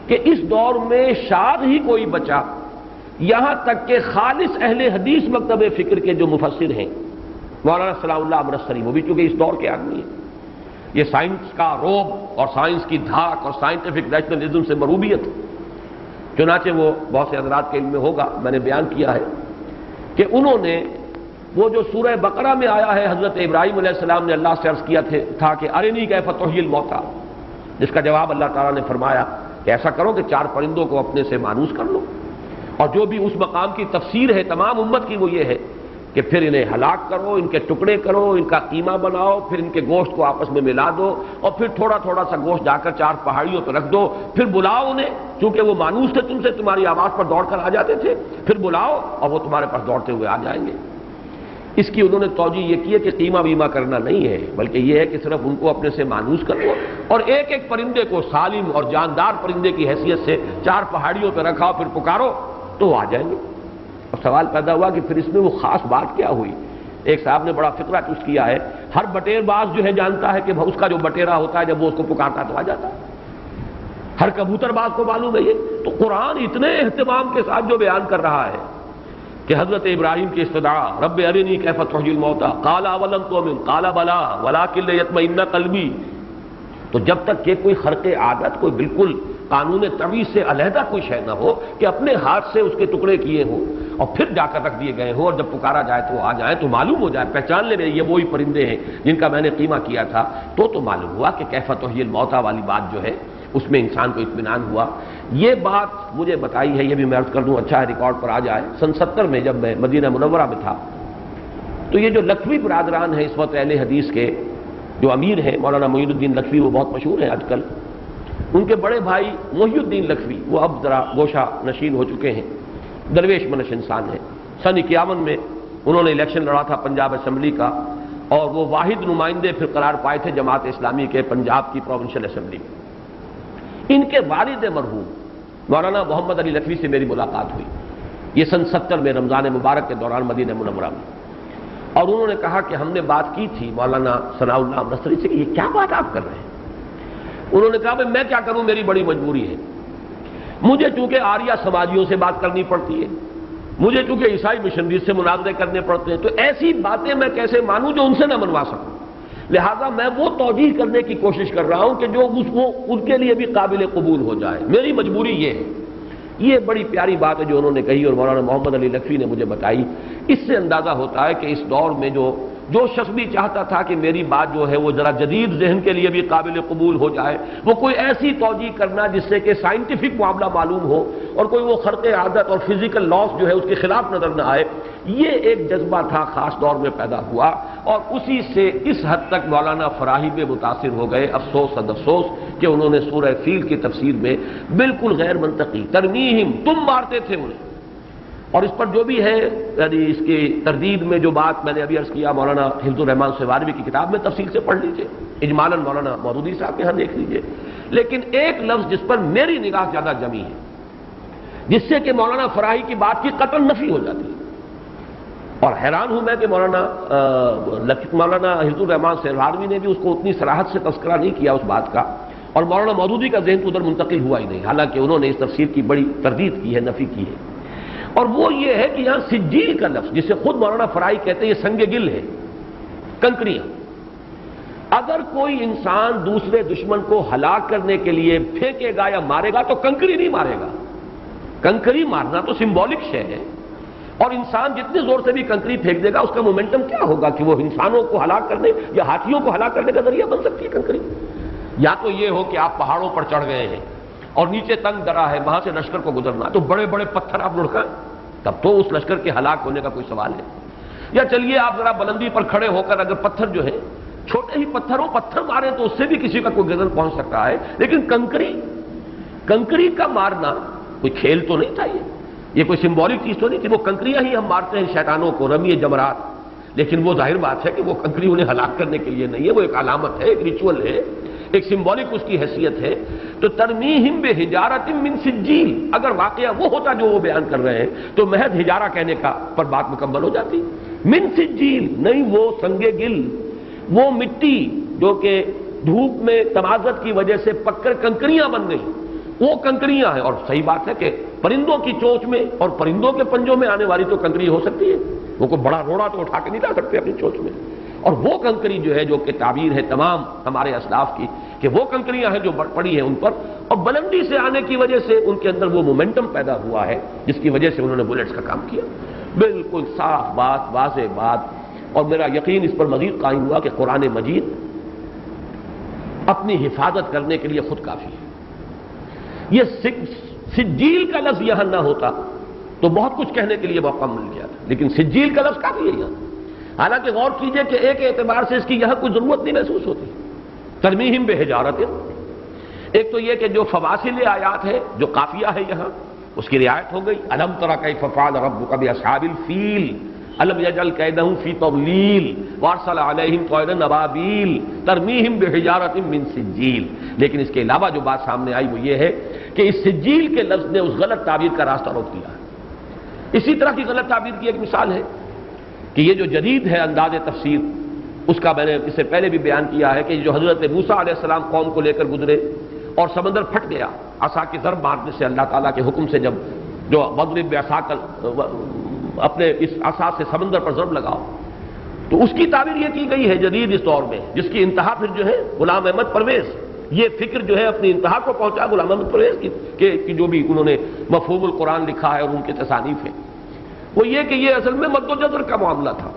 کہ اس دور میں شاید ہی کوئی بچا، یہاں تک کہ خالص اہل حدیث مکتب فکر کے جو مفسر ہیں، مولانا صلاح اللہ امرتسری، وہ بھی چونکہ اس دور کے آدمی ہیں، یہ سائنس کا رعب اور سائنس کی دھاک اور سائنٹیفک نیشنلزم سے مروبیت، چنانچہ وہ بہت سے حضرات کے علم میں ہوگا، میں نے بیان کیا ہے کہ انہوں نے وہ جو سورہ بقرہ میں آیا ہے، حضرت ابراہیم علیہ السلام نے اللہ سے عرض کیا تھا کہ ارنی کیف تحیی الموتیٰ، جس کا جواب اللہ تعالیٰ نے فرمایا کہ ایسا کرو کہ 4 پرندوں کو اپنے سے مانوس کر لو، اور جو بھی اس مقام کی تفسیر ہے تمام امت کی وہ یہ ہے کہ پھر انہیں ہلاک کرو، ان کے ٹکڑے کرو، ان کا قیمہ بناؤ، پھر ان کے گوشت کو آپس میں ملا دو، اور پھر تھوڑا تھوڑا سا گوشت جا کر 4 پہاڑیوں پہ رکھ دو، پھر بلاؤ انہیں، چونکہ وہ مانوس تھے تم سے، تمہاری آواز پر دوڑ کر آ جاتے تھے، پھر بلاؤ اور وہ تمہارے پاس دوڑتے ہوئے آ جائیں گے۔ اس کی انہوں نے توجہ یہ کی ہے کہ قیمہ بیمہ کرنا نہیں ہے، بلکہ یہ ہے کہ صرف ان کو اپنے سے مانوس کرو، اور ایک ایک پرندے کو سالم اور جاندار پرندے کی حیثیت سے 4 پہاڑیوں پہ رکھاؤ، پھر پکارو تو وہ آ جائیں گے۔ اور سوال پیدا ہوا کہ پھر اس میں وہ خاص بات کیا ہوئی؟ ایک صاحب نے بڑا فقرہ چست کیا ہے، ہر بٹیر باز جو ہے جانتا ہے کہ اس کا جو بٹیرا ہوتا ہے جب وہ اس کو پکارتا تو آ جاتا ہے، ہر کبوتر باز کو معلوم ہے یہ۔ تو قرآن اتنے اہتمام کے ساتھ جو بیان کر رہا ہے کہ حضرت ابراہیم کی استدعا، رب ارنی کیف تحیی الموتیٰ، قال اولم تؤمن قال بلی ولکن لیطمئن قلبی، تو جب تک کہ کوئی خرق عادت، کوئی بالکل قانون تعویض سے علیحدہ کوئی شے نہ ہو کہ اپنے ہاتھ سے اس کے ٹکڑے کیے ہوں اور پھر جا کر رکھ دیے گئے ہوں، اور جب پکارا جائے تو آ جائیں، تو معلوم ہو جائے، پہچان لے یہ وہی پرندے ہیں جن کا میں نے قیمہ کیا تھا، تو معلوم ہوا کہ کیف تحیی الموتیٰ والی بات جو ہے اس میں انسان کو اطمینان ہوا۔ یہ بات مجھے بتائی ہے، یہ بھی میں عرض کر دوں، اچھا ہے ریکارڈ پر آ جائے، سن 70 میں جب میں مدینہ منورہ میں تھا، تو یہ جو لکھوی برادران ہیں اس وقت اہل حدیث کے جو امیر ہیں، مولانا معین الدین لکھوی، وہ بہت مشہور ہیں آج کل، ان کے بڑے بھائی محی الدین لکھوی، وہ اب ذرا گوشہ نشین ہو چکے ہیں، درویش منش انسان ہیں۔ سن 51 میں انہوں نے الیکشن لڑا تھا پنجاب اسمبلی کا، اور وہ واحد نمائندے پھر قرار پائے تھے جماعت اسلامی کے پنجاب کی پروونشل اسمبلی میں۔ ان کے والد مرحوم مولانا محمد علی لکھوی سے میری ملاقات ہوئی، یہ سن 70 میں رمضان مبارک کے دوران مدینہ منورہ میں، اور انہوں نے کہا کہ ہم نے بات کی تھی مولانا ثناء اللہ امرتسری سے کہ یہ کیا بات آپ کر رہے ہیں؟ انہوں نے کہا میں کیا کروں، میری بڑی مجبوری ہے، مجھے چونکہ آریہ سماجیوں سے بات کرنی پڑتی ہے، مجھے چونکہ عیسائی مشنریز سے مناظرے کرنے پڑتے ہیں، تو ایسی باتیں میں کیسے مانوں جو ان سے نہ منوا سکوں، لہذا میں وہ توجیہ کرنے کی کوشش کر رہا ہوں کہ جو ان کے لیے بھی قابل قبول ہو جائے، میری مجبوری یہ ہے۔ یہ بڑی پیاری بات ہے جو انہوں نے کہی اور مولانا محمد علی لکھوی نے مجھے بتائی۔ اس سے اندازہ ہوتا ہے کہ اس دور میں جو شخص بھی چاہتا تھا کہ میری بات جو ہے وہ ذرا جدید ذہن کے لیے بھی قابل قبول ہو جائے، وہ کوئی ایسی توجیہ کرنا جس سے کہ سائنٹیفک معاملہ معلوم ہو اور کوئی وہ خرق عادت اور فزیکل لاس جو ہے اس کے خلاف نظر نہ آئے، یہ ایک جذبہ تھا خاص دور میں پیدا ہوا، اور اسی سے اس حد تک مولانا فراہی میں متاثر ہو گئے۔ افسوس افسوس کہ انہوں نے سورہ فیل کی تفسیر میں بالکل غیر منطقی ترمیہم، تم مارتے تھے انہیں، اور اس پر جو بھی ہے یعنی اس کی تردید میں جو بات میں نے ابھی عرض کیا، مولانا حفظ الرحمان سواروی کی کتاب میں تفصیل سے پڑھ لیجئے، اجمالاً مولانا مودودی صاحب کے ہاں دیکھ لیجئے، لیکن ایک لفظ جس پر میری نگاہ زیادہ جمی ہے، جس سے کہ مولانا فراہی کی بات کی قطعاً نفی ہو جاتی ہے، اور حیران ہوں میں کہ مولانا حفظ الرحمان سہروردی نے بھی اس کو اتنی صراحت سے تذکرہ نہیں کیا اس بات کا، اور مولانا مودودی کا ذہن تو ادھر منتقل ہوا ہی نہیں، حالانکہ انہوں نے اس تفسیر کی بڑی تردید کی ہے، نفی کی ہے۔ اور وہ یہ ہے کہ یہاں سجیل کا لفظ، جسے خود مولانا فرائی کہتے ہیں، یہ سنگ گل ہے، کنکریاں۔ اگر کوئی انسان دوسرے دشمن کو ہلاک کرنے کے لیے پھینکے گا یا مارے گا تو کنکری نہیں مارے گا۔ کنکری مارنا تو سمبولک شے ہے، اور انسان جتنے زور سے بھی کنکری پھینک دے گا اس کا مومنٹم کیا ہوگا کہ وہ انسانوں کو ہلاک کرنے یا ہاتھیوں کو ہلاک کرنے کا ذریعہ بن سکتی ہے کنکری۔ یا تو یہ ہو کہ آپ پہاڑوں پر چڑھ گئے ہیں اور نیچے تنگ درا ہے، وہاں سے لشکر کو گزرنا، تو بڑے بڑے پتھر آپ لڑکائیں، تب تو اس لشکر کے ہلاک ہونے کا کوئی سوال ہے۔ یا چلیے آپ ذرا بلندی پر کھڑے ہو کر اگر پتھر جو ہے چھوٹے ہی پتھر مارے تو اس سے بھی کسی کا کوئی گزر پہنچ سکتا ہے، لیکن کنکری کا مارنا کوئی کھیل تو نہیں تھا، یہ کوئی سمبولک چیز تو نہیں تھی۔ وہ کنکریاں ہی ہم مارتے ہیں شیطانوں کو، رمی جمرات، لیکن وہ ظاہر بات ہے کہ وہ کنکری انہیں ہلاک کرنے کے لیے نہیں ہے، وہ ایک علامت ہے، ایک ریچول ہے، ایک سمبولک اس کی حیثیت ہے۔ تو ترمیہم بحجارۃ من سجیل، اگر واقعہ وہ ہوتا جو وہ بیان کر رہے ہیں تو محض حجارہ کہنے کا پر بات مکمل ہو جاتی۔ من سجیل نہیں، وہ سنگ گل، وہ مٹی جو کہ دھوپ میں تمازت کی وجہ سے پک کر کنکریاں بن گئی، وہ کنکریاں ہیں۔ اور صحیح بات ہے کہ پرندوں کی چونچ میں اور پرندوں کے پنجوں میں آنے والی تو کنکری ہو سکتی ہے، وہ کوئی بڑا روڑا تو اٹھا کے نہیں لا سکتے اپنی چونچ میں، اور وہ کنکری جو ہے جو کہ تعبیر ہے تمام ہمارے اسلاف کی کہ وہ کنکریاں ہیں جو پڑی ہیں ان پر، اور بلندی سے آنے کی وجہ سے ان کے اندر وہ مومنٹم پیدا ہوا ہے جس کی وجہ سے انہوں نے بلیٹس کا کام کیا۔ بالکل صاف بات، واضح بات، اور میرا یقین اس پر مزید قائم ہوا کہ قرآن مجید اپنی حفاظت کرنے کے لیے خود کافی ہے۔ یہ سجیل کا لفظ یہاں نہ ہوتا تو بہت کچھ کہنے کے لیے موقع مل گیا تھا، لیکن سجیل کا لفظ کافی ہے یہاں۔ حالانکہ غور کیجئے کہ ایک اعتبار سے اس کی یہاں کوئی ضرورت نہیں محسوس ہوتی، ترمیہم بحجارۃ۔ ایک تو یہ کہ جو فواصل آیات ہے، جو قافیہ ہے یہاں، اس کی رعایت ہو گئی۔ الم تر کیف فعل ربک باصحاب الفیل الم یجعل کیدہم فی تضلیل وارسل علیہم طیرا ابابیل ترمیہم بحجارۃ من سجیل۔ لیکن اس کے علاوہ جو بات سامنے آئی وہ یہ ہے کہ اس سجیل کے لفظ نے اس غلط تعبیر کا راستہ روک دیا ہے۔ اسی طرح کی غلط تعبیر کی ایک مثال ہے کہ یہ جو جدید ہے انداز تفسیر، اس کا میں نے اس سے پہلے بھی بیان کیا ہے کہ جو حضرت موسیٰ علیہ السلام قوم کو لے کر گزرے اور سمندر پھٹ گیا عصا کی ضرب مارنے سے، اللہ تعالیٰ کے حکم سے، جب جو وضرب بعصاک اپنے اس عصا سے سمندر پر ضرب لگاؤ، تو اس کی تعبیر یہ کی گئی ہے جدید اس دور میں، جس کی انتہا پھر جو ہے غلام احمد پرویز، یہ فکر جو ہے اپنی انتہا کو پہنچا غلام احمد پرویز کی جو بھی انہوں نے مفہوم القرآن لکھا ہے اور ان کے تصانیف ہیں، وہ یہ کہ یہ اصل میں مد و جزر کا معاملہ تھا۔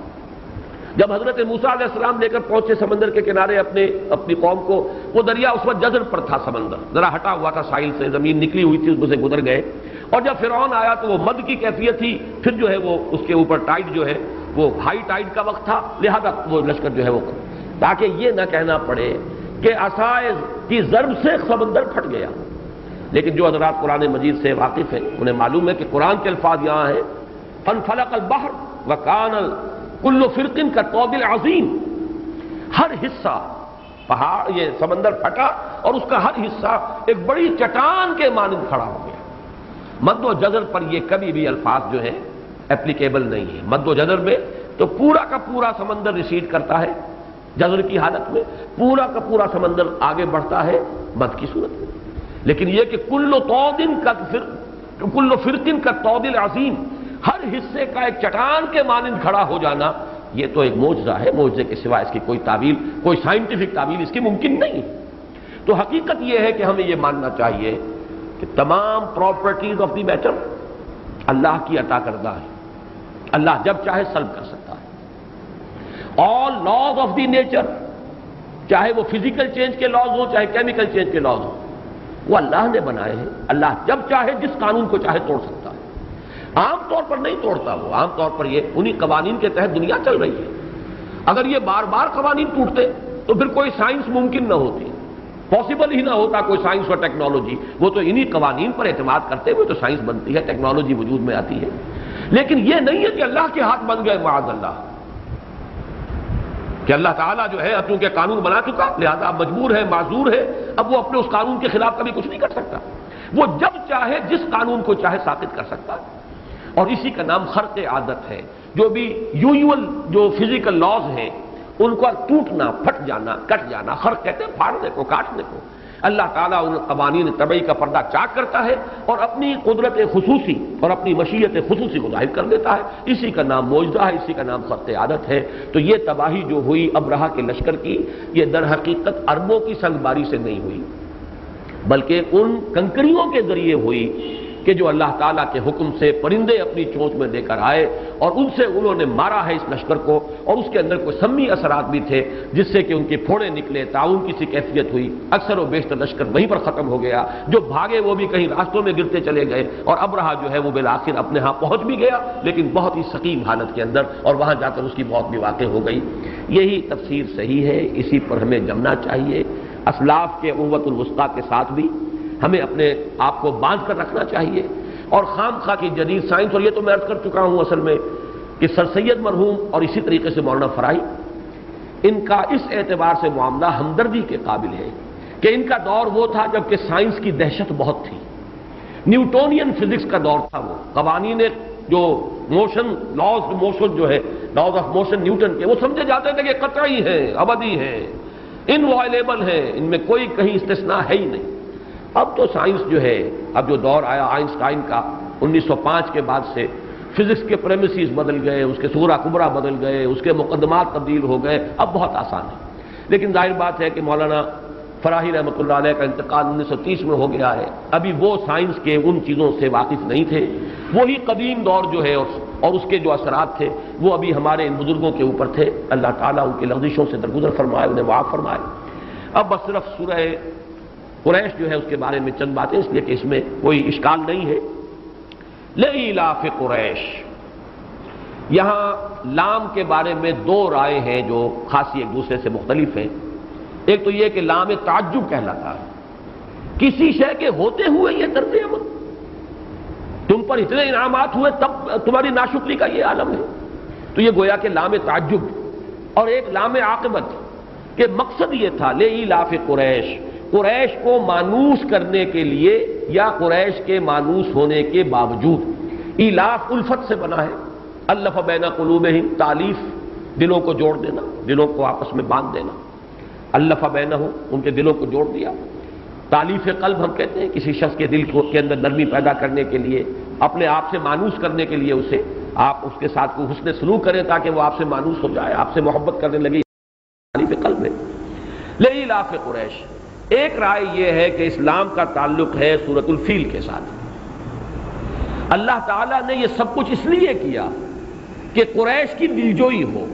جب حضرت موسیٰ علیہ السلام لے کر پہنچے سمندر کے کنارے اپنی قوم کو، وہ دریا اس وقت جزر پر تھا، سمندر ذرا ہٹا ہوا تھا ساحل سے، زمین نکلی ہوئی تھی، اس میں سے گزر گئے، اور جب فرعون آیا تو وہ مد کی کیفیت تھی، پھر جو ہے وہ اس کے اوپر ٹائڈ جو ہے وہ ہائی ٹائڈ کا وقت تھا، لہذا وہ لشکر جو ہے وہ، تاکہ یہ نہ کہنا پڑے کہ عصا کی ضرب سے سمندر پھٹ گیا۔ لیکن جو حضرات قرآن مجید سے واقف ہیں انہیں معلوم ہے کہ قرآن کے الفاظ یہاں ہیں فانفلق البحر وکان کل فرق کالطود العظیم، ہر حصہ پہاڑ یہ سمندر پھٹا اور اس کا ہر حصہ ایک بڑی چٹان کے مانند کھڑا ہو گیا۔ مد و جزر پر یہ کبھی بھی الفاظ جو ہیں اپلیکیبل نہیں ہے۔ مد و جزر میں تو پورا کا پورا سمندر ریسیڈ کرتا ہے، جزر کی حالت میں پورا کا پورا سمندر آگے بڑھتا ہے مد کی صورت میں، لیکن یہ کہ کل فرق کالطود العظیم، ہر حصے کا ایک چٹان کے مانند کھڑا ہو جانا، یہ تو ایک معجزہ ہے، معجزے کے سوا اس کی کوئی تعبیر، کوئی سائنٹیفک تعبیر اس کی ممکن نہیں۔ تو حقیقت یہ ہے کہ ہمیں یہ ماننا چاہیے کہ تمام پراپرٹیز آف دی میٹر اللہ کی عطا کردہ ہے، اللہ جب چاہے سلب کر سکتا ہے۔ آل لاز آف دی نیچر، چاہے وہ فزیکل چینج کے لاز ہوں چاہے کیمیکل چینج کے لاز ہوں، وہ اللہ نے بنائے ہیں، اللہ جب چاہے جس قانون کو چاہے توڑ سکتا ہے، عام طور پر نہیں توڑتا، وہ عام طور پر یہ انہی قوانین کے تحت دنیا چل رہی ہے۔ اگر یہ بار بار قوانین ٹوٹتے تو پھر کوئی سائنس ممکن نہ ہوتی، پاسبل ہی نہ ہوتا کوئی سائنس اور ٹیکنالوجی، وہ تو انہی قوانین پر اعتماد کرتے ہوئے تو سائنس بنتی ہے، ٹیکنالوجی وجود میں آتی ہے۔ لیکن یہ نہیں ہے کہ اللہ کے ہاتھ بن گئے معاذ اللہ، کہ اللہ تعالیٰ جو ہے چونکہ قانون بنا چکا لہذا اب مجبور ہے، معذور ہے، اب وہ اپنے اس قانون کے خلاف کبھی کچھ نہیں کر سکتا، وہ جب چاہے جس قانون کو چاہے ساقط کر سکتا ہے۔ اور اسی کا نام خرق عادت ہے۔ جو بھی یوزول جو فزیکل لاز ہیں ان کا ٹوٹنا، پھٹ جانا، کٹ جانا، خرق کہتے ہیں پھاڑنے کو، کاٹنے کو۔ اللہ تعالیٰ ان قوانین طبعی کا پردہ چاک کرتا ہے اور اپنی قدرت خصوصی اور اپنی مشیت خصوصی کو ظاہر کر دیتا ہے۔ اسی کا نام معجزہ ہے، اسی کا نام خرق عادت ہے۔ تو یہ تباہی جو ہوئی ابرہہ کے لشکر کی، یہ در حقیقت اربوں کی سنگباری سے نہیں ہوئی، بلکہ ان کنکریوں کے ذریعے ہوئی کہ جو اللہ تعالیٰ کے حکم سے پرندے اپنی چونچ میں لے کر آئے اور ان سے انہوں نے مارا ہے اس لشکر کو، اور اس کے اندر کوئی سمی اثرات بھی تھے جس سے کہ ان کے پھوڑے نکلے، تعاون کی سی کیفیت ہوئی، اکثر و بیشتر لشکر وہیں پر ختم ہو گیا۔ جو بھاگے وہ بھی کہیں راستوں میں گرتے چلے گئے، اور ابرہہ جو ہے وہ بالآخر اپنے ہاں پہنچ بھی گیا، لیکن بہت ہی سقیم حالت کے اندر، اور وہاں جا کر اس کی موت بھی واقع ہو گئی۔ یہی تفسیر صحیح ہے، اسی پر ہمیں جمنا چاہیے۔ اسلاف کے عروۃ الوثقیٰ کے ساتھ بھی ہمیں اپنے آپ کو باندھ کر رکھنا چاہیے، اور خام خواہ کی جدید سائنس، اور یہ تو میں عرض کر چکا ہوں اصل میں کہ سر سید مرحوم اور اسی طریقے سے مولانا فرائی، ان کا اس اعتبار سے معاملہ ہمدردی کے قابل ہے کہ ان کا دور وہ تھا جب کہ سائنس کی دہشت بہت تھی، نیوٹونین فزکس کا دور تھا، وہ قوانین جو موشن، لاز موشن جو ہے، لاز آف موشن نیوٹن کے، وہ سمجھے جاتے تھے کہ قطعی ہیں، ابدی ہیں، انوائلیبل ہیں، ان میں کوئی کہیں استثناء ہے ہی نہیں۔ اب تو سائنس جو ہے، اب جو دور آیا آئنسٹائن کا 1905 کے بعد سے، فزکس کے پریمیسز بدل گئے، اس کے صغرا کبرا بدل گئے، اس کے مقدمات تبدیل ہو گئے، اب بہت آسان ہے۔ لیکن ظاہر بات ہے کہ مولانا فراہی رحمۃ اللہ علیہ کا انتقال 1930 میں ہو گیا ہے، ابھی وہ سائنس کے ان چیزوں سے واقف نہیں تھے، وہی قدیم دور جو ہے اور اس کے جو اثرات تھے وہ ابھی ہمارے ان بزرگوں کے اوپر تھے۔ اللہ تعالیٰ ان کی لغزشوں سے درگزر فرمائے، انہیں معاف فرمائے۔ اب بس صرف سورہ قریش جو ہے اس کے بارے میں چند باتیں، اس لیے کہ اس میں کوئی اشکال نہیں ہے۔ لإیلاف قریش، یہاں لام کے بارے میں دو رائے ہیں جو خاصی ایک دوسرے سے مختلف ہیں۔ ایک تو یہ کہ لام تعجب کہلاتا ہے، کسی شے کے ہوتے ہوئے یہ طرز عمل، تم پر اتنے انعامات ہوئے تب تمہاری ناشکری کا یہ عالم ہے، تو یہ گویا کہ لام تعجب۔ اور ایک لام عاقبت کہ مقصد یہ تھا لإیلاف قریش، قریش کو مانوس کرنے کے لیے یا قریش کے مانوس ہونے کے باوجود، ایلاف الفت سے بنا ہے، الف بین قلوبہم، تالیف، دلوں کو جوڑ دینا، دلوں کو آپس میں باندھ دینا، الف بینہم، ان کے دلوں کو جوڑ دیا۔ تالیف قلب ہم کہتے ہیں کسی شخص کے دل کے اندر نرمی پیدا کرنے کے لیے، اپنے آپ سے مانوس کرنے کے لیے، اسے آپ اس کے ساتھ کوئی حسن سلوک کریں تاکہ وہ آپ سے مانوس ہو جائے، آپ سے محبت کرنے لگے، تالیف قلب ہے۔ لإیلاف قریش، ایک رائے یہ ہے کہ اسلام کا تعلق ہے سورۃ الفیل کے ساتھ۔ اللہ تعالیٰ نے یہ سب کچھ اس لیے کیا کہ قریش کی دلجوئی ہو۔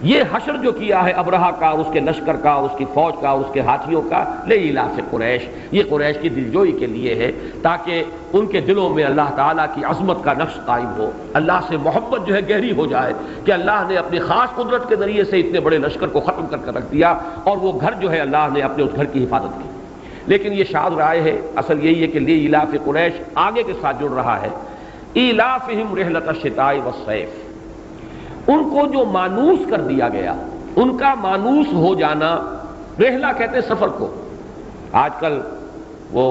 یہ حشر جو کیا ہے ابرہہ کا اور اس کے لشکر کا، اس کی فوج کا، اس کے ہاتھیوں کا، لإیلاف قریش، یہ قریش کی دلجوئی کے لیے ہے تاکہ ان کے دلوں میں اللہ تعالیٰ کی عظمت کا نقش قائم ہو، اللہ سے محبت جو ہے گہری ہو جائے کہ اللہ نے اپنی خاص قدرت کے ذریعے سے اتنے بڑے لشکر کو ختم کر کے رکھ دیا، اور وہ گھر جو ہے اللہ نے اپنے اس گھر کی حفاظت کی۔ لیکن یہ شاذ رائے ہے، اصل یہی ہے کہ لإیلاف قریش آگے کے ساتھ جڑ رہا ہے، ایلافہم رحلۃ الشتاء والصیف، ان کو جو مانوس کر دیا گیا، ان کا مانوس ہو جانا، رحلہ کہتے ہیں سفر کو۔ آج کل وہ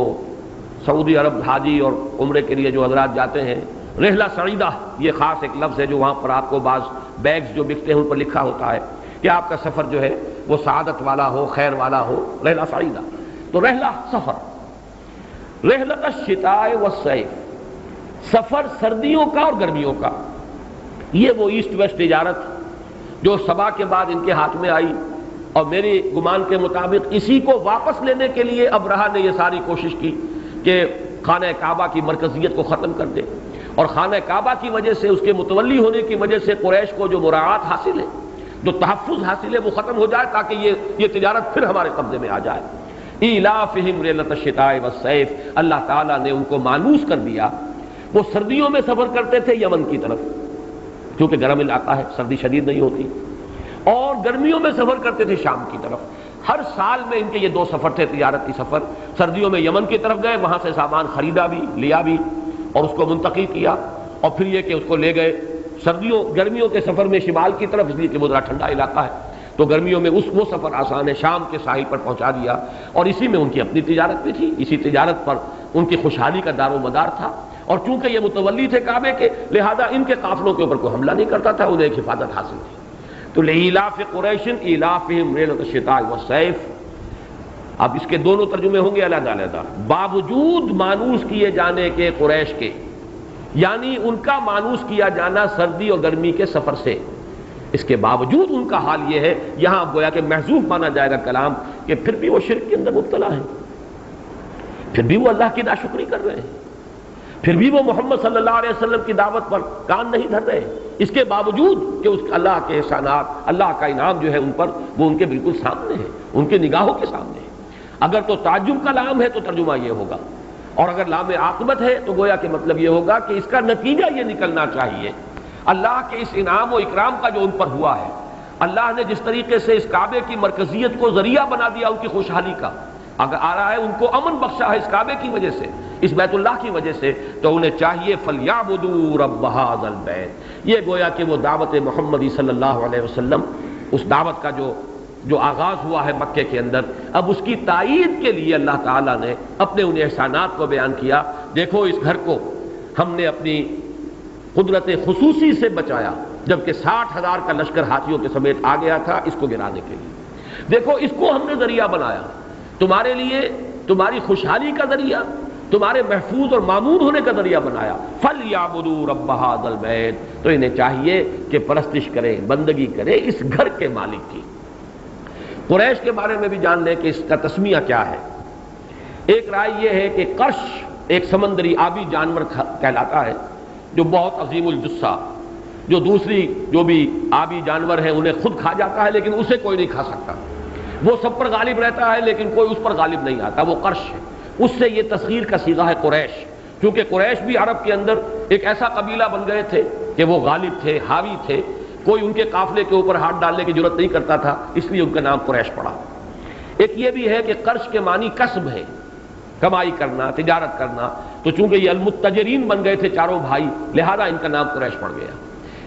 سعودی عرب حاجی اور عمرے کے لیے جو حضرات جاتے ہیں، رحلہ سعیدہ، یہ خاص ایک لفظ ہے جو وہاں پر آپ کو بعض بیگز جو بکتے ہیں ان پر لکھا ہوتا ہے کہ آپ کا سفر جو ہے وہ سعادت والا ہو، خیر والا ہو، رحلہ سعیدہ۔ تو رحلہ سفر، رحلۃ الشتاء والصیف، سفر سردیوں کا اور گرمیوں کا۔ یہ وہ ایسٹ ویسٹ تجارت جو سبا کے بعد ان کے ہاتھ میں آئی، اور میرے گمان کے مطابق اسی کو واپس لینے کے لیے ابرہہ نے یہ ساری کوشش کی کہ خانہ کعبہ کی مرکزیت کو ختم کر دے، اور خانہ کعبہ کی وجہ سے، اس کے متولی ہونے کی وجہ سے قریش کو جو مراعات حاصل ہے، جو تحفظ حاصل ہے، وہ ختم ہو جائے تاکہ یہ تجارت پھر ہمارے قبضے میں آ جائے۔ ایلافہم رحلۃ الشتاء والصیف، اللہ تعالیٰ نے ان کو مانوس کر دیا۔ وہ سردیوں میں سفر کرتے تھے یمن کی طرف، کیونکہ گرم علاقہ ہے، سردی شدید نہیں ہوتی، اور گرمیوں میں سفر کرتے تھے شام کی طرف۔ ہر سال میں ان کے یہ دو سفر تھے، تجارتی سفر۔ سردیوں میں یمن کی طرف گئے، وہاں سے سامان خریدا بھی، لیا بھی، اور اس کو منتقل کیا، اور پھر یہ کہ اس کو لے گئے گرمیوں کے سفر میں شمال کی طرف، اس لیے کہ وہ ذرا ٹھنڈا علاقہ ہے، تو گرمیوں میں وہ سفر آسان ہے، شام کے ساحل پر پہنچا دیا، اور اسی میں ان کی اپنی تجارت بھی تھی، اسی تجارت پر ان کی خوشحالی کا دار و مدار تھا۔ اور چونکہ یہ متولی تھے کعبے کے، لہذا ان کے قافلوں کے اوپر کوئی حملہ نہیں کرتا تھا، انہیں ایک حفاظت حاصل تھی۔ تو لإیلاف قریش ایلافہم ریلۃ الشتاء والصیف، اب اس کے دونوں ترجمے ہوں گے علیحدہ علیحدہ۔ باوجود مانوس کیے جانے کے قریش کے، یعنی ان کا مانوس کیا جانا سردی اور گرمی کے سفر سے، اس کے باوجود ان کا حال یہ ہے، یہاں گویا کہ محذوف مانا جائے گا کلام، کہ پھر بھی وہ شرک کے اندر مبتلا ہیں، پھر بھی وہ اللہ کی ناشکری کر رہے ہیں، پھر بھی وہ محمد صلی اللہ علیہ وسلم کی دعوت پر کان نہیں دھر رہے، اس کے باوجود کہ اس اللہ کے احسانات، اللہ کا انعام جو ہے ان پر، وہ ان کے بالکل سامنے ہے، ان کے نگاہوں کے سامنے ہے۔ اگر تو تعجب کا لام ہے تو ترجمہ یہ ہوگا، اور اگر لام عاقبت ہے تو گویا کہ مطلب یہ ہوگا کہ اس کا نتیجہ یہ نکلنا چاہیے اللہ کے اس انعام و اکرام کا جو ان پر ہوا ہے، اللہ نے جس طریقے سے اس کعبے کی مرکزیت کو ذریعہ بنا دیا ان کی خوشحالی کا، اگر آ رہا ہے ان کو امن بخشا ہے اس کعبے کی وجہ سے، اس بیت اللہ کی وجہ سے، تو انہیں چاہیے فَلْيَعْبُدُوا رَبَّ هَٰذَا الْبَيْتِ، یہ گویا کہ وہ دعوت محمدی صلی اللہ علیہ وسلم، اس دعوت کا جو آغاز ہوا ہے مکے کے اندر، اب اس کی تائید کے لیے اللہ تعالیٰ نے اپنے ان احسانات کو بیان کیا۔ دیکھو اس گھر کو ہم نے اپنی قدرت خصوصی سے بچایا، جبکہ 60,000 کا لشکر ہاتھیوں کے سمیت آ گیا تھا اس کو گرانے کے لیے، دیکھو اس کو ہم نے ذریعہ بنایا تمہارے لیے، تمہاری خوشحالی کا ذریعہ، تمہارے محفوظ اور معمور ہونے کا ذریعہ بنایا۔ فَلْيَعْبُدُوا رَبَّ هَٰذَا الْبَيْتِ، تو انہیں چاہیے کہ پرستش کریں، بندگی کریں اس گھر کے مالک کی۔ قریش کے بارے میں بھی جان لیں کہ اس کا تسمیہ کیا ہے۔ ایک رائے یہ ہے کہ قرش ایک سمندری آبی جانور کہلاتا ہے، جو بہت عظیم الجثہ، جو دوسری جو بھی آبی جانور ہیں انہیں خود کھا جاتا ہے لیکن اسے کوئی نہیں کھا سکتا، وہ سب پر غالب رہتا ہے لیکن کوئی اس پر غالب نہیں آتا، وہ قرش ہے۔ اس سے یہ تصغیر کا صیغہ ہے قریش، کیونکہ قریش بھی عرب کے اندر ایک ایسا قبیلہ بن گئے تھے کہ وہ غالب تھے، حاوی تھے، کوئی ان کے قافلے کے اوپر ہاتھ ڈالنے کی ضرورت نہیں کرتا تھا، اس لیے ان کا نام قریش پڑا۔ ایک یہ بھی ہے کہ قرش کے معنی کسب ہے، کمائی کرنا، تجارت کرنا، تو چونکہ یہ المتجرین بن گئے تھے چاروں بھائی، لہذا ان کا نام قریش پڑ گیا۔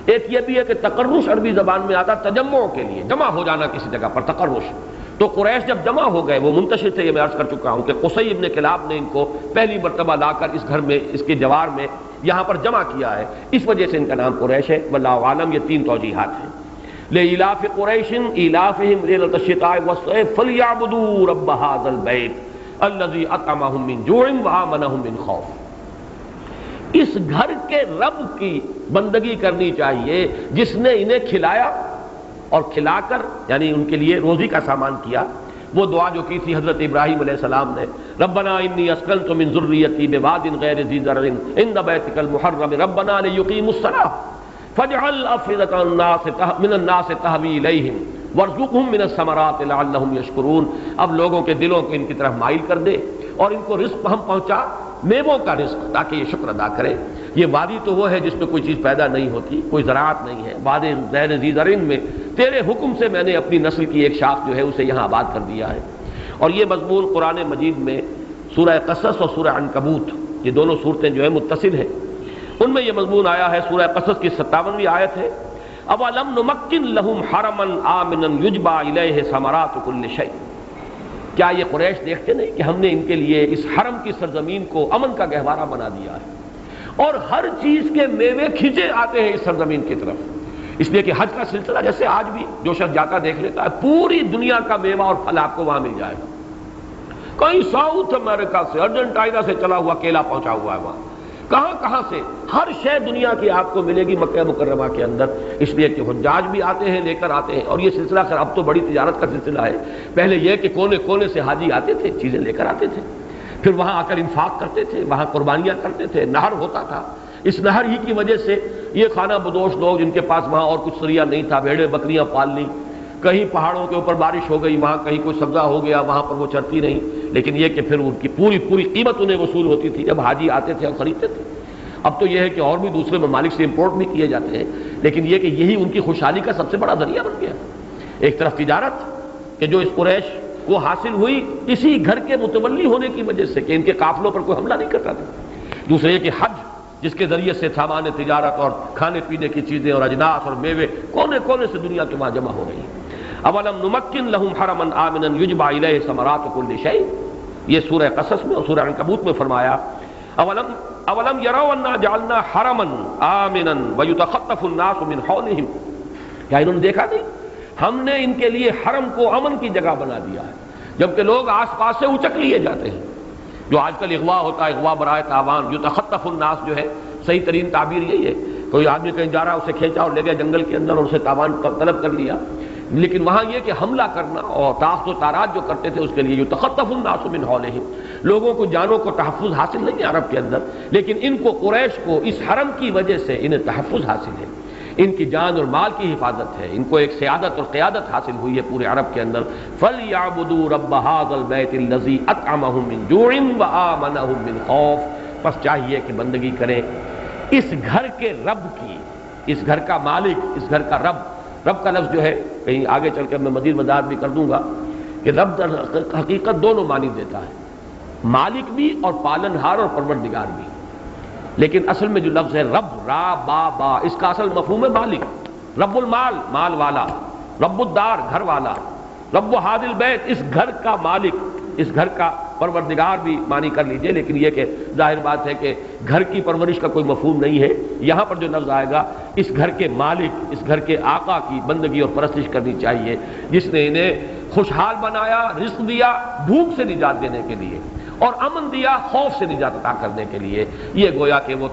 ایک یہ بھی ہے کہ تقرش عربی زبان میں آتا تجمع کے لیے، جمع ہو جانا کسی جگہ پر، تقرش، تو قریش جب جمع ہو گئے، وہ منتشر تھے، یہ میں عرض کر چکا ہوں کہ قصی ابن کلاب نے ان کو پہلی مرتبہ لا کر اس گھر میں، اس کے جوار میں یہاں پر جمع کیا ہے، اس وجہ سے ان کا نام قریش ہے۔ واللہ عالم، یہ 3 توجیحات ہیں۔ لإیلاف قریش ایلافہم ریلۃ الشتاء والصیف فلیعبدوا رب ھذا البیت الذی اطعمہم من جوع وآمنہم من خوف، اس گھر کے رب کی بندگی کرنی چاہیے جس نے انہیں کھلایا اور کھلا کر یعنی ان کے لیے روزی کا سامان کیا۔ وہ دعا جو کی تھی حضرت ابراہیم علیہ السلام نے، ربنا انی اسکنت من ذریتی بواد غیر ذی زرع عند بیتک المحرم ربنا لیقیموا الصلاۃ فاجعل افئدة من الناس تہوی الیہم وارزقہم من الثمرات لعلہم یشکرون، اب لوگوں کے دلوں کو ان کی طرف مائل کر دے اور ان کو رزق ہم پہنچا، میووں کا رزق، تاکہ یہ شکر ادا کرے۔ یہ وادی تو وہ ہے جس میں کوئی چیز پیدا نہیں ہوتی، کوئی زراعت نہیں ہے، واد غیر ذی زرع میں تیرے حکم سے میں نے اپنی نسل کی ایک شاخ جو ہے اسے یہاں آباد کر دیا ہے۔ اور یہ مضمون قرآن مجید میں سورہ قصص اور سورہ عنکبوت، یہ دونوں صورتیں جو ہیں متصل ہیں، ان میں یہ مضمون آیا ہے۔ سورہ قصص کی 57ویں آیت ہے، اولم نمکن لہم حرما آمنا یجبا الیہ ثمرات کل شیء، کیا یہ قریش دیکھتے نہیں کہ ہم نے ان کے لیے اس حرم کی سرزمین کو امن کا گہوارہ بنا دیا ہے اور ہر چیز کے میوے کھینچے آتے ہیں اس سرزمین کی طرف، اس لیے کہ حج کا سلسلہ جیسے آج بھی جو شخص جاتا دیکھ لیتا ہے، پوری دنیا کا میوہ اور پھل آپ کو وہاں مل جائے گا، کہیں ساؤتھ امریکہ سے، ارجنٹائنا سے چلا ہوا کیلا پہنچا ہوا ہے وہاں، کہاں سے ہر شے دنیا کی آپ کو ملے گی مکہ مکرمہ کے اندر، اس لیے کہ حجاج بھی آتے ہیں، لے کر آتے ہیں، اور یہ سلسلہ خیر اب تو بڑی تجارت کا سلسلہ ہے، پہلے یہ کہ کونے کونے سے حاجی آتے تھے، چیزیں لے کر آتے تھے، پھر وہاں آ کر انفاق کرتے تھے، وہاں قربانیاں کرتے تھے، نہر ہوتا تھا، اس نہر ہی کی وجہ سے یہ خانہ بدوش لوگ جن کے پاس وہاں اور کچھ ذریعہ نہیں تھا، بھیڑیں بکریاں پال لی، کہیں پہاڑوں کے اوپر بارش ہو گئی، وہاں کہیں کوئی سبزہ ہو گیا، وہاں پر وہ چرتی نہیں، لیکن یہ کہ پھر ان کی پوری قیمت انہیں وصول ہوتی تھی جب حاجی آتے تھے اور خریدتے تھے۔ اب تو یہ ہے کہ اور بھی دوسرے ممالک سے امپورٹ بھی کیے جاتے ہیں، لیکن یہ کہ یہی ان کی خوشحالی کا سب سے بڑا ذریعہ بن گیا۔ ایک طرف تجارت کہ جو اس قریش کو حاصل ہوئی اسی گھر کے متولی ہونے کی وجہ سے کہ ان کے قافلوں پر کوئی حملہ نہیں کرتا تھا، دوسرے یہ کہ حج جس کے ذریعے سے سامان تجارت اور کھانے پینے کی چیزیں اور اجناس اور میوے کونے کونے سے دنیا کے وہاں جمع ہو رہی ہیں۔ اولم نمکن لہم حرما آمنا یجبا الیہ ثمرات کل شیء، یہ سورہ قصص میں اور سورہ عنکبوت میں فرمایا اولم یروا انا جعلنا حرما آمنا ویتخطف الناس من حولهم، کیا انہوں نے دیکھا نہیں ہم نے ان کے لیے حرم کو امن کی جگہ بنا دیا ہے، جبکہ لوگ آس پاس سے اچک لیے جاتے ہیں، جو آج کل اغوا ہوتا ہے، اغوا برائے تاوان، یتخطف الناس جو ہے صحیح ترین تعبیر یہی ہے، کوئی آدمی کہیں جا رہا اسے کھینچا اور لے گیا جنگل کے اندر اور اسے تاوان طلب کر لیا، لیکن وہاں یہ کہ حملہ کرنا اور تاخت و تاراج جو کرتے تھے اس کے لیے یتخطف الناس من حولہم، لوگوں کو جانوں کو تحفظ حاصل نہیں ہے عرب کے اندر، لیکن ان کو قریش کو اس حرم کی وجہ سے انہیں تحفظ حاصل ہے، ان کی جان اور مال کی حفاظت ہے، ان کو ایک سیادت اور قیادت حاصل ہوئی ہے پورے عرب کے اندر۔ فَلْيَعْبُدُوا رَبَّ هَٰذَا الْبَيْتِ الَّذِي أَطْعَمَهُم مِّن جُوعٍ وَآمَنَهُم مِّنْ خَوْفٍ، بس چاہیے کہ بندگی کریں اس گھر کے رب کی، اس گھر کا مالک، اس گھر کا رب۔ رب کا لفظ جو ہے کہیں آگے چل کے میں مزید وضاحت بھی کر دوں گا کہ رب در حقیقت دونوں معنی دیتا ہے، مالک بھی اور پالنہار اور پروردگار بھی، لیکن اصل میں جو لفظ ہے رب، را با با، اس کا اصل مفہوم ہے مالک، رب المال، مال والا، رب الدار، گھر والا، رب هذا البیت، اس گھر کا مالک، اس گھر کا پروردگار بھی معنی کر لیجئے، لیکن یہ کہ ظاہر بات ہے کہ گھر کی پرورش کا کوئی مفہوم نہیں ہے، یہاں پر جو لفظ آئے گا اس گھر کے مالک، اس گھر کے آقا کی بندگی اور پرستش کرنی چاہیے، جس نے انہیں خوشحال بنایا، رزق دیا بھوک سے نجات دینے کے لیے، اور امن دیا خوف سے نجات عطا کرنے کے لیے۔ یہ گویا کہ وہ